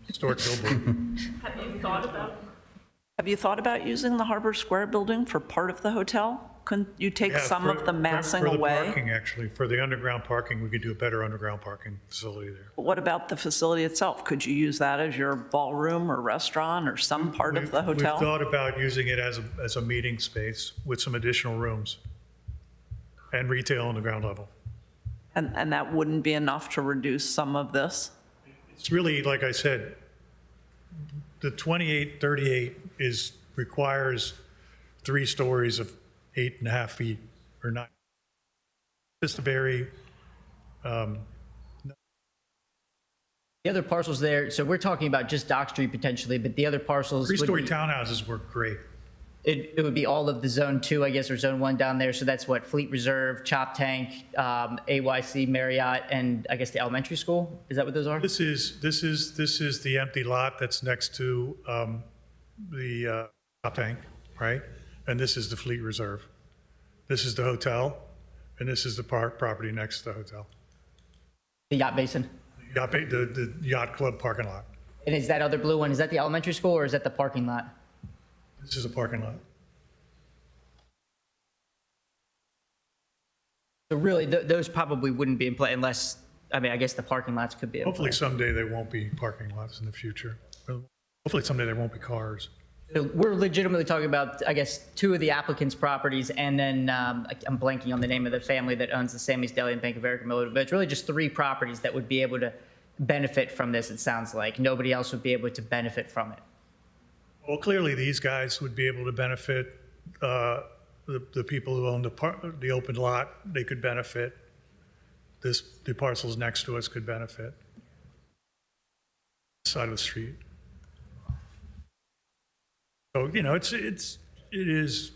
Historic billboard. Have you thought about using the Harbor Square building for part of the hotel? Couldn't you take Yeah, some for- of the massing for the away? parking, actually, for the underground parking, we could do a better underground parking facility there. But what about the facility itself? Could you use that as your ballroom or restaurant or some part of the hotel? We've thought about using it as a meeting space with some additional rooms and retail on the ground level. And that wouldn't be enough to reduce some of this? It's really, like I said, the 2838 requires 3 stories of 8.5 feet or 9. Just a very, The other parcels there, so we're talking about just Dock Street potentially, but the other parcels would 3-story be, townhouses work great. it would be all of the Zone 2, I guess, or Zone 1 down there. So that's what, Fleet Reserve, Chop Tank, AYC, Marriott, and I guess the elementary school? Is that what those are? This is the empty lot that's next to the Top Tank, right? And this is the Fleet Reserve. This is the hotel, and this is the property next to the hotel. The Yacht Basin? The Yacht Club parking lot. And is that other blue one, is that the elementary school or is that the parking lot? This is a parking lot. So really, those probably wouldn't be in play unless, I mean, I guess the parking lots could be in play. Hopefully someday there won't be parking lots in the future. Hopefully someday there won't be cars. So we're legitimately talking about, I guess, 2 of the applicants' properties, and then I'm blanking on the name of the family that owns the Sammy's Deli and Bank of America, but it's really just 3 properties that would be able to benefit from this, it sounds like. Nobody else would be able to benefit from it. Well, clearly these guys would be able to benefit. The people who own the open lot, they could benefit. The parcels next to us could benefit. Side of the street. So, it is.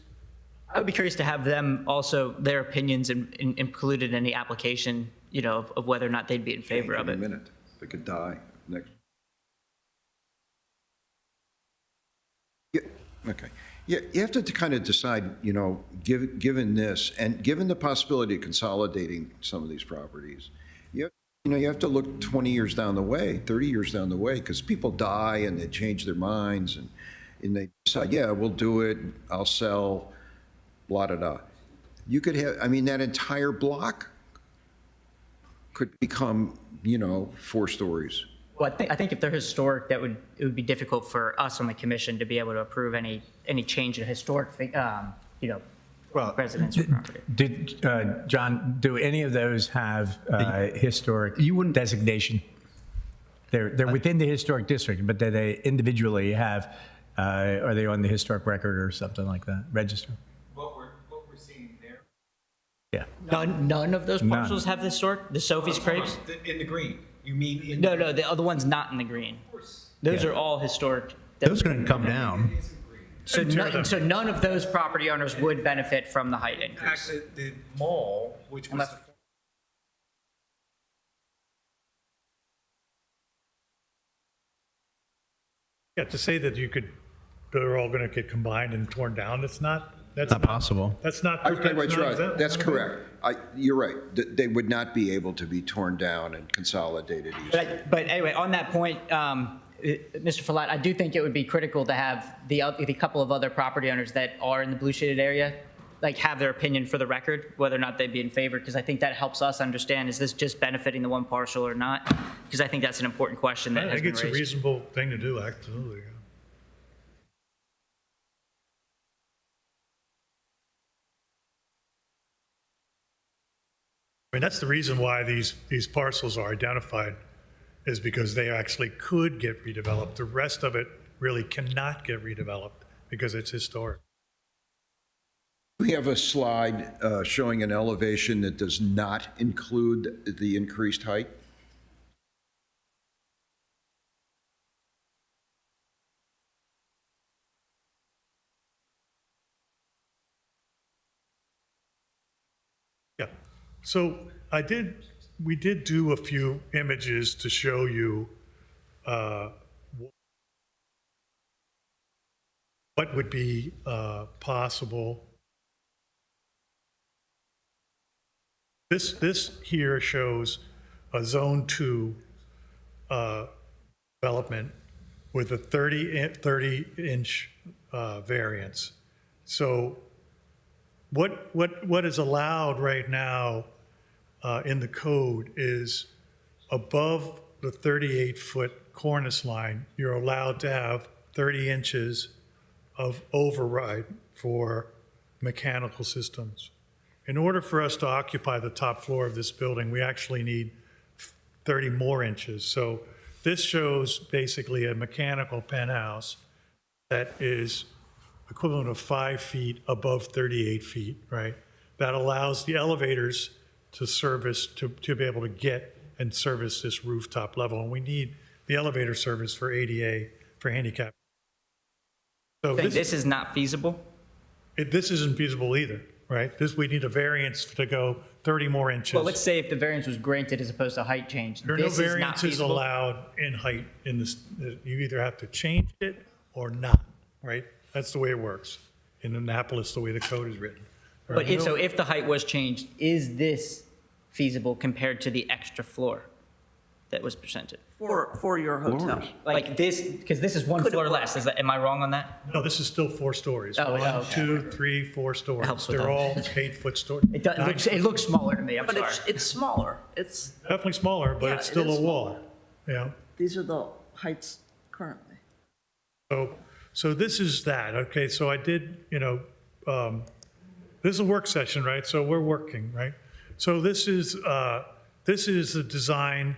I would be curious to have them also, their opinions included in the application, of whether or not they'd be in favor of it. Minute, they could die next. Yeah, okay. Yeah, you have to kind of decide, given this, and given the possibility of consolidating some of these properties, you have to look 20 years down the way, 30 years down the way, because people die and they change their minds and they decide, yeah, we'll do it, I'll sell, blah, da, da. You could have, that entire block could become, 4 stories. Well, I think if they're historic, it would be difficult for us on the commission to be able to approve any change in historic, residence or property. John, do any of those have historic designation? They're within the historic district, but do they individually have, are they on the historic record or something like that, register? What we're seeing there. Yeah. None of those parcels have historic? The Sophie's Crepes? In the green. You mean in No, the other ones not in the green. Those are all historic. Those couldn't come down. So none of those property owners would benefit from the height increase. fact, the mall, which was Yeah, to say that they're all going to get combined and torn down, that's not possible. That's not. That's correct. You're right. They would not be able to be torn down and consolidated easily. But anyway, on that point, Mr. Follett, I do think it would be critical to have the couple of other property owners that are in the blue shaded area, have their opinion for the record, whether or not they'd be in favor, because I think that helps us understand, is this just benefiting the one parcel or not? Because I think that's an important question that I has think been it's raised. a reasonable thing to do, absolutely. That's the reason why these parcels are identified is because they actually could get redeveloped. The rest of it really cannot get redeveloped because it's historic. We have a slide showing an elevation that does not include the increased height. Yeah. So we did do a few images to show you what would be possible. This here shows a Zone 2 development with a 30-inch variance. So what is allowed right now in the code is above the 38-foot cornice line, you're allowed to have 30 inches of override for mechanical systems. In order for us to occupy the top floor of this building, we actually need 30 more inches. So this shows basically a mechanical penthouse that is equivalent of 5 feet above 38 feet, right? That allows the elevators to service, to be able to get and service this rooftop level. And we need the elevator service for ADA, for handicap. So This is not feasible? This isn't feasible either, right? We need a variance to go 30 more inches. Well, let's say if the variance was granted as opposed to height change. There are no this is not variances feasible? allowed in height in this. You either have to change it or not, right? That's the way it works. In Annapolis, the way the code is written. There are But no- if the height was changed, is this feasible compared to the extra floor that was presented? For your hotel. Like this, because this is one Could it floor work? less. Am I wrong on that? No, this is still 4 stories. Oh, One, okay. 2, 3, 4 stories. Helps with They're that. all 8-foot stories. It looks smaller to me, I'm But sorry. it's smaller. It's, Definitely smaller, but Yeah, it's it still is a wall. Yeah. these are the heights currently. So this is that, okay, so I did, this is a work session, right? So we're working, right? So this is the design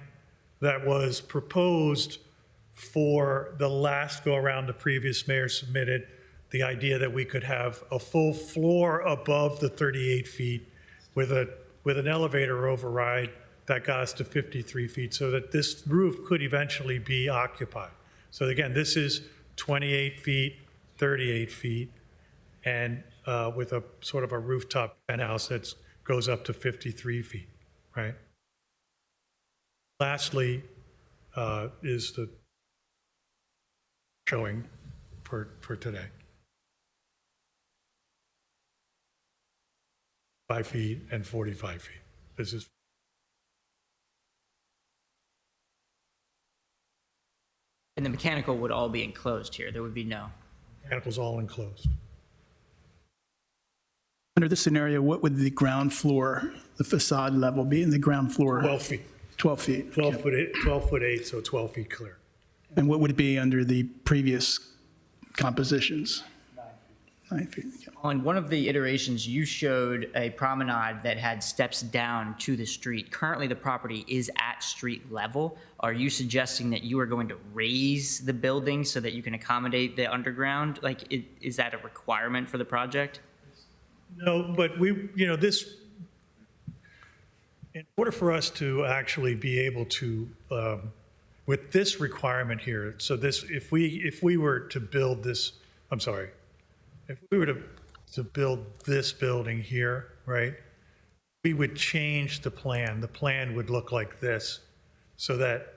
that was proposed for the last go-around the previous mayor submitted, the idea that we could have a full floor above the 38 feet with an elevator override that got us to 53 feet, so that this roof could eventually be occupied. So again, this is 28 feet, 38 feet, and with a sort of a rooftop penthouse that goes up to 53 feet, right? Lastly, is the showing for today. 5 feet and 45 feet. This is And the mechanical would all be enclosed here. There would be no. mechanicals all enclosed. Under this scenario, what would the ground floor, the facade level be in the ground floor? 12 feet. 12 feet. 12 foot 8, so 12 feet clear. And what would it be under the previous compositions? 9 feet. Yeah. On one of the iterations, you showed a promenade that had steps down to the street. Currently, the property is at street level. Are you suggesting that you are going to raise the building so that you can accommodate the underground? Like, is that a requirement for the project? No, but this, in order for us to actually be able to, with this requirement here, so this, if we were to build this, I'm sorry, if we were to build this building here, right, we would change the plan. The plan would look like this, so that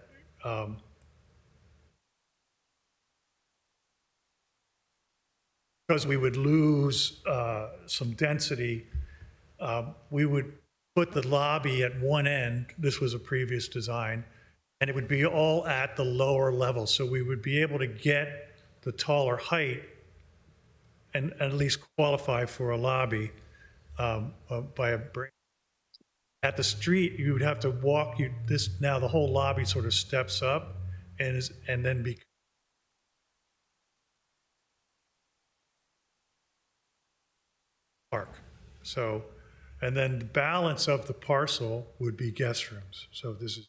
because we would lose some density, we would put the lobby at one end. This was a previous design, and it would be all at the lower level. So we would be able to get the taller height and at least qualify for a lobby by a break. At the street, you would have to walk. Now the whole lobby sort of steps up, and then be park. So, and then the balance of the parcel would be guest rooms. So this is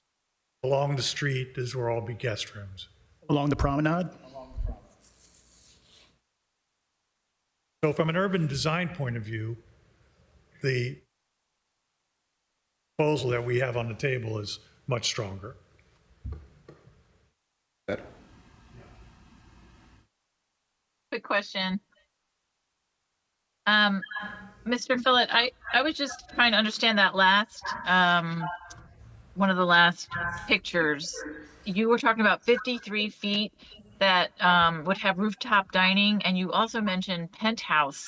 Along the street is where all be guest rooms. Along the promenade? So from an urban design point of view, the proposal that we have on the table is much stronger. Quick question. Mr. Phillip, I was just trying to understand that last, one of the last pictures. You were talking about 53 feet that would have rooftop dining, and you also mentioned penthouse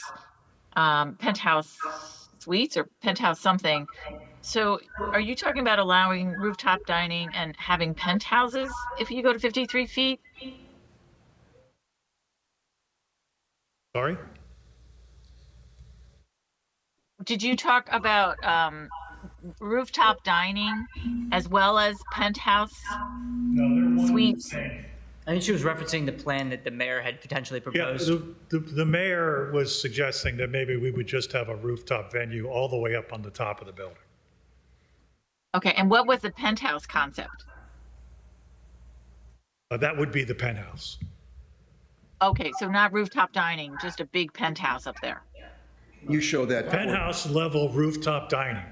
suites or penthouse something. So are you talking about allowing rooftop dining and having penthouses if you go to 53 feet? Sorry? Did you talk about rooftop dining as well as penthouse suites? I think she was referencing the plan that the mayor had potentially Yeah, proposed. the mayor was suggesting that maybe we would just have a rooftop venue all the way up on the top of the building. Okay, and what was the penthouse concept? That would be the penthouse. Okay, so not rooftop dining, just a big penthouse up there. You show that. Penthouse level rooftop dining.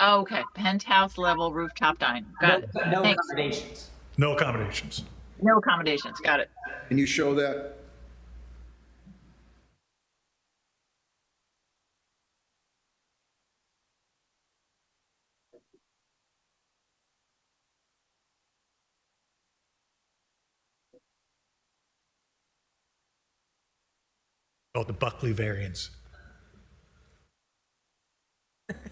Okay, penthouse level rooftop dining. Got it. No Thanks. accommodations. No accommodations. No accommodations. Got it. Can you show that? Oh, the Buckley variance.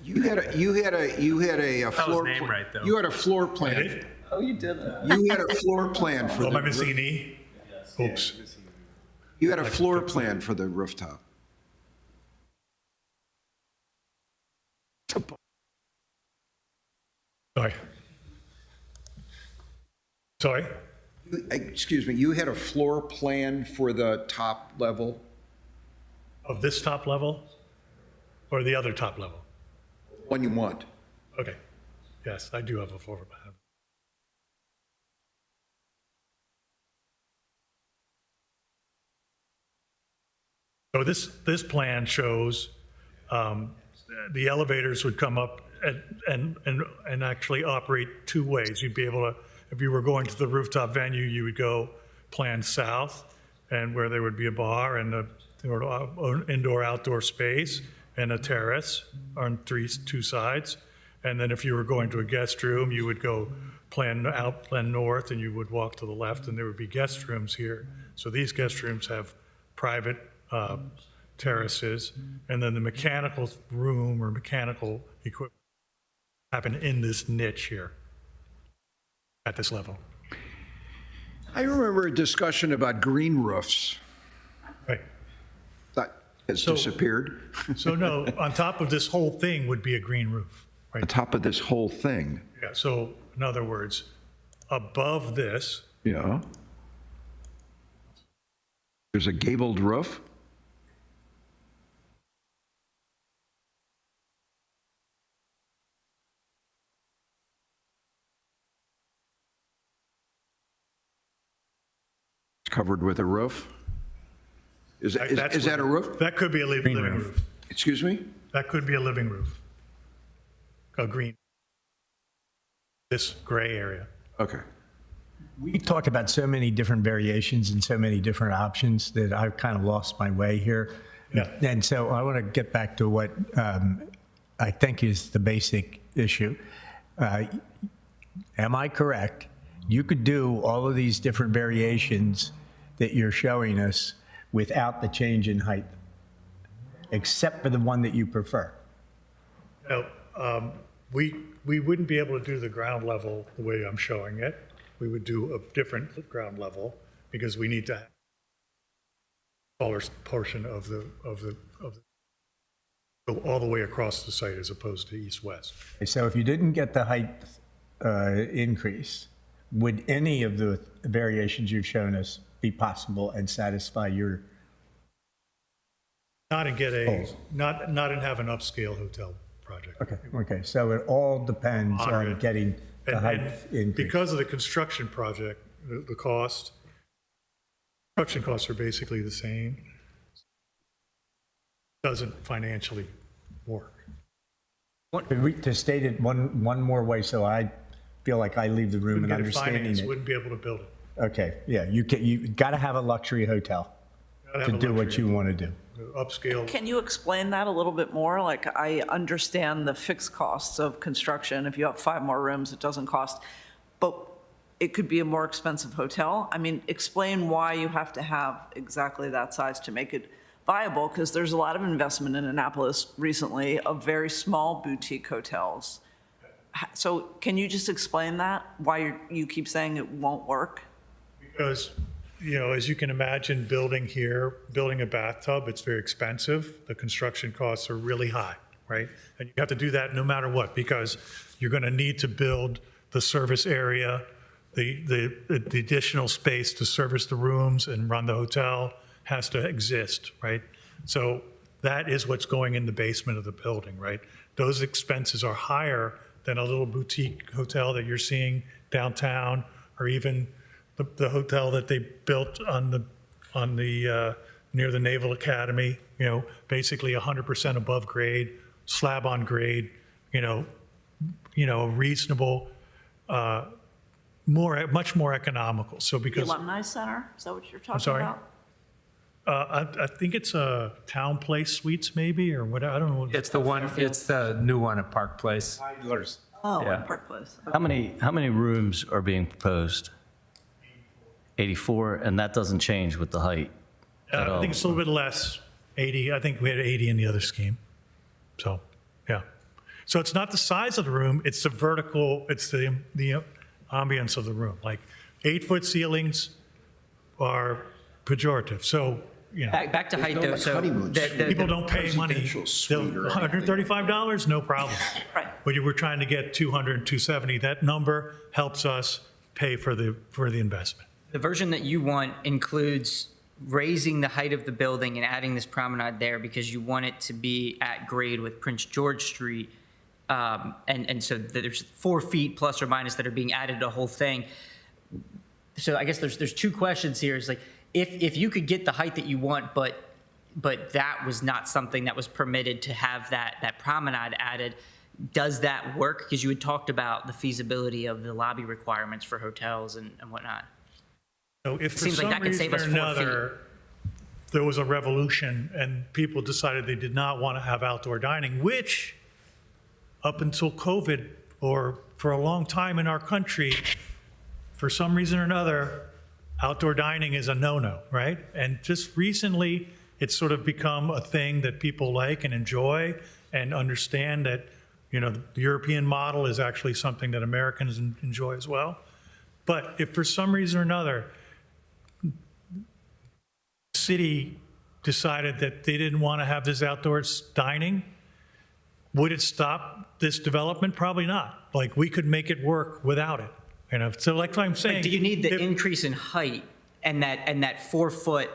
You had a floor. name pla- right, though. You had a floor plan. Oh, you did it. You had a floor plan for Oh, am I the. missing an E? Oops. You had a floor plan for the rooftop. Sorry. Sorry? Excuse me, you had a floor plan for the top level? Of this top level or the other top level? One you want. Okay. Yes, I do have a floor plan. So this plan shows the elevators would come up and actually operate two ways. You'd be able to, if you were going to the rooftop venue, you would go plan south, and where there would be a bar and a indoor-outdoor space and a terrace on two sides. And then if you were going to a guest room, you would go plan north, and you would walk to the left, and there would be guest rooms here. So these guest rooms have private terraces, and then the mechanical room or mechanical equipment happen in this niche here at this level. I remember a discussion about green roofs. Right. That has disappeared. So no, on top of this whole thing would be a green roof, right? On top of this whole thing. Yeah, so in other words, above this, Yeah. There's a gabled roof. It's covered with a roof. Is that a roof? that could be a living roof. Excuse me? That could be a living roof. A green. This gray area. Okay. We talked about so many different variations and so many different options that I've kind of lost my way here. Yeah. And so I want to get back to what I think is the basic issue. Am I correct? You could do all of these different variations that you're showing us without the change in height, except for the one that you prefer. No, we wouldn't be able to do the ground level the way I'm showing it. We would do a different ground level because we need to have a taller portion of the go all the way across the site as opposed to east-west. So if you didn't get the height increase, would any of the variations you've shown us be possible and satisfy your? Not and get a, not and have an upscale hotel project. Okay, so it all depends on Moderate. getting And height increase. because of the construction project, the cost, construction costs are basically the same. Doesn't financially work. To state it one more way, so I feel like I leave the room and Wouldn't get it understanding financed, it. wouldn't be able to build it. Okay, yeah, you got to have a luxury hotel Gotta have to a do what luxury you want to do. Upscale. Can you explain that a little bit more? Like, I understand the fixed costs of construction. If you have 5 more rooms, it doesn't cost, but it could be a more expensive hotel. I mean, explain why you have to have exactly that size to make it viable, because there's a lot of investment in Annapolis recently of very small boutique hotels. So can you just explain that, why you keep saying it won't work? Because, as you can imagine, building a bathtub, it's very expensive. The construction costs are really high, right? And you have to do that no matter what, because you're going to need to build the service area, the additional space to service the rooms and run the hotel has to exist, right? So that is what's going in the basement of the building, right? Those expenses are higher than a little boutique hotel that you're seeing downtown, or even the hotel that they built on the near the Naval Academy, basically 100% above grade, slab on grade, reasonable, much more economical. So The because Alumni Center, is that what you're talking sorry? about? I think it's a Town Place Suites maybe, or what, I don't know. It's the new one at Park Place. Oh, Yeah. in Park Place. How many rooms are being proposed? 84, and that doesn't change with the height at all? I think it's a little bit less, 80. I think we had 80 in the other scheme. So, yeah. So it's not the size of the room, it's the vertical, it's the ambience of the room. Like 8-foot ceilings are pejorative. So, Back to height though, so. people don't pay money. $135, no problem. Right. But you were trying to get 200, 270. That number helps us pay for the investment. The version that you want includes raising the height of the building and adding this promenade there because you want it to be at grade with Prince George Street. And so there's 4 feet plus or minus that are being added to the whole thing. So I guess there's 2 questions here. Is like, if you could get the height that you want, but that was not something that was permitted to have that promenade added, does that work? Because you had talked about the feasibility of the lobby requirements for hotels and whatnot. So if for Seems like some that could reason save us or 4 another, there was a revolution and people decided they did not want to have outdoor dining, which up until COVID or for a long time in our country, for some reason or another, outdoor dining is a no-no, right? And just recently, it's sort of become a thing that people like and enjoy and understand that, the European model is actually something that Americans enjoy as well. But if for some reason or another, the city decided that they didn't want to have this outdoors dining, would it stop this development? Probably not. Like, we could make it work without it. So like I'm saying. But do you need the increase in height and that 4 foot,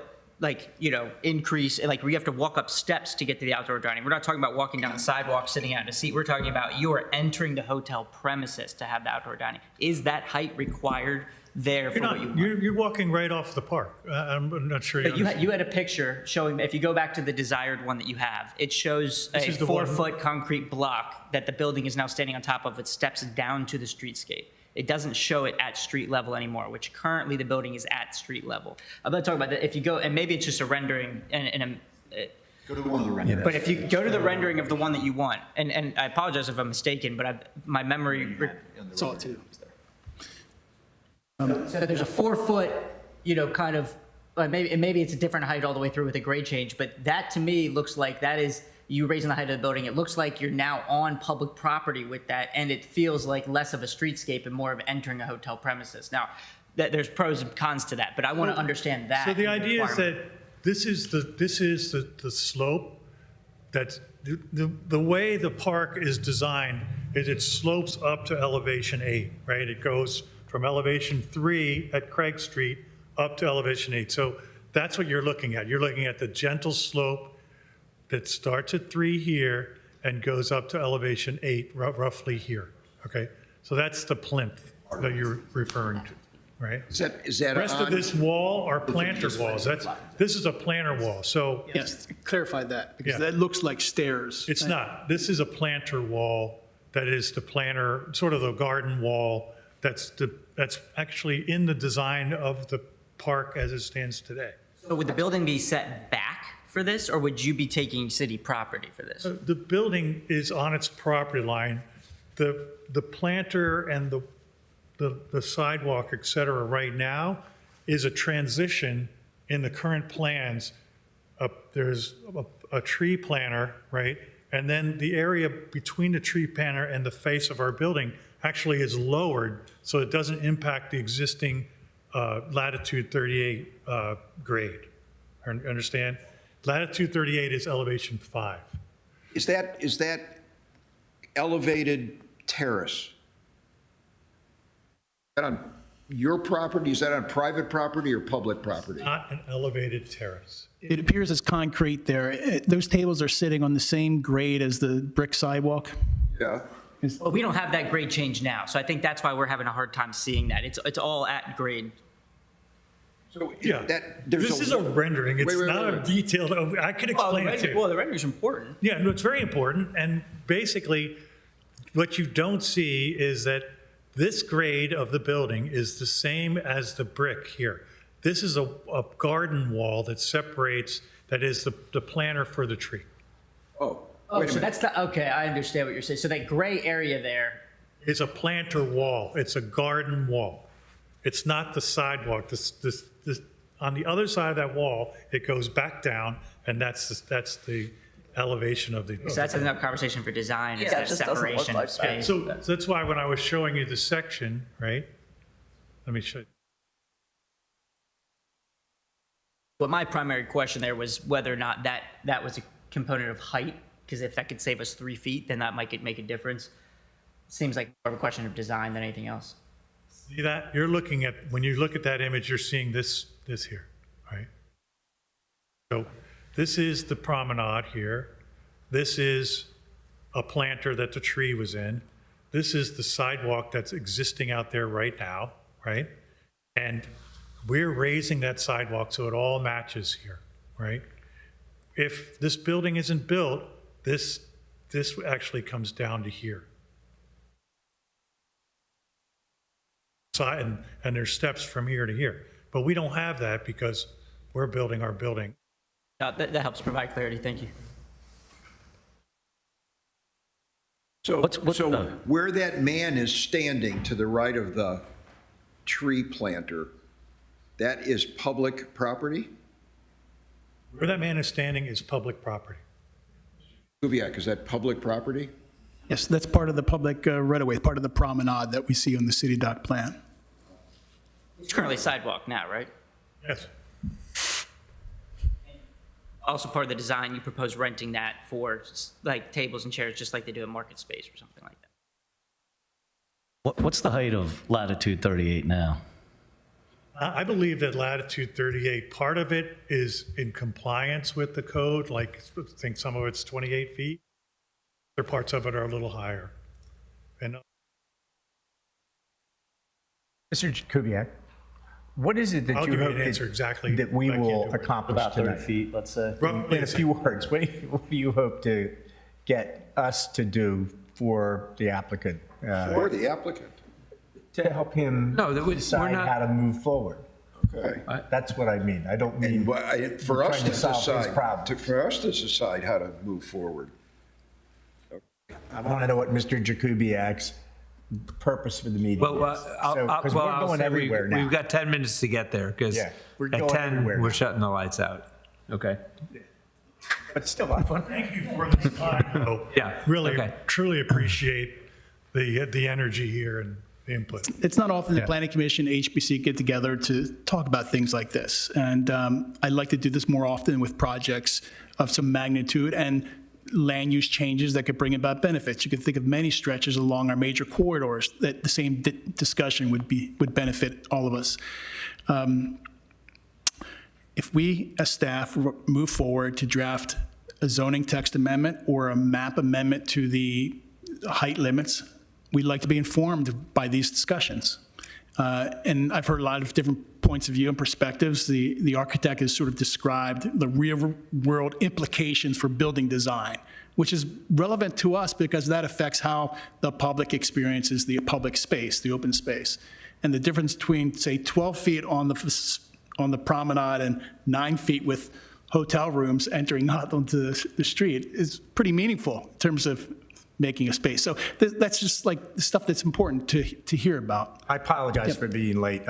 increase, like where you have to walk up steps to get to the outdoor dining? We're not talking about walking down the sidewalk, sitting out in a seat. We're talking about you are entering the hotel premises to have the outdoor dining. Is that height required there for what you want? You're walking right off the park. I'm not sure. But you had a picture showing, if you go back to the desired one that you have, it shows a This is the one. 4-foot concrete block that the building is now standing on top of. It steps down to the streetscape. It doesn't show it at street level anymore, which currently the building is at street level. I'm going to talk about that. If you go, and maybe it's just a rendering Go to one of the renderings. but if you go to the rendering of the one that you want, and I apologize if I'm mistaken, but my memory. Saw it too. So there's a 4-foot, kind of, maybe it's a different height all the way through with a grade change, but that to me looks like that is you raising the height of the building. It looks like you're now on public property with that, and it feels like less of a streetscape and more of entering a hotel premises. Now, there's pros and cons to that, but I want to understand that. So the idea is requirement. that this is the slope. That's the way the park is designed is it slopes up to elevation 8, right? It goes from elevation 3 at Craig Street up to elevation 8. So that's what you're looking at. You're looking at the gentle slope that starts at 3 here and goes up to elevation 8, roughly here, okay? So that's the plinth that you're referring to, right? Is that Rest of on- this wall are planter walls. This is a planter wall, so. Yes, clarify that, because Yeah. that looks like stairs. It's not. This is a planter wall that is the planter, sort of the garden wall that's actually in the design of the park as it stands today. So would the building be set back for this, or would you be taking city property for this? The building is on its property line. The planter and the sidewalk, et cetera, right now is a transition in the current plans. There's a tree planter, right? And then the area between the tree planter and the face of our building actually is lowered so it doesn't impact the existing latitude 38 grade. Understand? Latitude 38 is elevation 5. Is that elevated terrace? Is that on your property? Is that on private property or public property? Not an elevated terrace. It appears as concrete there. Those tables are sitting on the same grade as the brick sidewalk. Yeah. Well, we don't have that grade change now, so I think that's why we're having a hard time seeing that. It's all at grade. So Yeah, this is a rendering. It's not a detailed, I could explain it to you. Well, the rendering is important. Yeah, no, it's very important. And basically, what you don't see is that this grade of the building is the same as the brick here. This is a garden wall that separates, that is the planter for the tree. Oh, Oh, so that's the, okay, I understand what you're saying. So that gray area there, It's a planter wall. It's a garden wall. It's not the sidewalk. On the other side of that wall, it goes back down, and that's the elevation of the. so that's another conversation for design, is that separation of space. So that's why when I was showing you the section, right? Let me show you. But my primary question there was whether or not that was a component of height, because if that could save us 3 feet, then that might make a difference. Seems like more of a question of design than anything else. See that? You're looking at, when you look at that image, you're seeing this here, right? So this is the promenade here. This is a planter that the tree was in. This is the sidewalk that's existing out there right now, right? And we're raising that sidewalk so it all matches here, right? If this building isn't built, this actually comes down to here. And there's steps from here to here. But we don't have that because we're building our building. That helps provide clarity, thank you. So where that man is standing to the right of the tree planter, that is public property? Where that man is standing is public property. Kubiak, is that public property? Yes, that's part of the public right-of-way, part of the promenade that we see on the city dock plan. It's currently sidewalk now, right? Yes. Also part of the design, you propose renting that for like tables and chairs, just like they do in Market Space or something like that. What's the height of latitude 38 now? I believe that latitude 38, part of it is in compliance with the code, like I think some of it's 28 feet. Other parts of it are a little higher. And Mr. Kubiak, what is it that I'll you give you hope an answer exactly. that we I can't will do it. accomplish About 30 tonight? feet, let's say. Roughly In a few words, what do you hope to get us to do for the applicant? For the applicant? To help him decide how to move forward. Okay. That's what I mean. I don't mean For us trying to to solve his decide, problem. for us to decide how to move forward. I want to know what Mr. Jakubiak's purpose for the meeting is. Because we're going everywhere now. We've got 10 minutes to get there, because Yeah, we're at going 10, everywhere we're now. shutting the lights out. Okay? But still a lot of fun. Thank you for this time, though. Yeah, Really, okay. truly appreciate the energy here and the input. It's not often the Planning Commission, HBC get together to talk about things like this. And I'd like to do this more often with projects of some magnitude and land use changes that could bring about benefits. You could think of many stretches along our major corridors that the same discussion would benefit all of us. If we, as staff, move forward to draft a zoning text amendment or a map amendment to the height limits we like to be informed by these discussions. And I've heard a lot of different points of view and perspectives. The architect has sort of described the real-world implications for building design, which is relevant to us because that affects how the public experiences the public space, the open space. And the difference between, say, 12 feet on the promenade and 9 feet with hotel rooms entering not onto the street is pretty meaningful in terms of making a space. So that's just like the stuff that's important to hear about. I apologize Yep. for being late.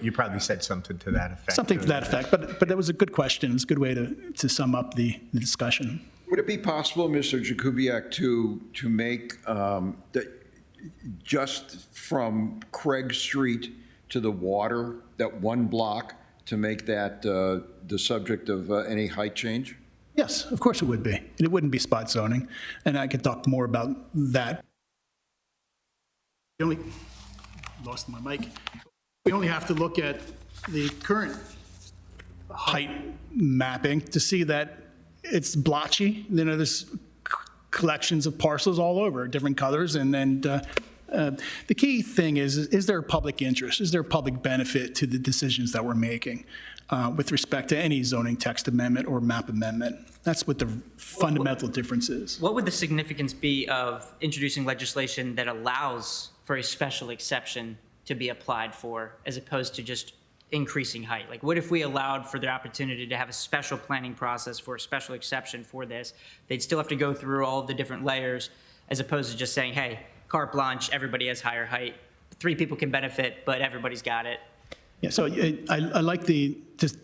You probably said something to that effect. Something to that effect, but that was a good question. It's a good way to sum up the discussion. Would it be possible, Mr. Jakubiec, to make just from Craig Street to the water, that one block, to make that the subject of any height change? Yes, of course it would be. It wouldn't be spot zoning, and I could talk more about that. Lost my mic. We only have to look at the current height mapping to see that it's blotchy. You know, there's collections of parcels all over, different colors, and then the key thing is there a public interest? Is there a public benefit to the decisions that we're making with respect to any zoning text amendment or map amendment? That's what the fundamental difference is. What would the significance be of introducing legislation that allows for a special exception to be applied for, as opposed to just increasing height? Like, what if we allowed for the opportunity to have a special planning process for a special exception for this? They'd still have to go through all of the different layers, as opposed to just saying, hey, carte blanche, everybody has higher height. 3 people can benefit, but everybody's got it. Yeah, so I like to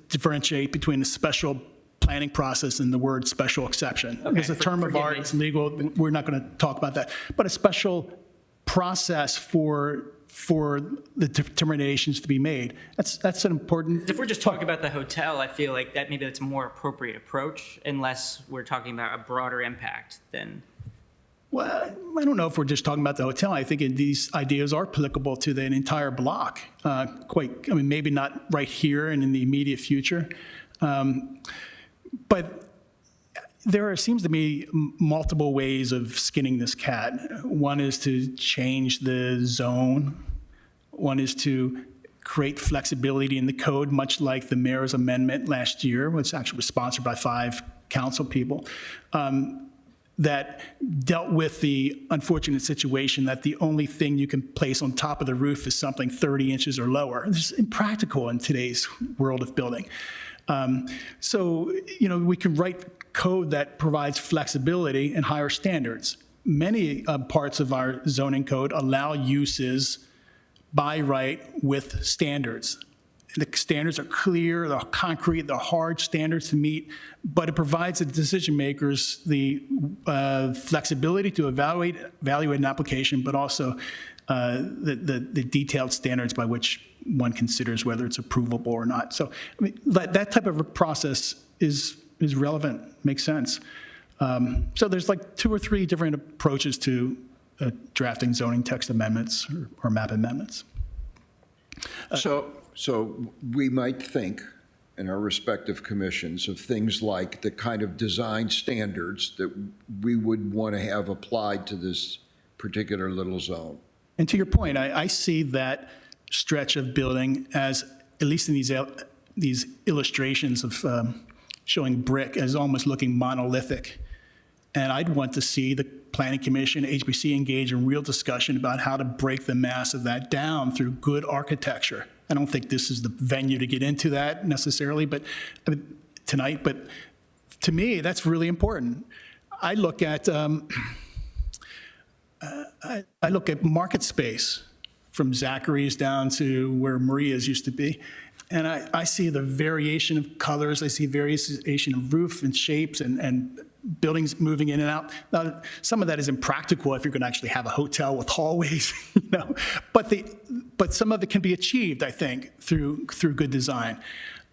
differentiate between the special planning process and the word special exception. Okay, It's a term of art, me. it's legal, we're not going to talk about that. But a special process for the determinations to be made, that's an important. If we're just talking about the hotel, I feel like that maybe that's a more appropriate approach, unless we're talking about a broader impact than. Well, I don't know if we're just talking about the hotel. I think these ideas are applicable to the entire block. Maybe not right here and in the immediate future. But there seems to be multiple ways of skinning this cat. One is to change the zone. One is to create flexibility in the code, much like the mayor's amendment last year, which actually was sponsored by 5 council people, that dealt with the unfortunate situation that the only thing you can place on top of the roof is something 30 inches or lower. This is impractical in today's world of building. So, we can write code that provides flexibility and higher standards. Many parts of our zoning code allow uses by right with standards. The standards are clear, they're concrete, they're hard standards to meet, but it provides the decision makers the flexibility to evaluate an application, but also the detailed standards by which one considers whether it's approvable or not. So that type of a process is relevant, makes sense. So there's like 2 or 3 different approaches to drafting zoning text amendments or map amendments. So we might think in our respective commissions of things like the kind of design standards that we would want to have applied to this particular little zone. And to your point, I see that stretch of building as, at least in these illustrations of showing brick, as almost looking monolithic. And I'd want to see the Planning Commission, HBC engage in real discussion about how to break the mass of that down through good architecture. I don't think this is the venue to get into that necessarily, but tonight. But to me, that's really important. I look at market space from Zachary's down to where Maria's used to be. And I see the variation of colors. I see variation of roof and shapes and buildings moving in and out. Now, some of that is impractical if you're going to actually have a hotel with hallways, But some of it can be achieved, I think, through good design.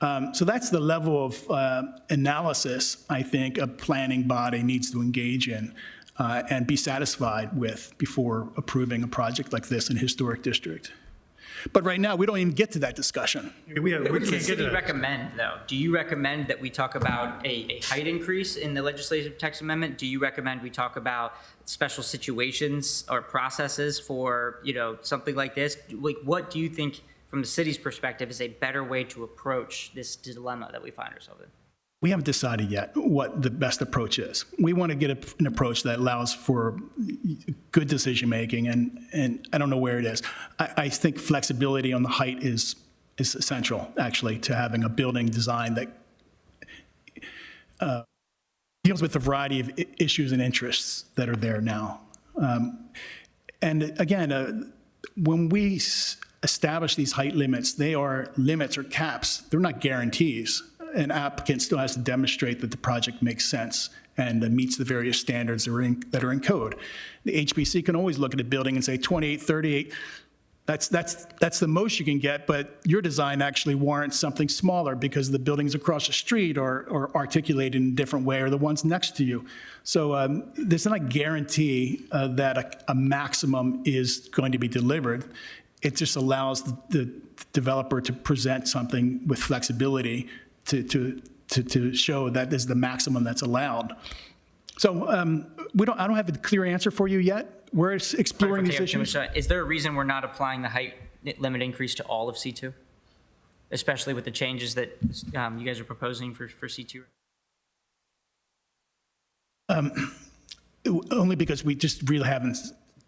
So that's the level of analysis I think a planning body needs to engage in and be satisfied with before approving a project like this in a historic district. But right now, we don't even get to that discussion. We What can't does the get to city that. recommend, though? Do you recommend that we talk about a height increase in the legislative text amendment? Do you recommend we talk about special situations or processes for, something like this? Like, what do you think, from the city's perspective, is a better way to approach this dilemma that we find ourselves in? We haven't decided yet what the best approach is. We want to get an approach that allows for good decision-making, and I don't know where it is. I think flexibility on the height is essential, actually, to having a building design that deals with a variety of issues and interests that are there now. And again, when we establish these height limits, they are limits or caps. They're not guarantees. An applicant still has to demonstrate that the project makes sense and meets the various standards that are in code. The HPC can always look at a building and say 28, 38, that's the most you can get, but your design actually warrants something smaller because the buildings across the street are articulated in a different way, or the ones next to you. So there's not a guarantee that a maximum is going to be delivered. It just allows the developer to present something with flexibility to show that is the maximum that's allowed. So I don't have a clear answer for you yet. We're exploring these issues. Is there a reason we're not applying the height limit increase to all of C2? Especially with the changes that you guys are proposing for C2? Only because we just really haven't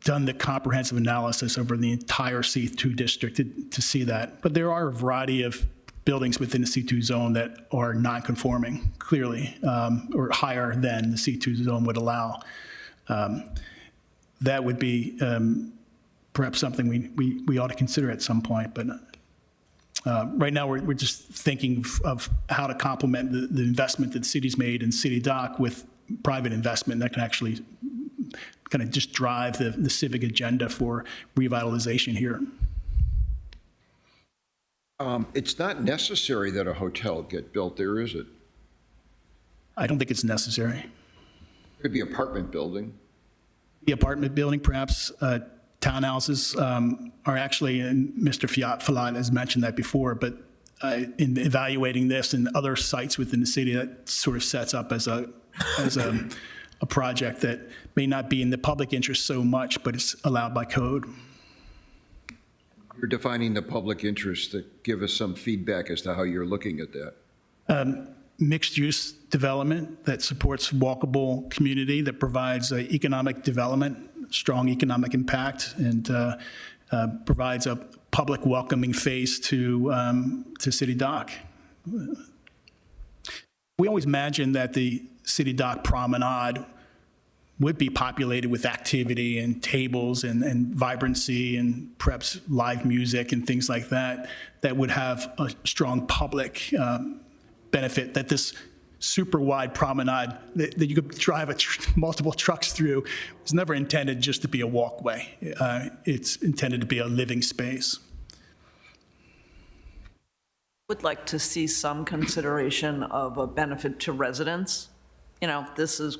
done the comprehensive analysis over the entire C2 district to see that. But there are a variety of buildings within the C2 zone that are non-conforming, clearly, or higher than the C2 zone would allow. That would be perhaps something we ought to consider at some point. But right now, we're just thinking of how to complement the investment that the city's made in City Dock with private investment that can actually kind of just drive the civic agenda for revitalization here. It's not necessary that a hotel get built there, is it? I don't think it's necessary. Could be apartment building. The apartment building, perhaps townhouses are actually, and Mr. Fiat has mentioned that before, but in evaluating this and other sites within the city, that sort of sets up as a project that may not be in the public interest so much, but it's allowed by code. You're defining the public interest. Give us some feedback as to how you're looking at that. Mixed-use development that supports walkable community, that provides economic development, strong economic impact, and provides a public welcoming face to City Dock. We always imagined that the City Dock Promenade would be populated with activity and tables and vibrancy and perhaps live music and things like that, that would have a strong public benefit, that this super wide promenade that you could drive multiple trucks through was never intended just to be a walkway. It's intended to be a living space. Would like to see some consideration of a benefit to residents. This is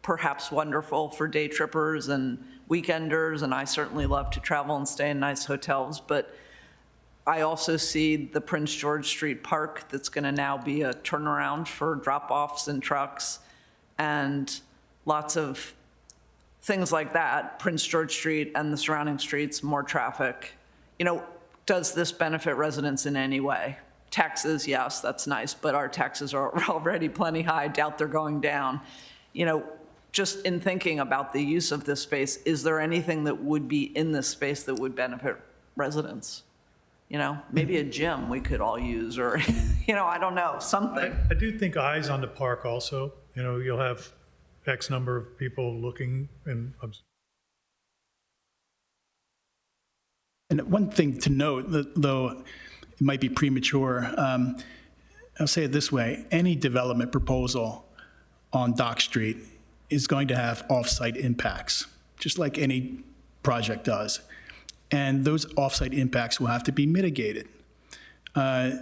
perhaps wonderful for day trippers and weekenders, and I certainly love to travel and stay in nice hotels, but I also see the Prince George Street Park that's going to now be a turnaround for drop-offs and trucks and lots of things like that. Prince George Street and the surrounding streets, more traffic. Does this benefit residents in any way? Taxes, yes, that's nice, but our taxes are already plenty high. I doubt they're going down. Just in thinking about the use of this space, is there anything that would be in this space that would benefit residents? Maybe a gym we could all use, or, I don't know, something. I do think eyes on the park also. You'll have X number of people looking and. And one thing to note, though it might be premature, I'll say it this way: any development proposal on Dock Street is going to have off-site impacts, just like any project does. And those off-site impacts will have to be mitigated. A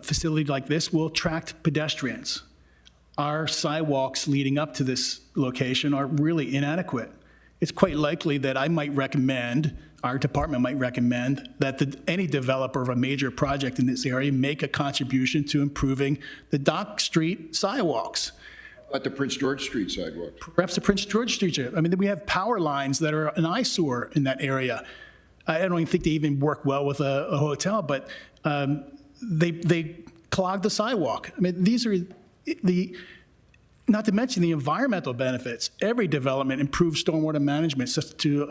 facility like this will attract pedestrians. Our sidewalks leading up to this location are really inadequate. it's quite likely that I might recommend, our department might recommend, that any developer of a major project in this area make a contribution to improving the Dock Street sidewalks. But the Prince George Street sidewalk. Perhaps the Prince George Street. I mean, we have power lines that are an eyesore in that area. I don't even think they even work well with a hotel, but they clog the sidewalk. I mean, these are not to mention the environmental benefits. Every development improves stormwater management to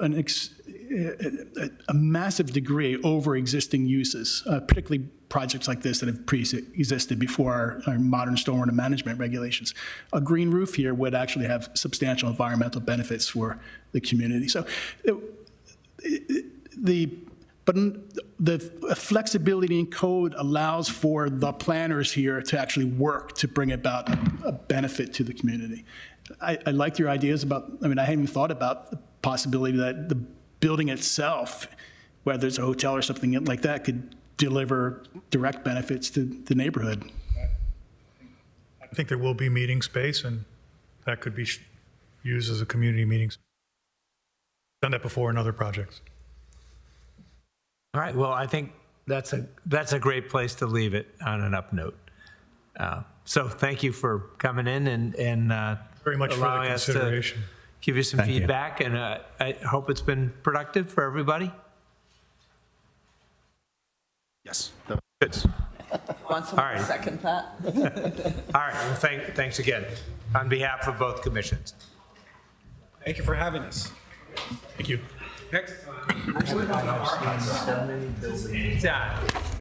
a massive degree over existing uses, particularly projects like this that have pre-existed before our modern stormwater management regulations. A green roof here would actually have substantial environmental benefits for the community. So the flexibility in code allows for the planners here to actually work to bring about a benefit to the community. I liked your ideas about, I mean, I hadn't even thought about the possibility that the building itself, whether it's a hotel or something like that, could deliver direct benefits to the neighborhood. I think there will be meeting space, and that could be used as a community meeting. Done that before in other projects. All right, well, I think that's a great place to leave it on an up note. So thank you for coming in and Very much for the allowing us to consideration. give you some Thank you. feedback, and I hope it's been productive for everybody. Yes. Good. Want someone All right. to second that? All right, well, thanks again on behalf of both commissions. Thank you for having us. Thank you. Next. Done.